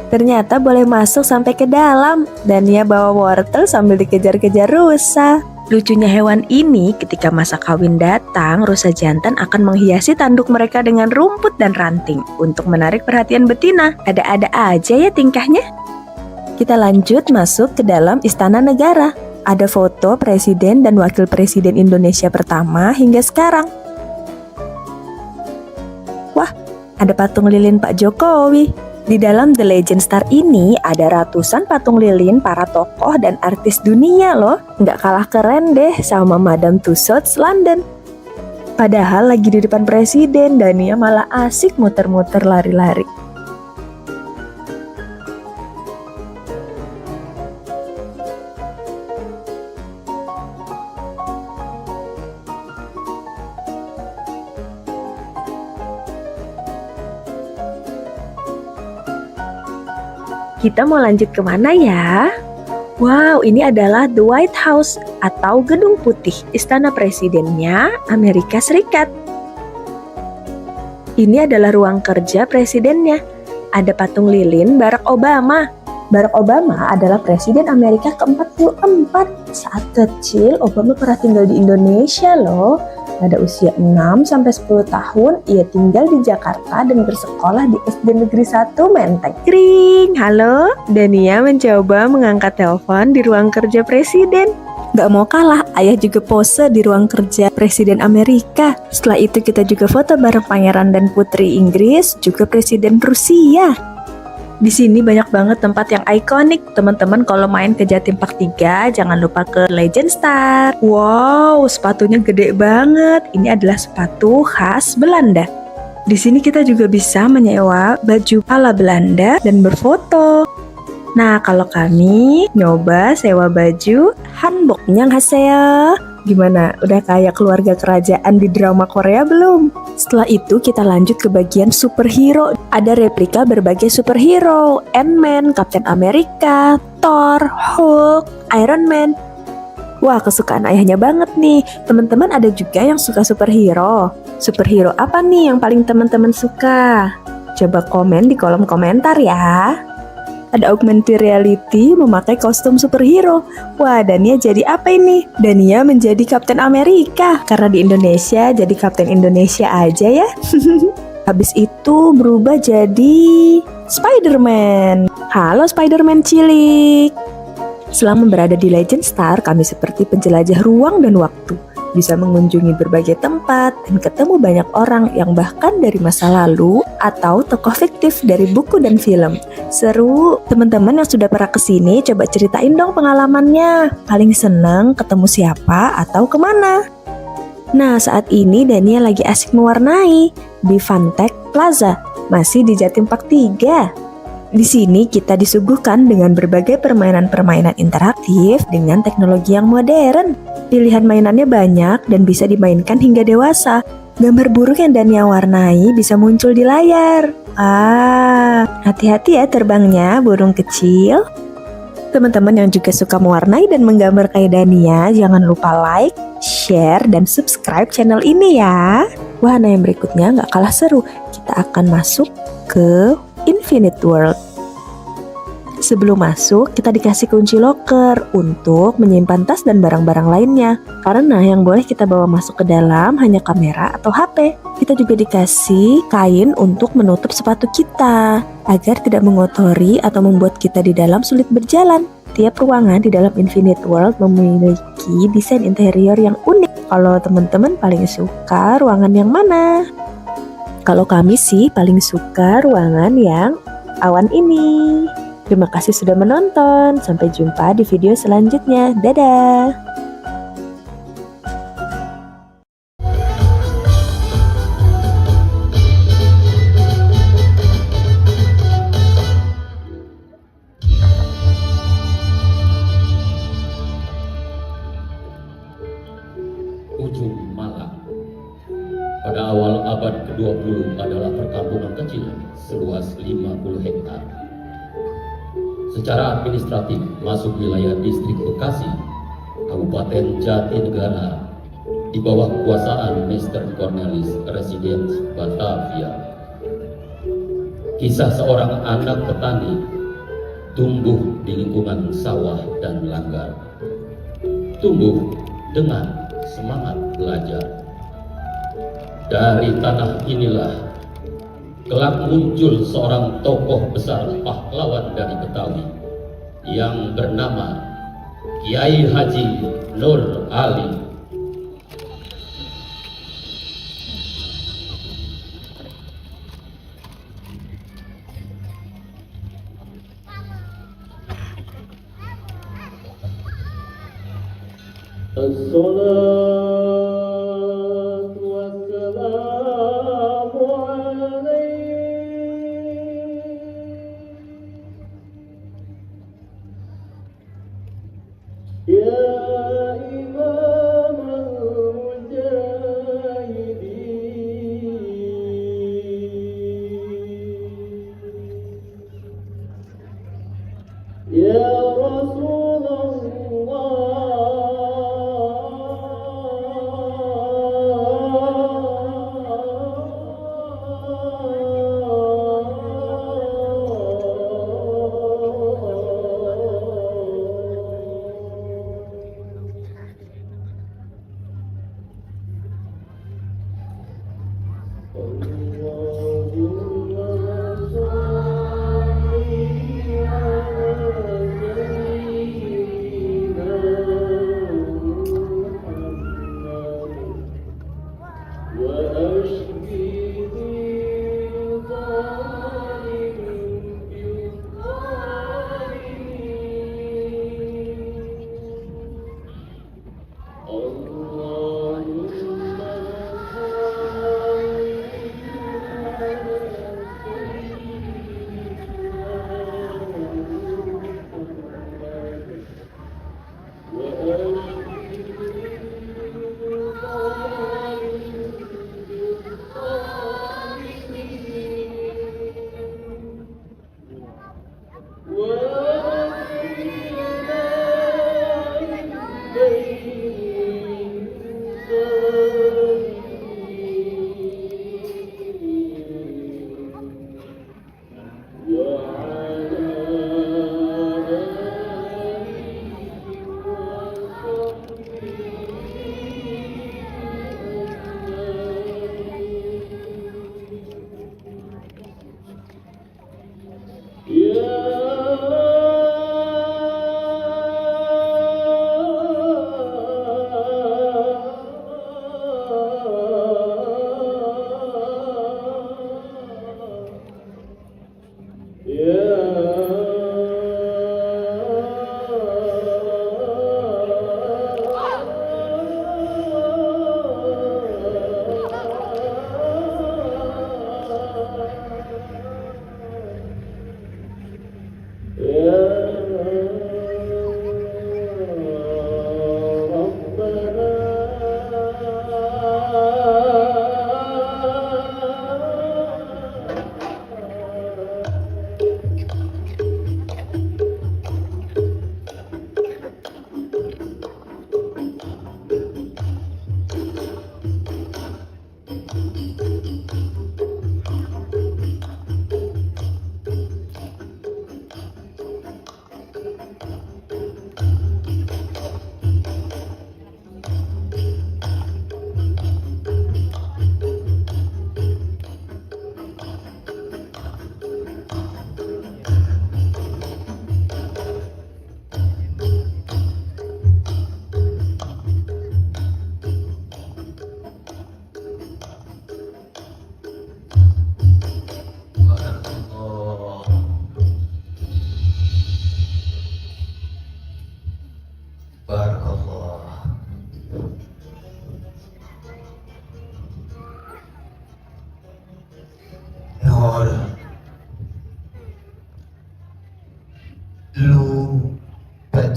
Ternyata boleh masuk sampai ke dalam. Dania bawa wortel sambil dikejar-kejar rusa. Lucunya hewan ini, ketika masa kawin datang, rusa jantan akan menghiasi tanduk mereka dengan rumput dan ranting untuk menarik perhatian betina. Ada-ada aja ya tingkahnya. Kita lanjut masuk ke dalam Istana Negara. Ada foto Presiden dan Wakil Presiden Indonesia pertama hingga sekarang. Wah, ada patung lilin Pak Jokowi. Di dalam The Legend Star ini ada ratusan patung lilin para tokoh dan artis dunia loh. Nggak kalah keren deh sama Madame Tussauds London. Padahal lagi di depan presiden, Dania malah asik muter-muter lari-lari. Kita mau lanjut kemana ya? Wow, ini adalah The White House atau Gedung Putih, istana presidennya Amerika Serikat. Ini adalah ruang kerja presidennya. Ada patung lilin Barack Obama. Barack Obama adalah presiden Amerika ke-44. Saat kecil, Obama pernah tinggal di Indonesia loh. Pada usia 6-10 tahun, ia tinggal di Jakarta dan bersekolah di SD Negeri 1 Menteng. Kring, halo. Dania mencoba mengangkat telepon di ruang kerja presiden. Gak mau kalah, ayah juga pose di ruang kerja Presiden Amerika. Setelah itu kita juga foto bareng Pangeran dan Putri Inggris, juga Presiden Rusia. Di sini banyak banget tempat yang ikonik. Teman-teman kalau main ke Jatim Park 3, jangan lupa ke Legend Star. Wow, sepatunya gede banget. Ini adalah sepatu khas Belanda. Di sini kita juga bisa menyewa baju ala Belanda dan berfoto. Nah, kalau kami nyoba sewa baju hanbok. Annyeonghaseyo. Gimana? Udah kayak keluarga kerajaan di drama Korea belum? Setelah itu kita lanjut ke bagian superhero. Ada replika berbagai superhero. Ant-Man, Captain America, Thor, Hulk, Iron Man. Wah, kesukaan ayahnya banget nih. Teman-teman ada juga yang suka superhero. Superhero apa nih yang paling teman-teman suka? Coba komen di kolom komentar ya. Ada augmented reality memakai kostum superhero. Wah, Dania jadi apa ini? Dania menjadi Kapten Amerika. Karena di Indonesia, jadi Kapten Indonesia aja ya. Habis itu berubah jadi Spider-Man. Halo Spider-Man cilik. Selama berada di Legend Star, kami seperti penjelajah ruang dan waktu. Bisa mengunjungi berbagai tempat dan ketemu banyak orang yang bahkan dari masa lalu atau tokoh fiktif dari buku dan film. Seru. Teman-teman yang sudah pernah kesini, coba ceritain dong pengalamannya. Paling seneng ketemu siapa atau kemana? Nah, saat ini Dania lagi asik mewarnai di Fantech Plaza, masih di Jatim Park 3. Di sini kita disuguhkan dengan berbagai permainan-permainan interaktif dengan teknologi yang modern. Pilihan mainannya banyak dan bisa dimainkan hingga dewasa. Gambar burung yang Dania warnai bisa muncul di layar. Hati-hati ya terbangnya burung kecil. teman-teman yang juga suka mewarnai dan menggambar kayak Dania, jangan lupa like, share, dan subscribe channel ini ya. Wahana yang berikutnya nggak kalah seru. Kita akan masuk ke Infinite World. Sebelum masuk, kita dikasih kunci loker untuk menyimpan tas dan barang-barang lainnya. Karena yang boleh kita bawa masuk ke dalam hanya kamera atau HP. Kita juga dikasih kain untuk menutup sepatu kita, agar tidak mengotori atau membuat kita di dalam sulit berjalan. Tiap ruangan di dalam Infinite World memiliki desain interior yang unik. Kalau teman-teman paling suka ruangan yang mana? Kalau kami sih paling suka ruangan yang awan ini. Terima kasih sudah menonton. Sampai jumpa di video selanjutnya. Dadah! Ujung Malang pada awal abad ke-20 adalah perkampungan kecil seluas 50 hektar. Secara administratif masuk wilayah distrik Bekasi, Kabupaten Jatinegara, di bawah kekuasaan Mr. Cornelis Residence Batavia. Kisah seorang anak petani tumbuh di lingkungan sawah dan langgar. Tumbuh dengan semangat belajar. Dari tanah inilah kelak muncul seorang tokoh besar pahlawan dari Betawi yang bernama Kiai Haji Nur Ali. Assalatu wassalamu alaik ya imam al-mujahidin ya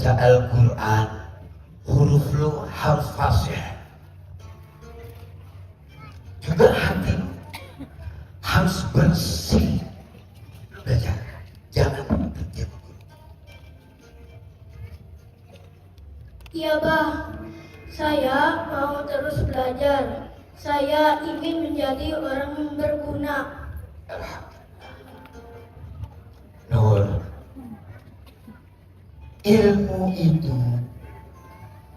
baca Al-Quran, huruf lu harus fasih. Juga hati lu harus bersih. Belajar, jangan terdiam. Iya, Bah. Saya mau terus belajar. Saya ingin menjadi orang yang berguna. Nur, ilmu itu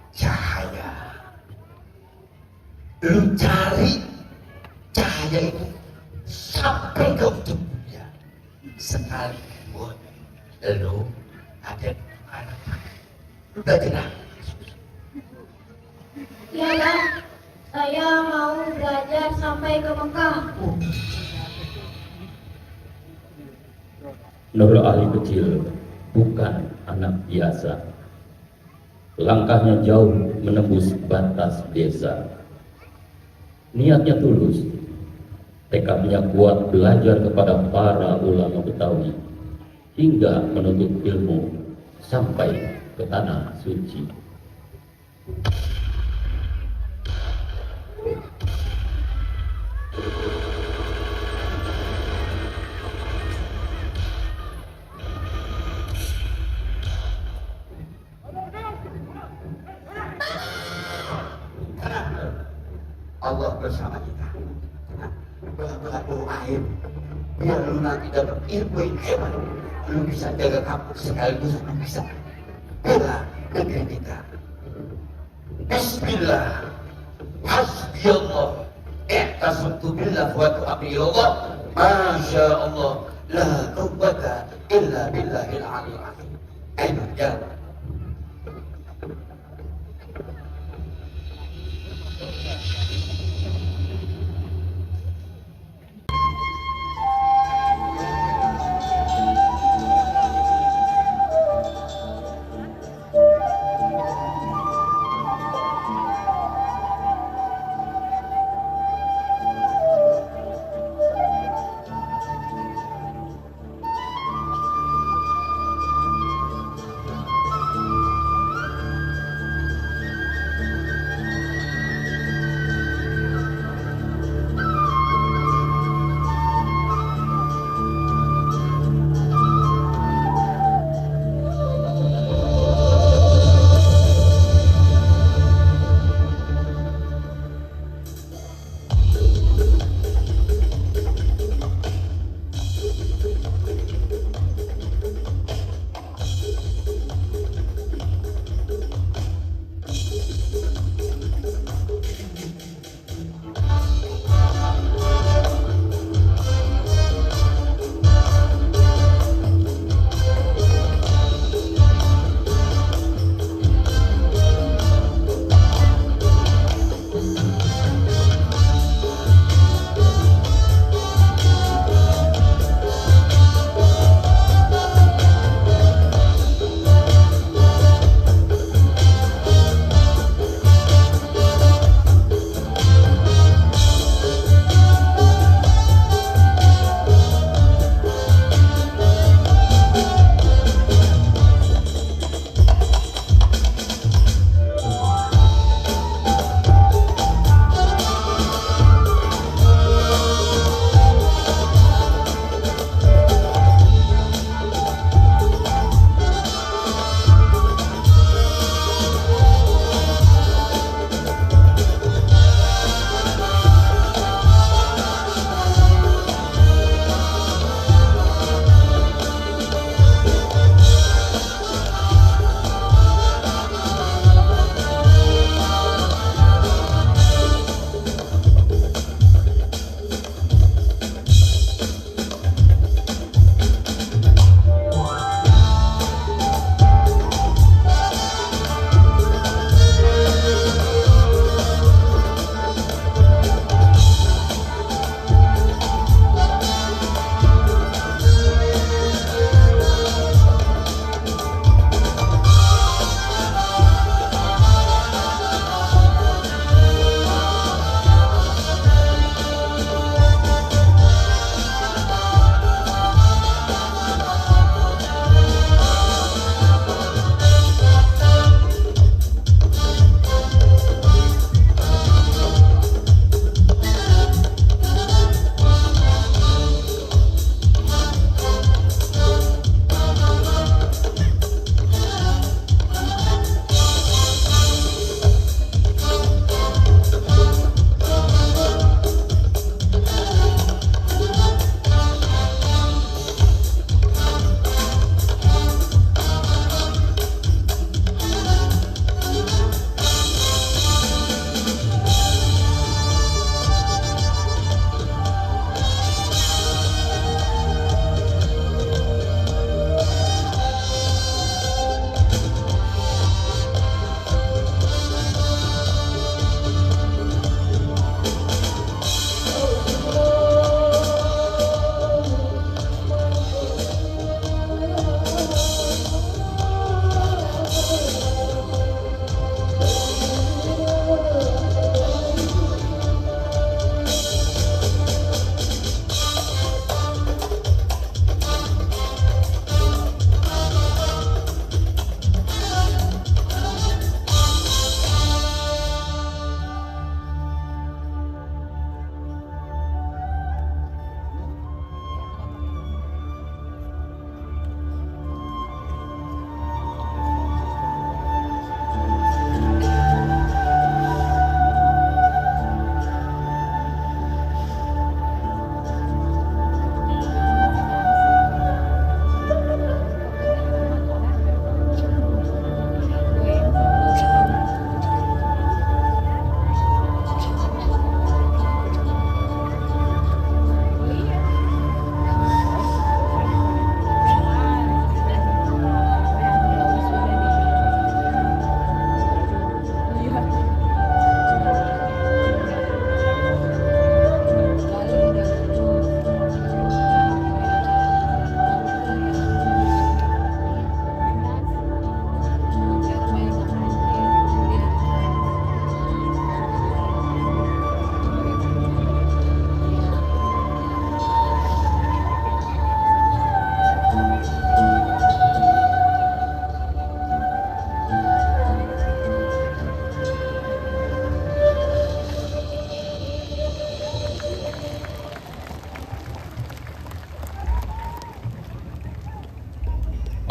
cahaya. Lu cari cahaya itu sampai ke ujung dunia. Sekalipun lu ada di mana. Lu belajar. Iya, Bah. Saya mau belajar sampai ke Mekah. Nur Ali kecil bukan anak biasa. Langkahnya jauh menembus batas desa. Niatnya tulus, tekadnya kuat belajar kepada para ulama Betawi hingga menuntut ilmu sampai ke tanah suci. Allah bersama kita. Doain biar lu nanti dapat ilmu yang hebat. Lu bisa jaga kampung sekaligus lu bisa bela negeri kita. Bismillah, hasbiyallah, ihtasamtu billah wa tu'abiyallah, masya Allah, la quwwata illa billahil aliyil azim. Ayo jalan.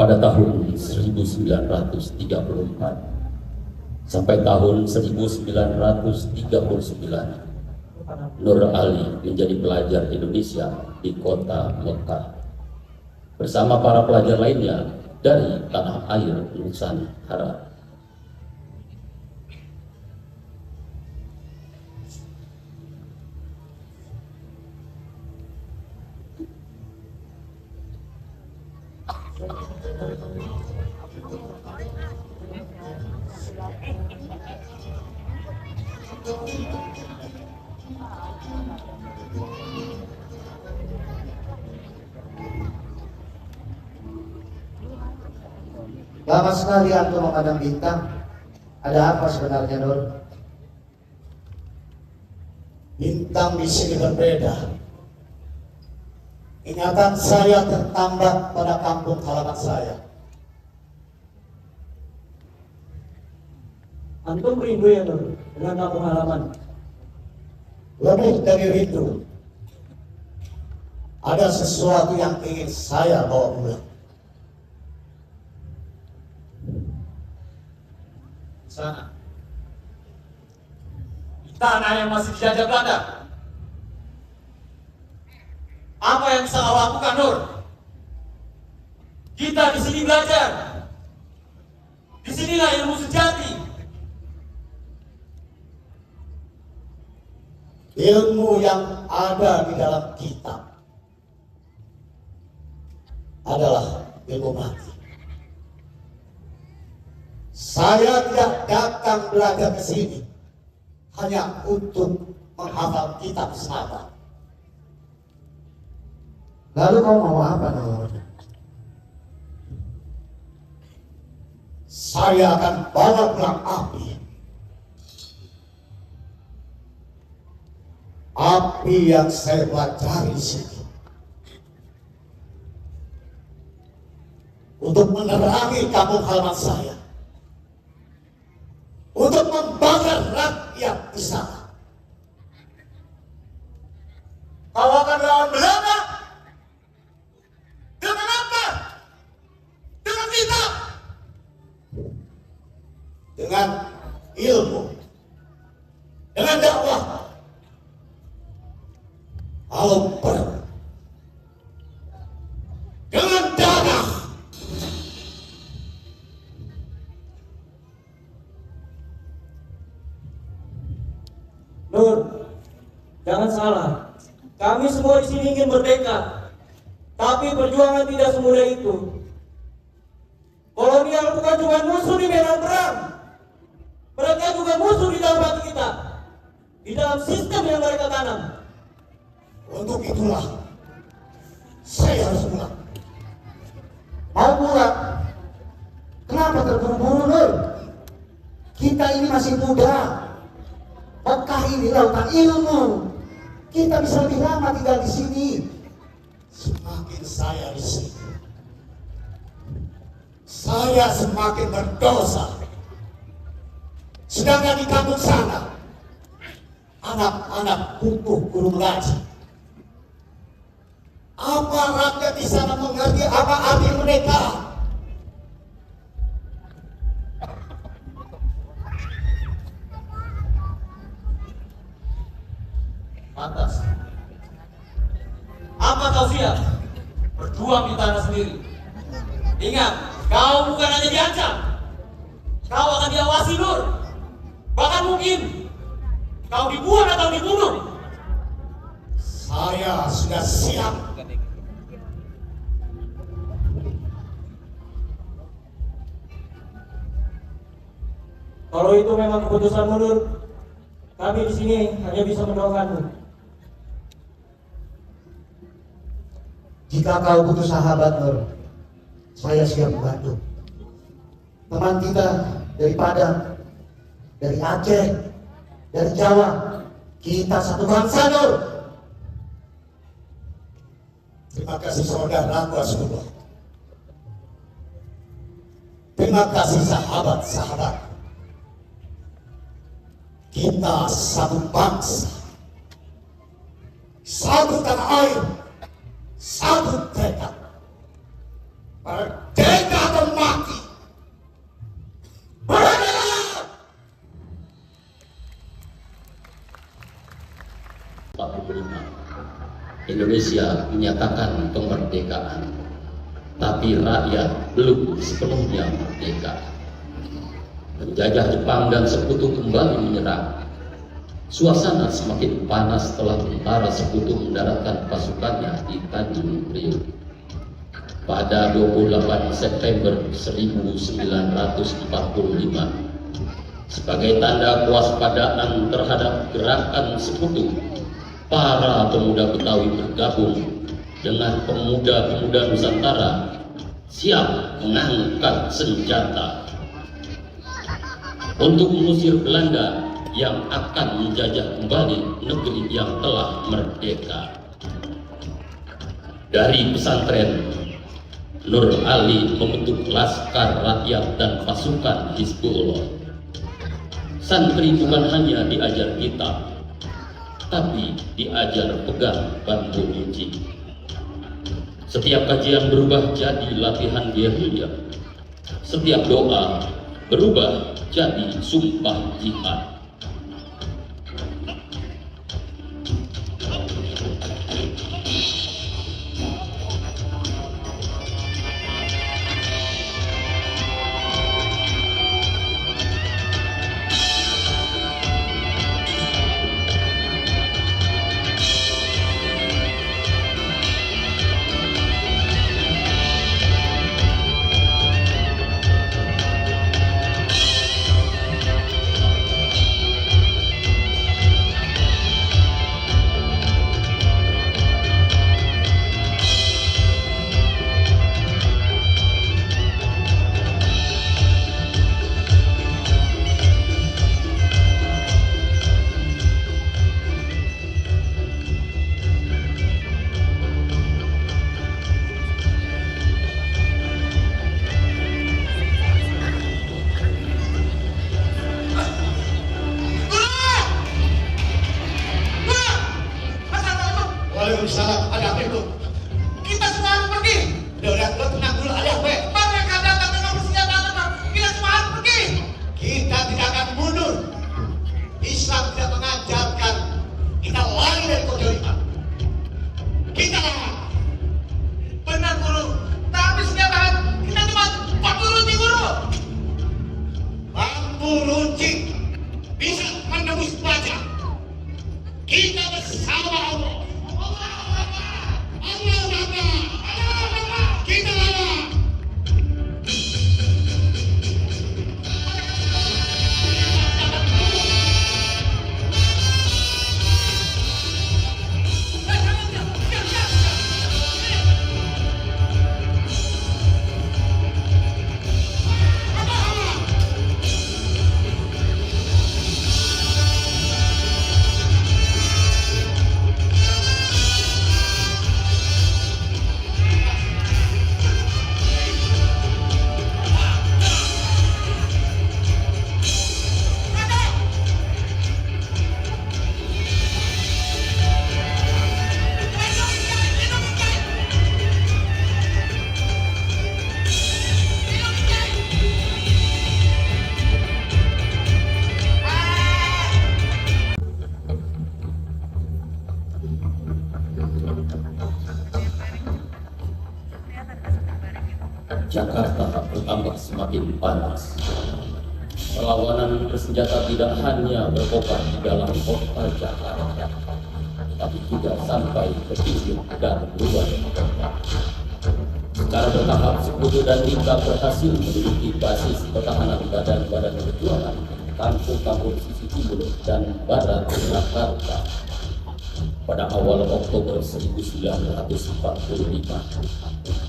pada tahun 1934 sampai tahun 1939, Nur Ali menjadi pelajar Indonesia di kota Mekah bersama para pelajar lainnya dari tanah air Nusantara. Lama sekali antum memandang bintang. Ada apa sebenarnya, Nur? Bintang di sini berbeda. Ingatan saya tertambat pada kampung halaman saya. Antum rindu ya Nur dengan kampung halaman? Lebih dari rindu, ada sesuatu yang ingin saya bawa pulang. Sana, di tanah yang masih dijajah Belanda, apa yang bisa kau lakukan, Nur? Kita di sini belajar. Di sinilah ilmu sejati. Ilmu yang ada di dalam kitab adalah ilmu mati. Saya tidak datang belajar ke sini hanya untuk menghafal kitab semata. Lalu kau mau apa, Nur? Saya akan bawa pulang api. Api yang saya pelajari di sini untuk menerangi kampung halaman saya, untuk membakar rakyat di sana. Kau akan lawan Belanda dengan apa? Dengan kita, dengan ilmu, dengan dakwah. Kalau perlu dengan darah. Nur, jangan salah. Kami semua di sini ingin merdeka, tapi perjuangan tidak semudah itu. Kolonial bukan cuma musuh di medan perang, mereka juga musuh di dalam hati kita, di dalam sistem yang mereka tanam. Untuk itulah saya harus pulang. Mau pulang? Kenapa terburu-buru, Nur? Kita ini masih muda. Mekah ini lautan ilmu. Kita bisa lebih lama tinggal di sini. Semakin saya di sini, saya semakin berdosa. Sedangkan di kampung sana, anak-anak butuh guru mengaji. Apa rakyat di sana mengerti apa arti mereka? pantas. Apa kau siap berjuang di tanah sendiri? Ingat, kau bukan hanya diancam, kau akan diawasi, Nur. Bahkan mungkin kau dibuang atau dibunuh. Saya sudah siap. Kalau itu memang keputusanmu, Nur, kami di sini hanya bisa mendoakanmu. Jika kau butuh sahabat, Nur, saya siap membantu. Teman kita dari Padang, dari Aceh, dari Jawa, kita satu bangsa, Nur. Terima kasih saudaraku Rasulullah. Terima kasih sahabat-sahabat. Kita satu bangsa, satu tanah air, satu tekad. Merdeka! Indonesia menyatakan kemerdekaan, tapi rakyat belum sepenuhnya merdeka. Penjajah Jepang dan sekutu kembali menyerang. Suasana semakin panas setelah tentara sekutu mendaratkan pasukannya di Tanjung Priok. Pada 28 September 1945, sebagai tanda kewaspadaan terhadap gerakan sekutu, para pemuda Betawi bergabung dengan pemuda-pemuda Nusantara siap mengangkat senjata untuk mengusir Belanda yang akan menjajah kembali negeri yang telah merdeka. Dari pesantren, Nur Ali membentuk Laskar Rakyat dan pasukan Hizbullah. Santri bukan hanya diajar kitab, tapi diajar pegang bambu runcing. Setiap kajian berubah jadi latihan gerilya. Setiap doa berubah jadi sumpah jihad. Waalaikumsalam, ada apa itu? Kita semua harus pergi. Udah, lo tenang dulu, ada apa? Mereka datang dengan bersenjata lengkap. Kita semua harus pergi. Kita tidak akan mundur. Islam tidak mengajarkan kita lari dari kejoliman. Kita lawan. Benar guru. Tapi senjata kita cuma bambu runcing guru. Bambu runcing bisa menembus baja. Kita bersama Allah. Kita lawan. Jakarta bertambah semakin panas. Perlawanan bersenjata tidak hanya berkobar di dalam kota Jakarta, tapi juga sampai ke pinggir dan luar kota. Secara bertahap, Sekutu dan Tingkat berhasil menduduki basis pertahanan badan-badan perjuangan kampung-kampung sisi timur dan barat Jakarta. Pada awal Oktober 1945,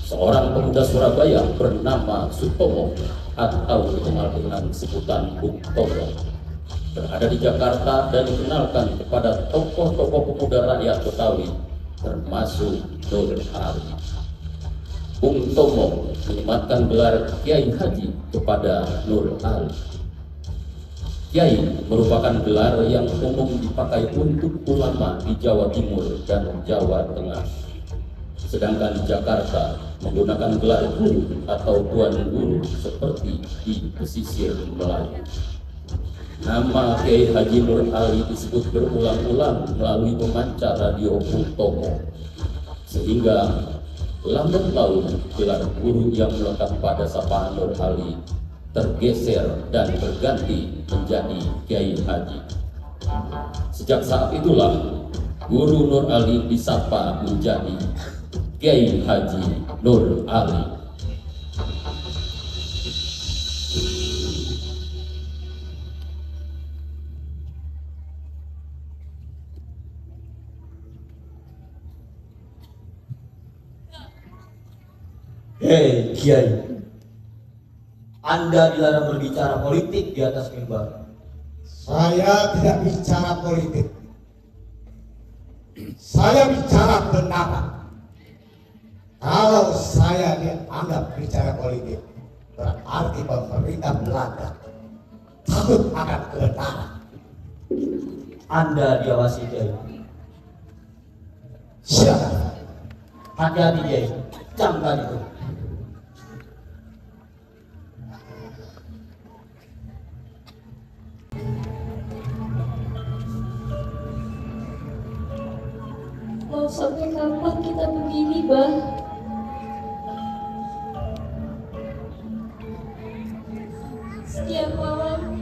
seorang pemuda Surabaya bernama Sutomo atau dikenal dengan sebutan Bung Tomo berada di Jakarta dan dikenalkan kepada tokoh-tokoh pemuda rakyat Betawi termasuk Nur Ali. Bung Tomo menyematkan gelar Kiai Haji kepada Nur Ali. Kiai merupakan gelar yang umum dipakai untuk ulama di Jawa Timur dan Jawa Tengah. Sedangkan di Jakarta menggunakan gelar guru atau tuan guru seperti di pesisir Melayu. Nama Kiai Haji Nur Ali disebut berulang-ulang melalui pemancar radio Bung Tomo, sehingga lambat laun gelar guru yang melekat pada sapaan Nur Ali tergeser dan berganti menjadi Kiai Haji. Sejak saat itulah Guru Nur Ali disapa menjadi Kiai Haji Nur Ali. Hei Kiai, Anda dilarang berbicara politik di atas mimbar. Saya tidak bicara politik. Saya bicara kebenaran. Kalau saya dianggap bicara politik, berarti pemerintah Belanda takut akan kebenaran. Anda diawasi Kiai. Silakan. Hati-hati Kiai, camkan itu. Mau sampai kapan kita begini, Bah? Setiap malam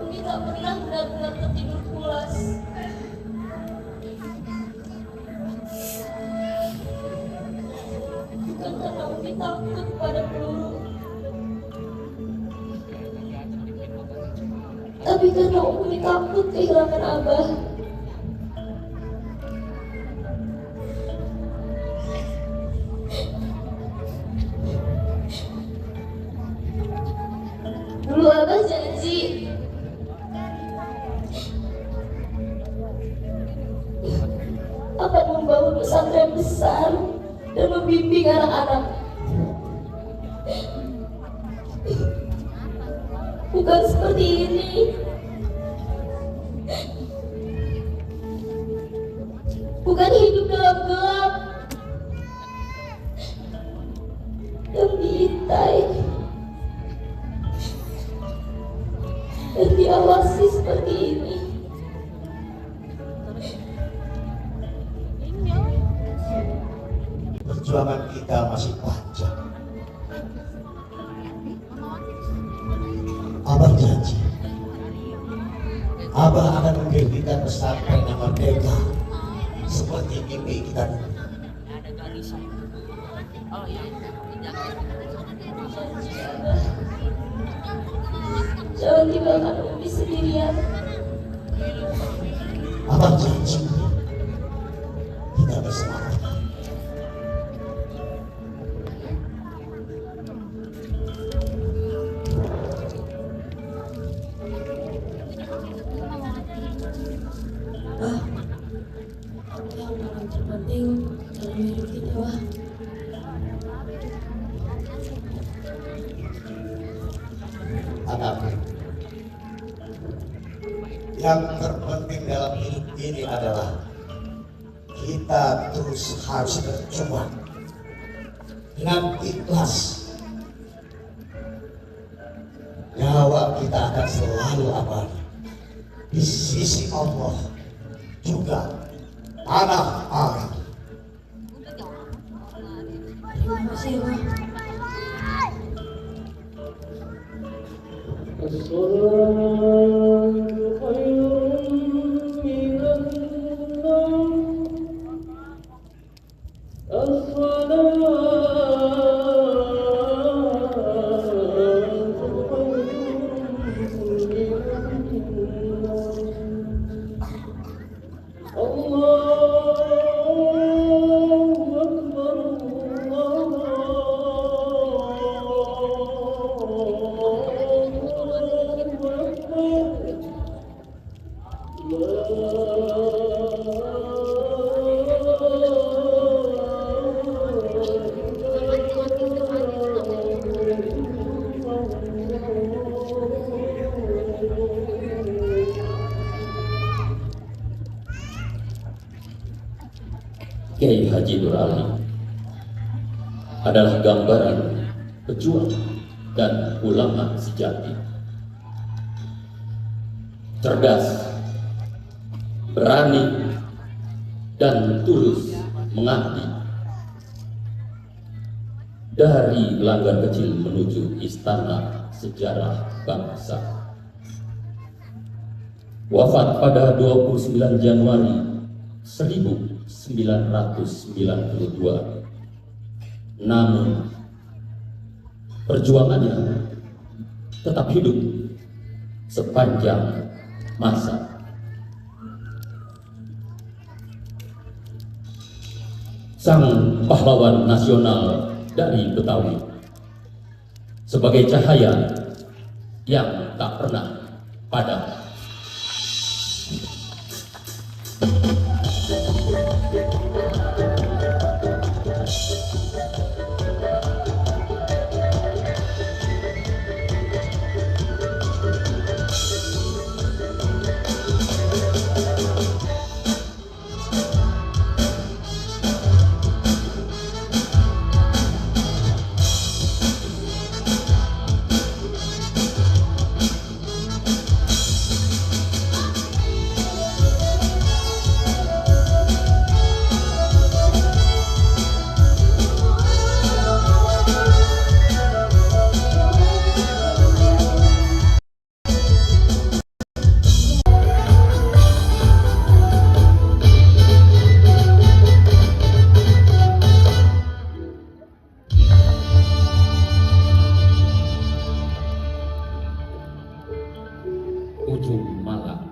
Umi tak pernah benar-benar tertidur pulas. Bukan karena Umi takut pada peluru, tapi karena Umi takut kehilangan Abah. Dulu Abah janji akan membangun pesantren besar dan membimbing anak-anak. Bukan seperti ini. Bukan hidup dalam gelap dan diintai dan diawasi seperti ini. Perjuangan kita masih panjang. Abah janji, Abah akan mendirikan pesantren yang merdeka seperti mimpi kita dulu. Jangan tinggalkan Umi sendirian. Abah janji kita bersama. Yang paling terpenting dalam hidup kita, Wah. Anakku, yang terpenting dalam hidup ini adalah kita terus harus berjuang dengan ikhlas. Nyawa kita akan selalu abadi di sisi Allah, juga tanah air. Terima kasih, Wah. Kiai Haji Nur Ali adalah gambaran pejuang dan ulama sejati. Cerdas, berani, dan tulus mengabdi. Dari langgar kecil menuju istana sejarah bangsa. Wafat pada 29 Januari 1992. Namun perjuangannya tetap hidup sepanjang masa. Sang pahlawan nasional dari Betawi sebagai cahaya yang tak pernah padam. Ujung Malang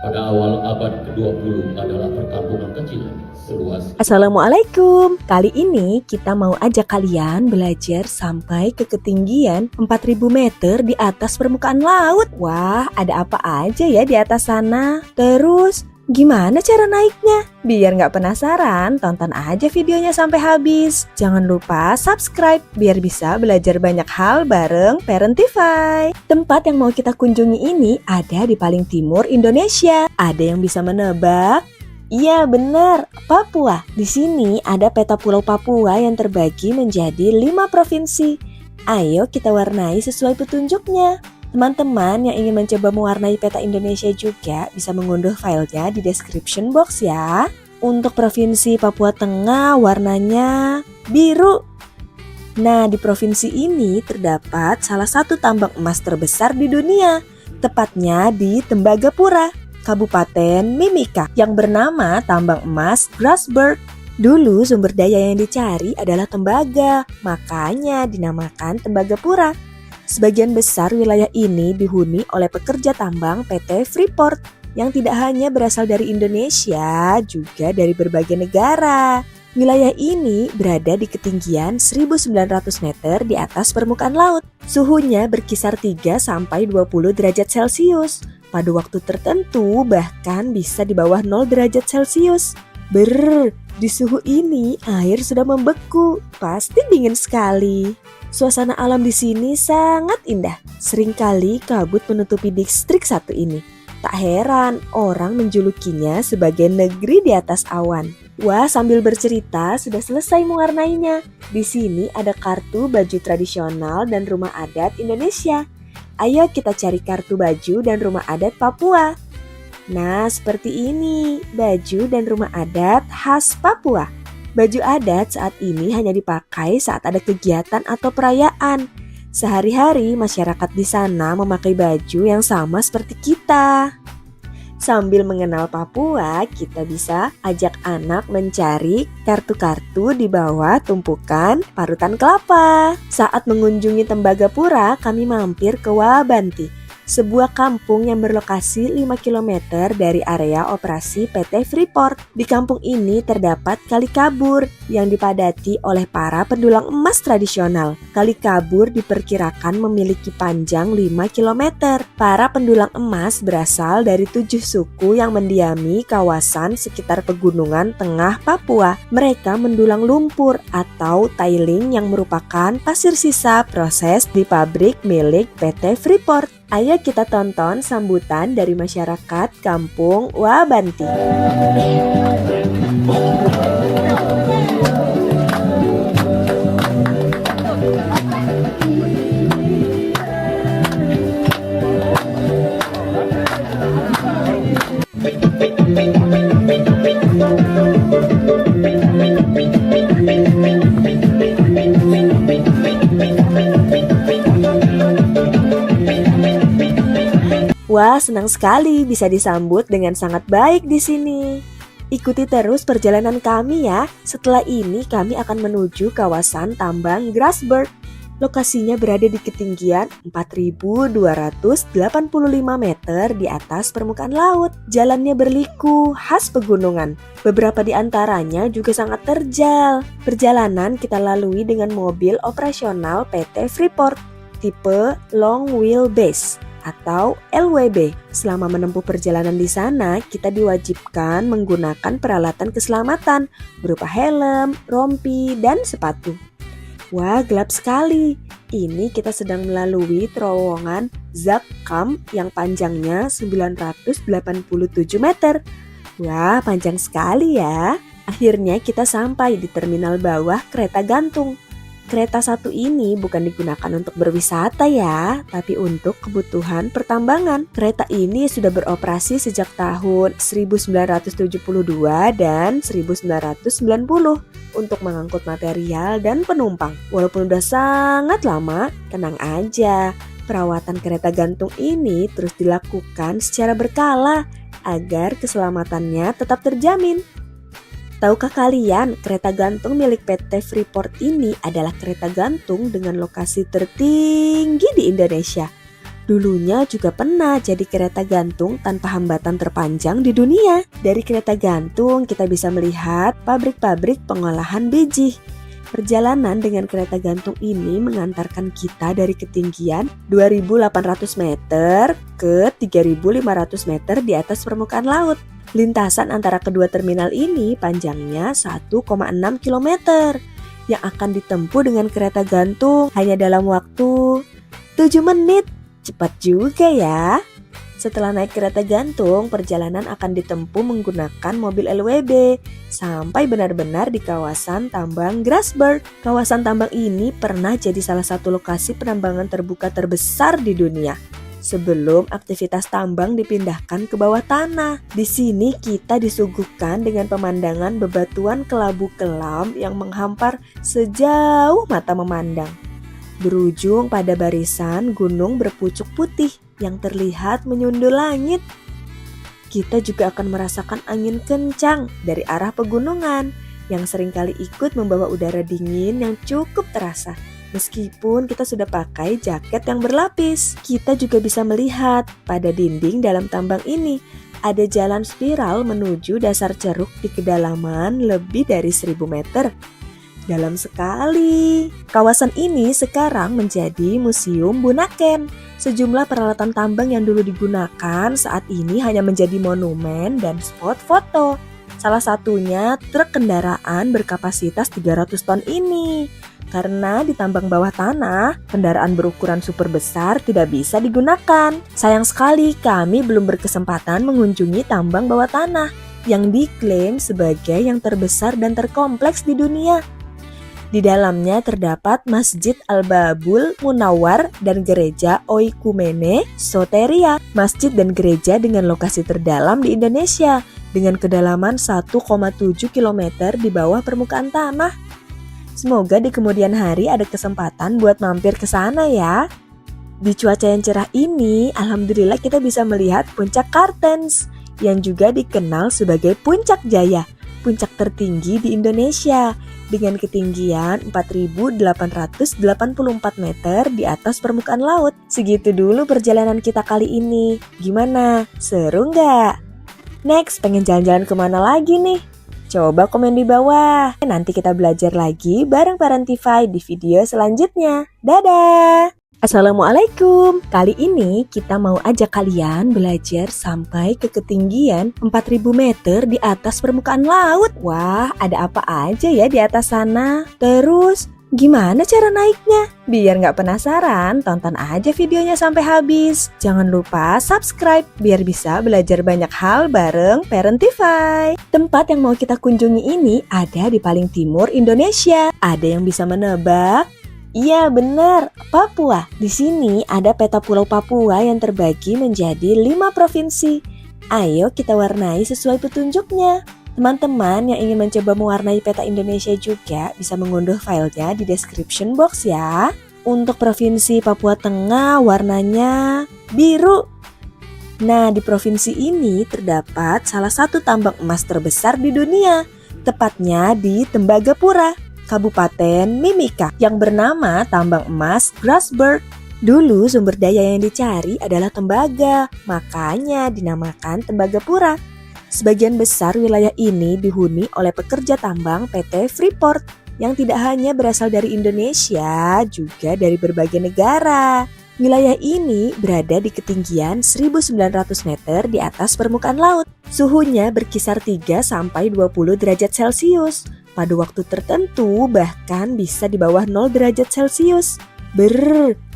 pada awal abad ke-20 adalah perkampungan kecil seluas. Assalamualaikum. Kali ini kita mau ajak kalian belajar sampai ke ketinggian 4000 meter di atas permukaan laut. Wah, ada apa aja ya di atas sana? Terus gimana cara naiknya? Biar nggak penasaran, tonton aja videonya sampai habis. Jangan lupa subscribe biar bisa belajar banyak hal bareng Parentify. Tempat yang mau kita kunjungi ini ada di paling timur Indonesia. Ada yang bisa menebak? Iya benar, Papua. Di sini ada peta pulau Papua yang terbagi menjadi 5 provinsi. Ayo kita warnai sesuai petunjuknya. Teman-teman yang ingin mencoba mewarnai peta Indonesia juga bisa mengunduh filenya di description box ya. Untuk Provinsi Papua Tengah warnanya biru. Nah, di provinsi ini terdapat salah satu tambang emas terbesar di dunia, tepatnya di Tembagapura, Kabupaten Mimika, yang bernama Tambang Emas Grasberg. Dulu sumber daya yang dicari adalah tembaga, makanya dinamakan Tembagapura. Sebagian besar wilayah ini dihuni oleh pekerja tambang PT Freeport yang tidak hanya berasal dari Indonesia, juga dari berbagai negara. Wilayah ini berada di ketinggian 1900 meter di atas permukaan laut. Suhunya berkisar 3-20 derajat Celcius. Pada waktu tertentu bahkan bisa di bawah 0 derajat Celcius. Di suhu ini air sudah membeku, pasti dingin sekali. Suasana alam di sini sangat indah. Seringkali kabut menutupi distrik satu ini. Tak heran orang menjulukinya sebagai negeri di atas awan. Wah, sambil bercerita sudah selesai mewarnainya. Di sini ada kartu baju tradisional dan rumah adat Indonesia. Ayo kita cari kartu baju dan rumah adat Papua. Nah, seperti ini baju dan rumah adat khas Papua. Baju adat saat ini hanya dipakai saat ada kegiatan atau perayaan. Sehari-hari masyarakat di sana memakai baju yang sama seperti kita. Sambil mengenal Papua, kita bisa ajak anak mencari kartu-kartu di bawah tumpukan parutan kelapa. Saat mengunjungi Tembagapura, kami mampir ke Wabanti, sebuah kampung yang berlokasi 5 km dari area operasi PT Freeport. Di kampung ini terdapat Kali Kabur yang dipadati oleh para pendulang emas tradisional. Kali Kabur diperkirakan memiliki panjang 5 km. Para pendulang emas berasal dari 7 suku yang mendiami kawasan sekitar pegunungan tengah Papua. Mereka mendulang lumpur atau tiling yang merupakan pasir sisa proses di pabrik milik PT Freeport. Ayo kita tonton sambutan dari masyarakat kampung Wabanti. Wah, senang sekali bisa disambut dengan sangat baik di sini. Ikuti terus perjalanan kami ya. Setelah ini kami akan menuju kawasan tambang Grasberg. Lokasinya berada di ketinggian 4.285 meter di atas permukaan laut. Jalannya berliku, khas pegunungan. Beberapa di antaranya juga sangat terjal. Perjalanan kita lalui dengan mobil operasional PT Freeport, tipe Long Wheelbase atau LWB. Selama menempuh perjalanan di sana, kita diwajibkan menggunakan peralatan keselamatan berupa helm, rompi, dan sepatu. Wah, gelap sekali. Ini kita sedang melalui terowongan Zakkam yang panjangnya 987 meter. Wah, panjang sekali ya. Akhirnya kita sampai di terminal bawah kereta gantung. Kereta satu ini bukan digunakan untuk berwisata ya, tapi untuk kebutuhan pertambangan. Kereta ini sudah beroperasi sejak tahun 1972 dan 1990 untuk mengangkut material dan penumpang. Walaupun udah sangat lama, tenang aja. Perawatan kereta gantung ini terus dilakukan secara berkala agar keselamatannya tetap terjamin. Tahukah kalian, kereta gantung milik PT Freeport ini adalah kereta gantung dengan lokasi tertinggi di Indonesia. Dulunya juga pernah jadi kereta gantung tanpa hambatan terpanjang di dunia. Dari kereta gantung kita bisa melihat pabrik-pabrik pengolahan biji. Perjalanan dengan kereta gantung ini mengantarkan kita dari ketinggian 2.800 meter ke 3.500 meter di atas permukaan laut. Lintasan antara kedua terminal ini panjangnya 1,6 km yang akan ditempuh dengan kereta gantung hanya dalam waktu 7 menit. Cepat juga ya. Setelah naik kereta gantung, perjalanan akan ditempuh menggunakan mobil LWB sampai benar-benar di kawasan tambang Grasberg. Kawasan tambang ini pernah jadi salah satu lokasi penambangan terbuka terbesar di dunia sebelum aktivitas tambang dipindahkan ke bawah tanah. Di sini kita disuguhkan dengan pemandangan bebatuan kelabu kelam yang menghampar sejauh mata memandang. Berujung pada barisan gunung berpucuk putih yang terlihat menyundul langit. Kita juga akan merasakan angin kencang dari arah pegunungan yang seringkali ikut membawa udara dingin yang cukup terasa. Meskipun kita sudah pakai jaket yang berlapis, kita juga bisa melihat pada dinding dalam tambang ini ada jalan spiral menuju dasar ceruk di kedalaman lebih dari 1.000 meter. Dalam sekali. Kawasan ini sekarang menjadi Museum Bunaken. Sejumlah peralatan tambang yang dulu digunakan saat ini hanya menjadi monumen dan spot foto. Salah satunya truk kendaraan berkapasitas 300 ton ini. Karena di tambang bawah tanah, kendaraan berukuran super besar tidak bisa digunakan. Sayang sekali kami belum berkesempatan mengunjungi tambang bawah tanah yang diklaim sebagai yang terbesar dan terkompleks di dunia. Di dalamnya terdapat Masjid Al-Babul Munawwar dan Gereja Oikumene Soteria, masjid dan gereja dengan lokasi terdalam di Indonesia dengan kedalaman 1,7 km di bawah permukaan tanah. Semoga di kemudian hari ada kesempatan buat mampir ke sana ya. Di cuaca yang cerah ini, alhamdulillah kita bisa melihat puncak Kartens yang juga dikenal sebagai Puncak Jaya, puncak tertinggi di Indonesia dengan ketinggian 4.884 meter di atas permukaan laut. Segitu dulu perjalanan kita kali ini. Gimana? Seru nggak? Next, pengen jalan-jalan kemana lagi nih? Coba komen di bawah. Nanti kita belajar lagi bareng Parentify di video selanjutnya. Dadah! Assalamualaikum. Kali ini kita mau ajak kalian belajar sampai ke ketinggian 4.000 meter di atas permukaan laut. Wah, ada apa aja ya di atas sana? Terus, gimana cara naiknya? Biar nggak penasaran, tonton aja videonya sampai habis. Jangan lupa subscribe biar bisa belajar banyak hal bareng Parentify. Tempat yang mau kita kunjungi ini ada di paling timur Indonesia. Ada yang bisa menebak? Iya benar, Papua. Di sini ada peta pulau Papua yang terbagi menjadi 5 provinsi. Ayo kita warnai sesuai petunjuknya. Teman-teman yang ingin mencoba mewarnai peta Indonesia juga bisa mengunduh filenya di description box ya. Untuk Provinsi Papua Tengah warnanya biru. Nah, di provinsi ini terdapat salah satu tambang emas terbesar di dunia, tepatnya di Tembagapura, Kabupaten Mimika, yang bernama Tambang Emas Grasberg. Dulu sumber daya yang dicari adalah tembaga, makanya dinamakan Tembagapura. Sebagian besar wilayah ini dihuni oleh pekerja tambang PT Freeport yang tidak hanya berasal dari Indonesia, juga dari berbagai negara. Wilayah ini berada di ketinggian 1.900 meter di atas permukaan laut. Suhunya berkisar 3-20 derajat Celcius. Pada waktu tertentu bahkan bisa di bawah 0 derajat Celcius.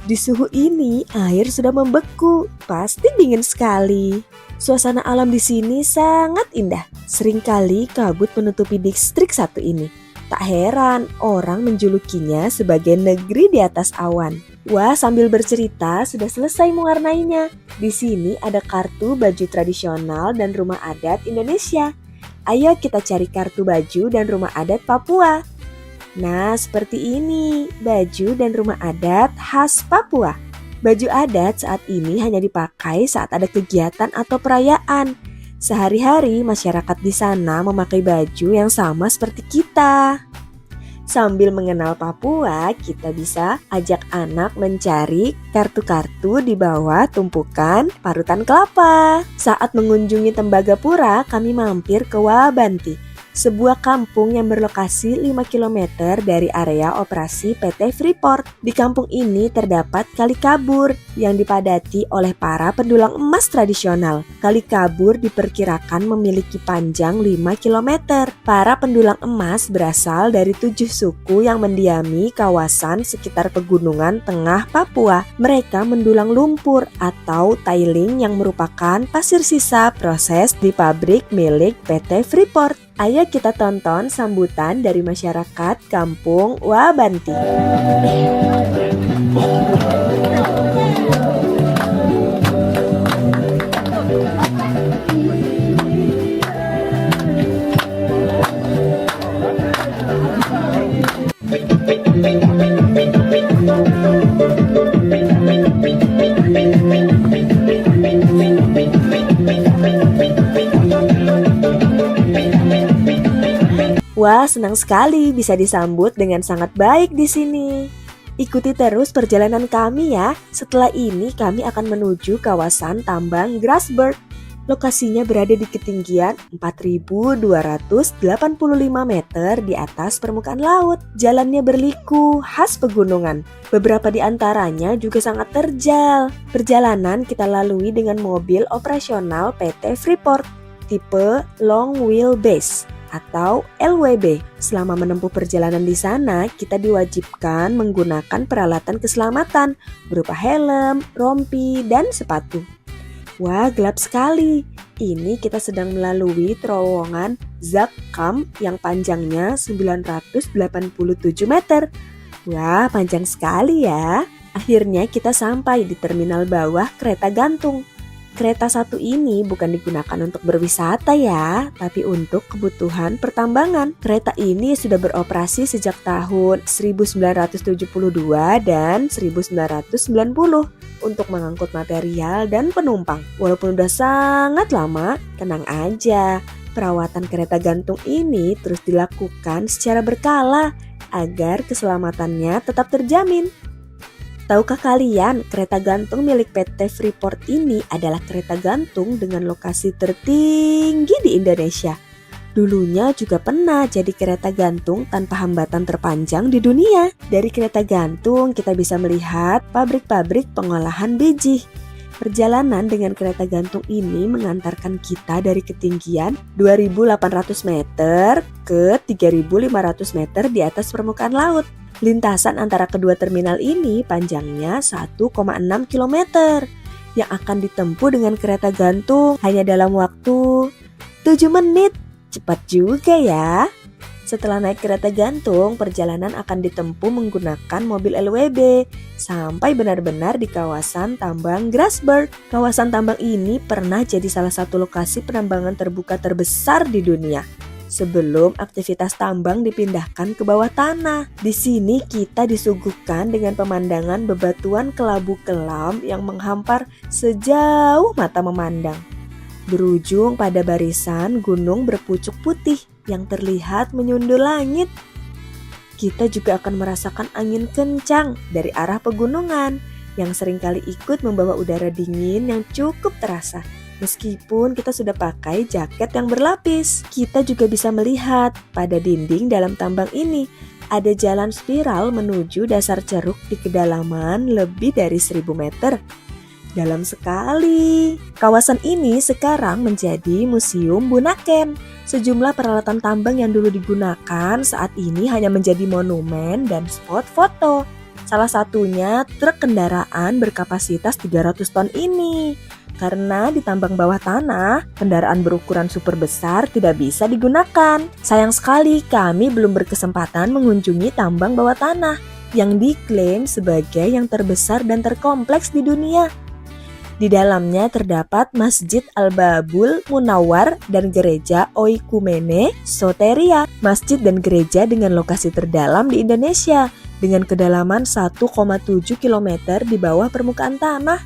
Di suhu ini air sudah membeku, pasti dingin sekali. Suasana alam di sini sangat indah. Seringkali kabut menutupi distrik satu ini. Tak heran orang menjulukinya sebagai negeri di atas awan. Wah, sambil bercerita sudah selesai mewarnainya. Di sini ada kartu baju tradisional dan rumah adat Indonesia. Ayo kita cari kartu baju dan rumah adat Papua. Nah, seperti ini baju dan rumah adat khas Papua. Baju adat saat ini hanya dipakai saat ada kegiatan atau perayaan. Sehari-hari masyarakat di sana memakai baju yang sama seperti kita. Sambil mengenal Papua, kita bisa ajak anak mencari kartu-kartu di bawah tumpukan parutan kelapa. Saat mengunjungi Tembagapura, kami mampir ke Wabanti, sebuah kampung yang berlokasi 5 km dari area operasi PT Freeport. Di kampung ini terdapat Kali Kabur yang dipadati oleh para pendulang emas tradisional. Kali Kabur diperkirakan memiliki panjang 5 km. Para pendulang emas berasal dari 7 suku yang mendiami kawasan sekitar pegunungan tengah Papua. Mereka mendulang lumpur atau tiling yang merupakan pasir sisa proses di pabrik milik PT Freeport. Ayo kita tonton sambutan dari masyarakat kampung Wabanti. Wah, senang sekali bisa disambut dengan sangat baik di sini. Ikuti terus perjalanan kami ya. Setelah ini kami akan menuju kawasan tambang Grasberg. Lokasinya berada di ketinggian 4.285 meter di atas permukaan laut. Jalannya berliku, khas pegunungan. Beberapa di antaranya juga sangat terjal. Perjalanan kita lalui dengan mobil operasional PT Freeport, tipe Long Wheelbase atau LWB. Selama menempuh perjalanan di sana, kita diwajibkan menggunakan peralatan keselamatan berupa helm, rompi, dan sepatu. Wah, gelap sekali. Ini kita sedang melalui terowongan Zakkam yang panjangnya 987 meter. Wah, panjang sekali ya. Akhirnya kita sampai di terminal bawah kereta gantung. Kereta satu ini bukan digunakan untuk berwisata ya, tapi untuk kebutuhan pertambangan. Kereta ini sudah beroperasi sejak tahun 1972 dan 1990 untuk mengangkut material dan penumpang. Walaupun udah sangat lama, tenang aja. Perawatan kereta gantung ini terus dilakukan secara berkala agar keselamatannya tetap terjamin. Tahukah kalian, kereta gantung milik PT Freeport ini adalah kereta gantung dengan lokasi tertinggi di Indonesia. Dulunya juga pernah jadi kereta gantung tanpa hambatan terpanjang di dunia. Dari kereta gantung kita bisa melihat pabrik-pabrik pengolahan biji. Perjalanan dengan kereta gantung ini mengantarkan kita dari ketinggian 2.800 meter ke 3.500 meter di atas permukaan laut. Lintasan antara kedua terminal ini panjangnya 1,6 km yang akan ditempuh dengan kereta gantung hanya dalam waktu 7 menit. Cepat juga ya. Setelah naik kereta gantung, perjalanan akan ditempuh menggunakan mobil LWB sampai benar-benar di kawasan tambang Grasberg. Kawasan tambang ini pernah jadi salah satu lokasi penambangan terbuka terbesar di dunia. sebelum aktivitas tambang dipindahkan ke bawah tanah. Di sini kita disuguhkan dengan pemandangan bebatuan kelabu kelam yang menghampar sejauh mata memandang, berujung pada barisan gunung berpucuk putih yang terlihat menyundul langit. Kita juga akan merasakan angin kencang dari arah pegunungan yang seringkali ikut membawa udara dingin yang cukup terasa. Meskipun kita sudah pakai jaket yang berlapis, kita juga bisa melihat pada dinding dalam tambang ini ada jalan spiral menuju dasar ceruk di kedalaman lebih dari 1000 meter. Dalam sekali. Kawasan ini sekarang menjadi Museum Bunaken. Sejumlah peralatan tambang yang dulu digunakan saat ini hanya menjadi monumen dan spot foto. Salah satunya truk kendaraan berkapasitas 300 ton ini. Karena di tambang bawah tanah, kendaraan berukuran super besar tidak bisa digunakan. Sayang sekali kami belum berkesempatan mengunjungi tambang bawah tanah yang diklaim sebagai yang terbesar dan terkompleks di dunia. Di dalamnya terdapat Masjid Al-Babul Munawwar dan Gereja Oikumene Soteria, masjid dan gereja dengan lokasi terdalam di Indonesia dengan kedalaman 1,7 km di bawah permukaan tanah.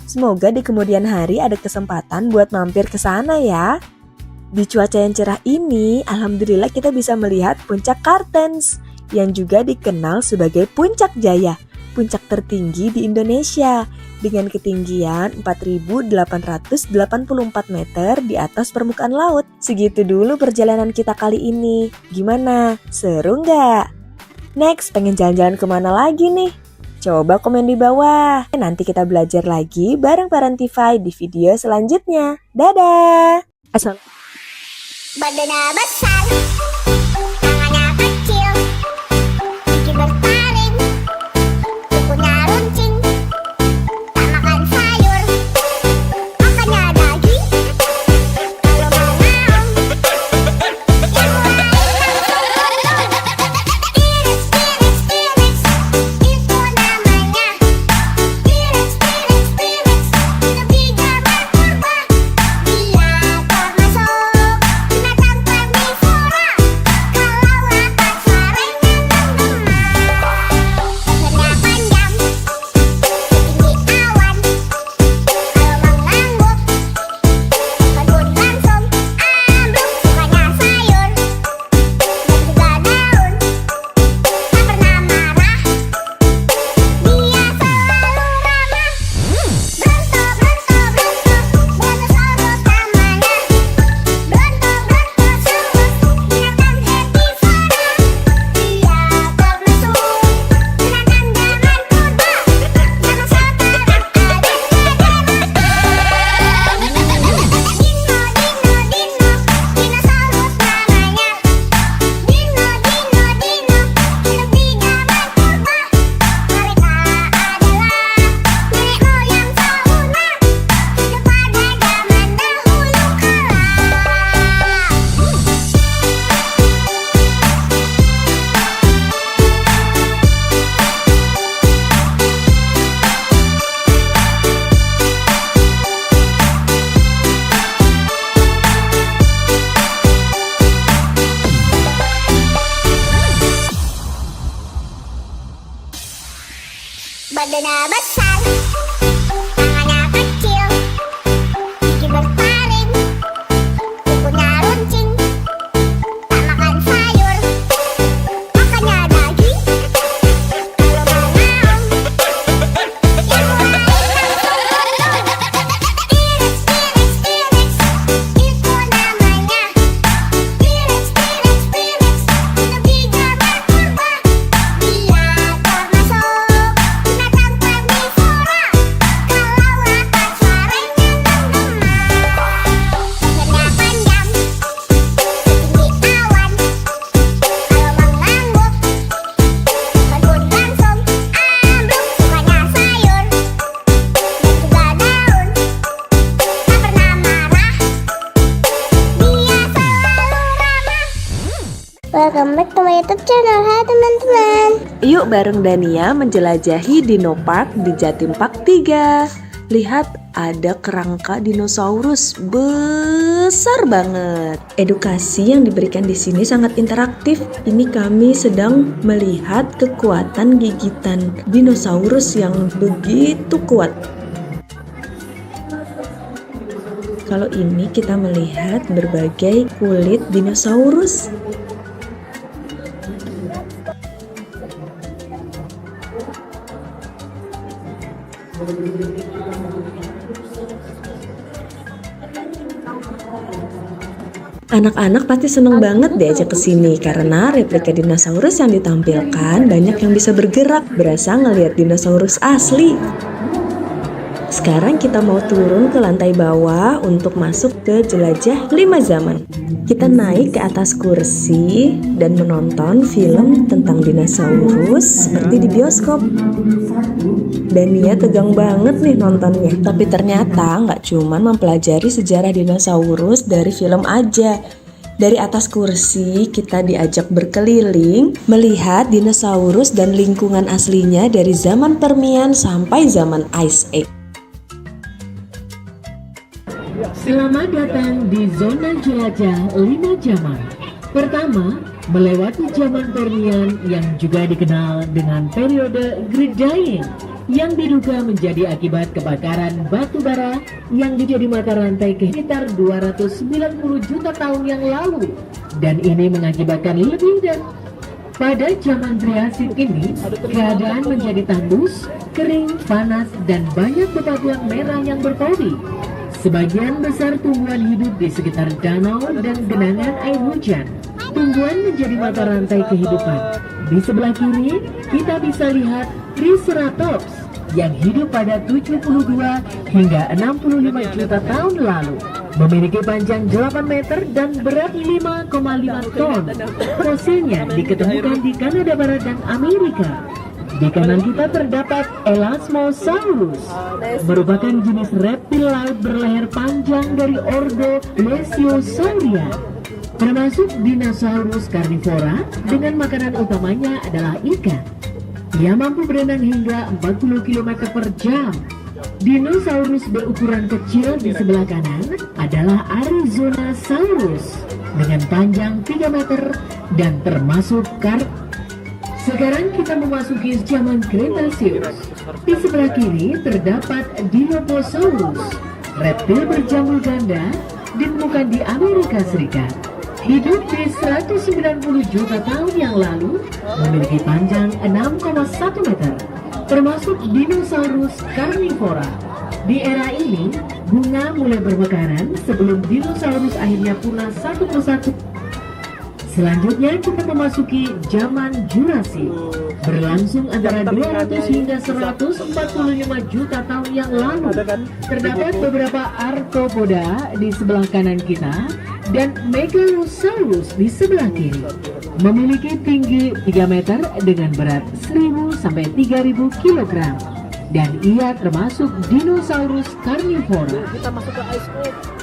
Semoga di kemudian hari ada kesempatan buat mampir ke sana ya. Di cuaca yang cerah ini, alhamdulillah kita bisa melihat Puncak Kartens yang juga dikenal sebagai Puncak Jaya, puncak tertinggi di Indonesia dengan ketinggian 4.884 meter di atas permukaan laut. Segitu dulu perjalanan kita kali ini. Gimana? Seru nggak? Next, pengen jalan-jalan kemana lagi nih? Coba komen di bawah. Nanti kita belajar lagi bareng Parentify di video selanjutnya. Dadah! Badannya besar, tangannya kecil, gigi bertaring, kukunya runcing, tak makan sayur, makannya daging, kalau mau naon, yang lain langsung iris, itu namanya iris, lebih gambar purba, dia termasuk binatang karnivora, kalau rapat sarangnya menggema, lehernya panjang, setinggi awan, kalau mengangguk, kebun langsung ambruk, sukanya sayur, dan juga daun, tak pernah marah, dia selalu ramah, bronto, brontosaurus namanya, brontosaurus, binatang herbivora, dia termasuk binatang zaman purba, zaman sekarang ada dinosaurus namanya, dino, lebih zaman purba, mereka adalah nenek moyang fauna, hidup pada zaman dahulu kala. Badannya besar, tangannya kecil, gigi bertaring, kukunya runcing, tak makan sayur, makannya daging, kalau mau naon, yang lain langsung iris, itu namanya iris, lebih gambar purba, dia termasuk binatang karnivora, kalau rapat sarangnya menggema, lehernya panjang, setinggi awan, kalau mengangguk, kebun langsung ambruk, sukanya sayur, dan juga daun, tak pernah marah, dia selalu ramah. Welcome back to my YouTube channel, hai teman-teman. Yuk bareng Dania menjelajahi Dino Park di Jatim Park 3. Lihat, ada kerangka dinosaurus besar banget. Edukasi yang diberikan di sini sangat interaktif. Ini kami sedang melihat kekuatan gigitan dinosaurus yang begitu kuat. Kalau ini kita melihat berbagai kulit dinosaurus. Anak-anak pasti seneng banget diajak ke sini karena replika dinosaurus yang ditampilkan banyak yang bisa bergerak, berasa ngelihat dinosaurus asli. Sekarang kita mau turun ke lantai bawah untuk masuk ke jelajah 5 zaman. Kita naik ke atas kursi dan menonton film tentang dinosaurus seperti di bioskop. Dania tegang banget nih nontonnya. Tapi ternyata nggak cuma mempelajari sejarah dinosaurus dari film aja. Dari atas kursi kita diajak berkeliling melihat dinosaurus dan lingkungan aslinya dari zaman Permian sampai zaman Ice Age. Selamat datang di zona jelajah 5 zaman. Pertama, melewati zaman Permian yang juga dikenal dengan periode Great Dying, yang diduga menjadi akibat kebakaran batu bara yang menjadi mata rantai sekitar 290 juta tahun yang lalu, dan ini mengakibatkan lebih dari pada zaman Triasik ini, keadaan menjadi tandus, kering, panas, dan banyak bebatuan merah yang berpori. Sebagian besar tumbuhan hidup di sekitar danau dan genangan air hujan. Tumbuhan menjadi mata rantai kehidupan. Di sebelah kiri, kita bisa lihat Triceratops yang hidup pada 72 hingga 65 juta tahun lalu. Memiliki panjang 8 meter dan berat 5,5 ton. Fosilnya diketemukan di Kanada Barat dan Amerika. Di kanan kita terdapat Elasmosaurus, merupakan jenis reptil laut berleher panjang dari ordo Plesiosauria, termasuk dinosaurus karnivora dengan makanan utamanya adalah ikan. Ia mampu berenang hingga 40 km per jam. Dinosaurus berukuran kecil di sebelah kanan adalah Arizonasaurus dengan panjang 3 meter dan termasuk Sekarang kita memasuki zaman Cretaceous. Di sebelah kiri terdapat Dilophosaurus, reptil berjambul ganda ditemukan di Amerika Serikat. Hidup di 190 juta tahun yang lalu, memiliki panjang 6,1 meter, termasuk dinosaurus karnivora. Di era ini, bunga mulai bermekaran sebelum dinosaurus akhirnya punah satu persatu. Selanjutnya kita memasuki zaman Jurassic, berlangsung antara 200 hingga 145 juta tahun yang lalu. Terdapat beberapa arthropoda di sebelah kanan kita dan Megalosaurus di sebelah kiri. Memiliki tinggi 3 meter dengan berat 1000 sampai 3000 kg. Dan ia termasuk dinosaurus karnivora. Kita masuk ke Ice Age.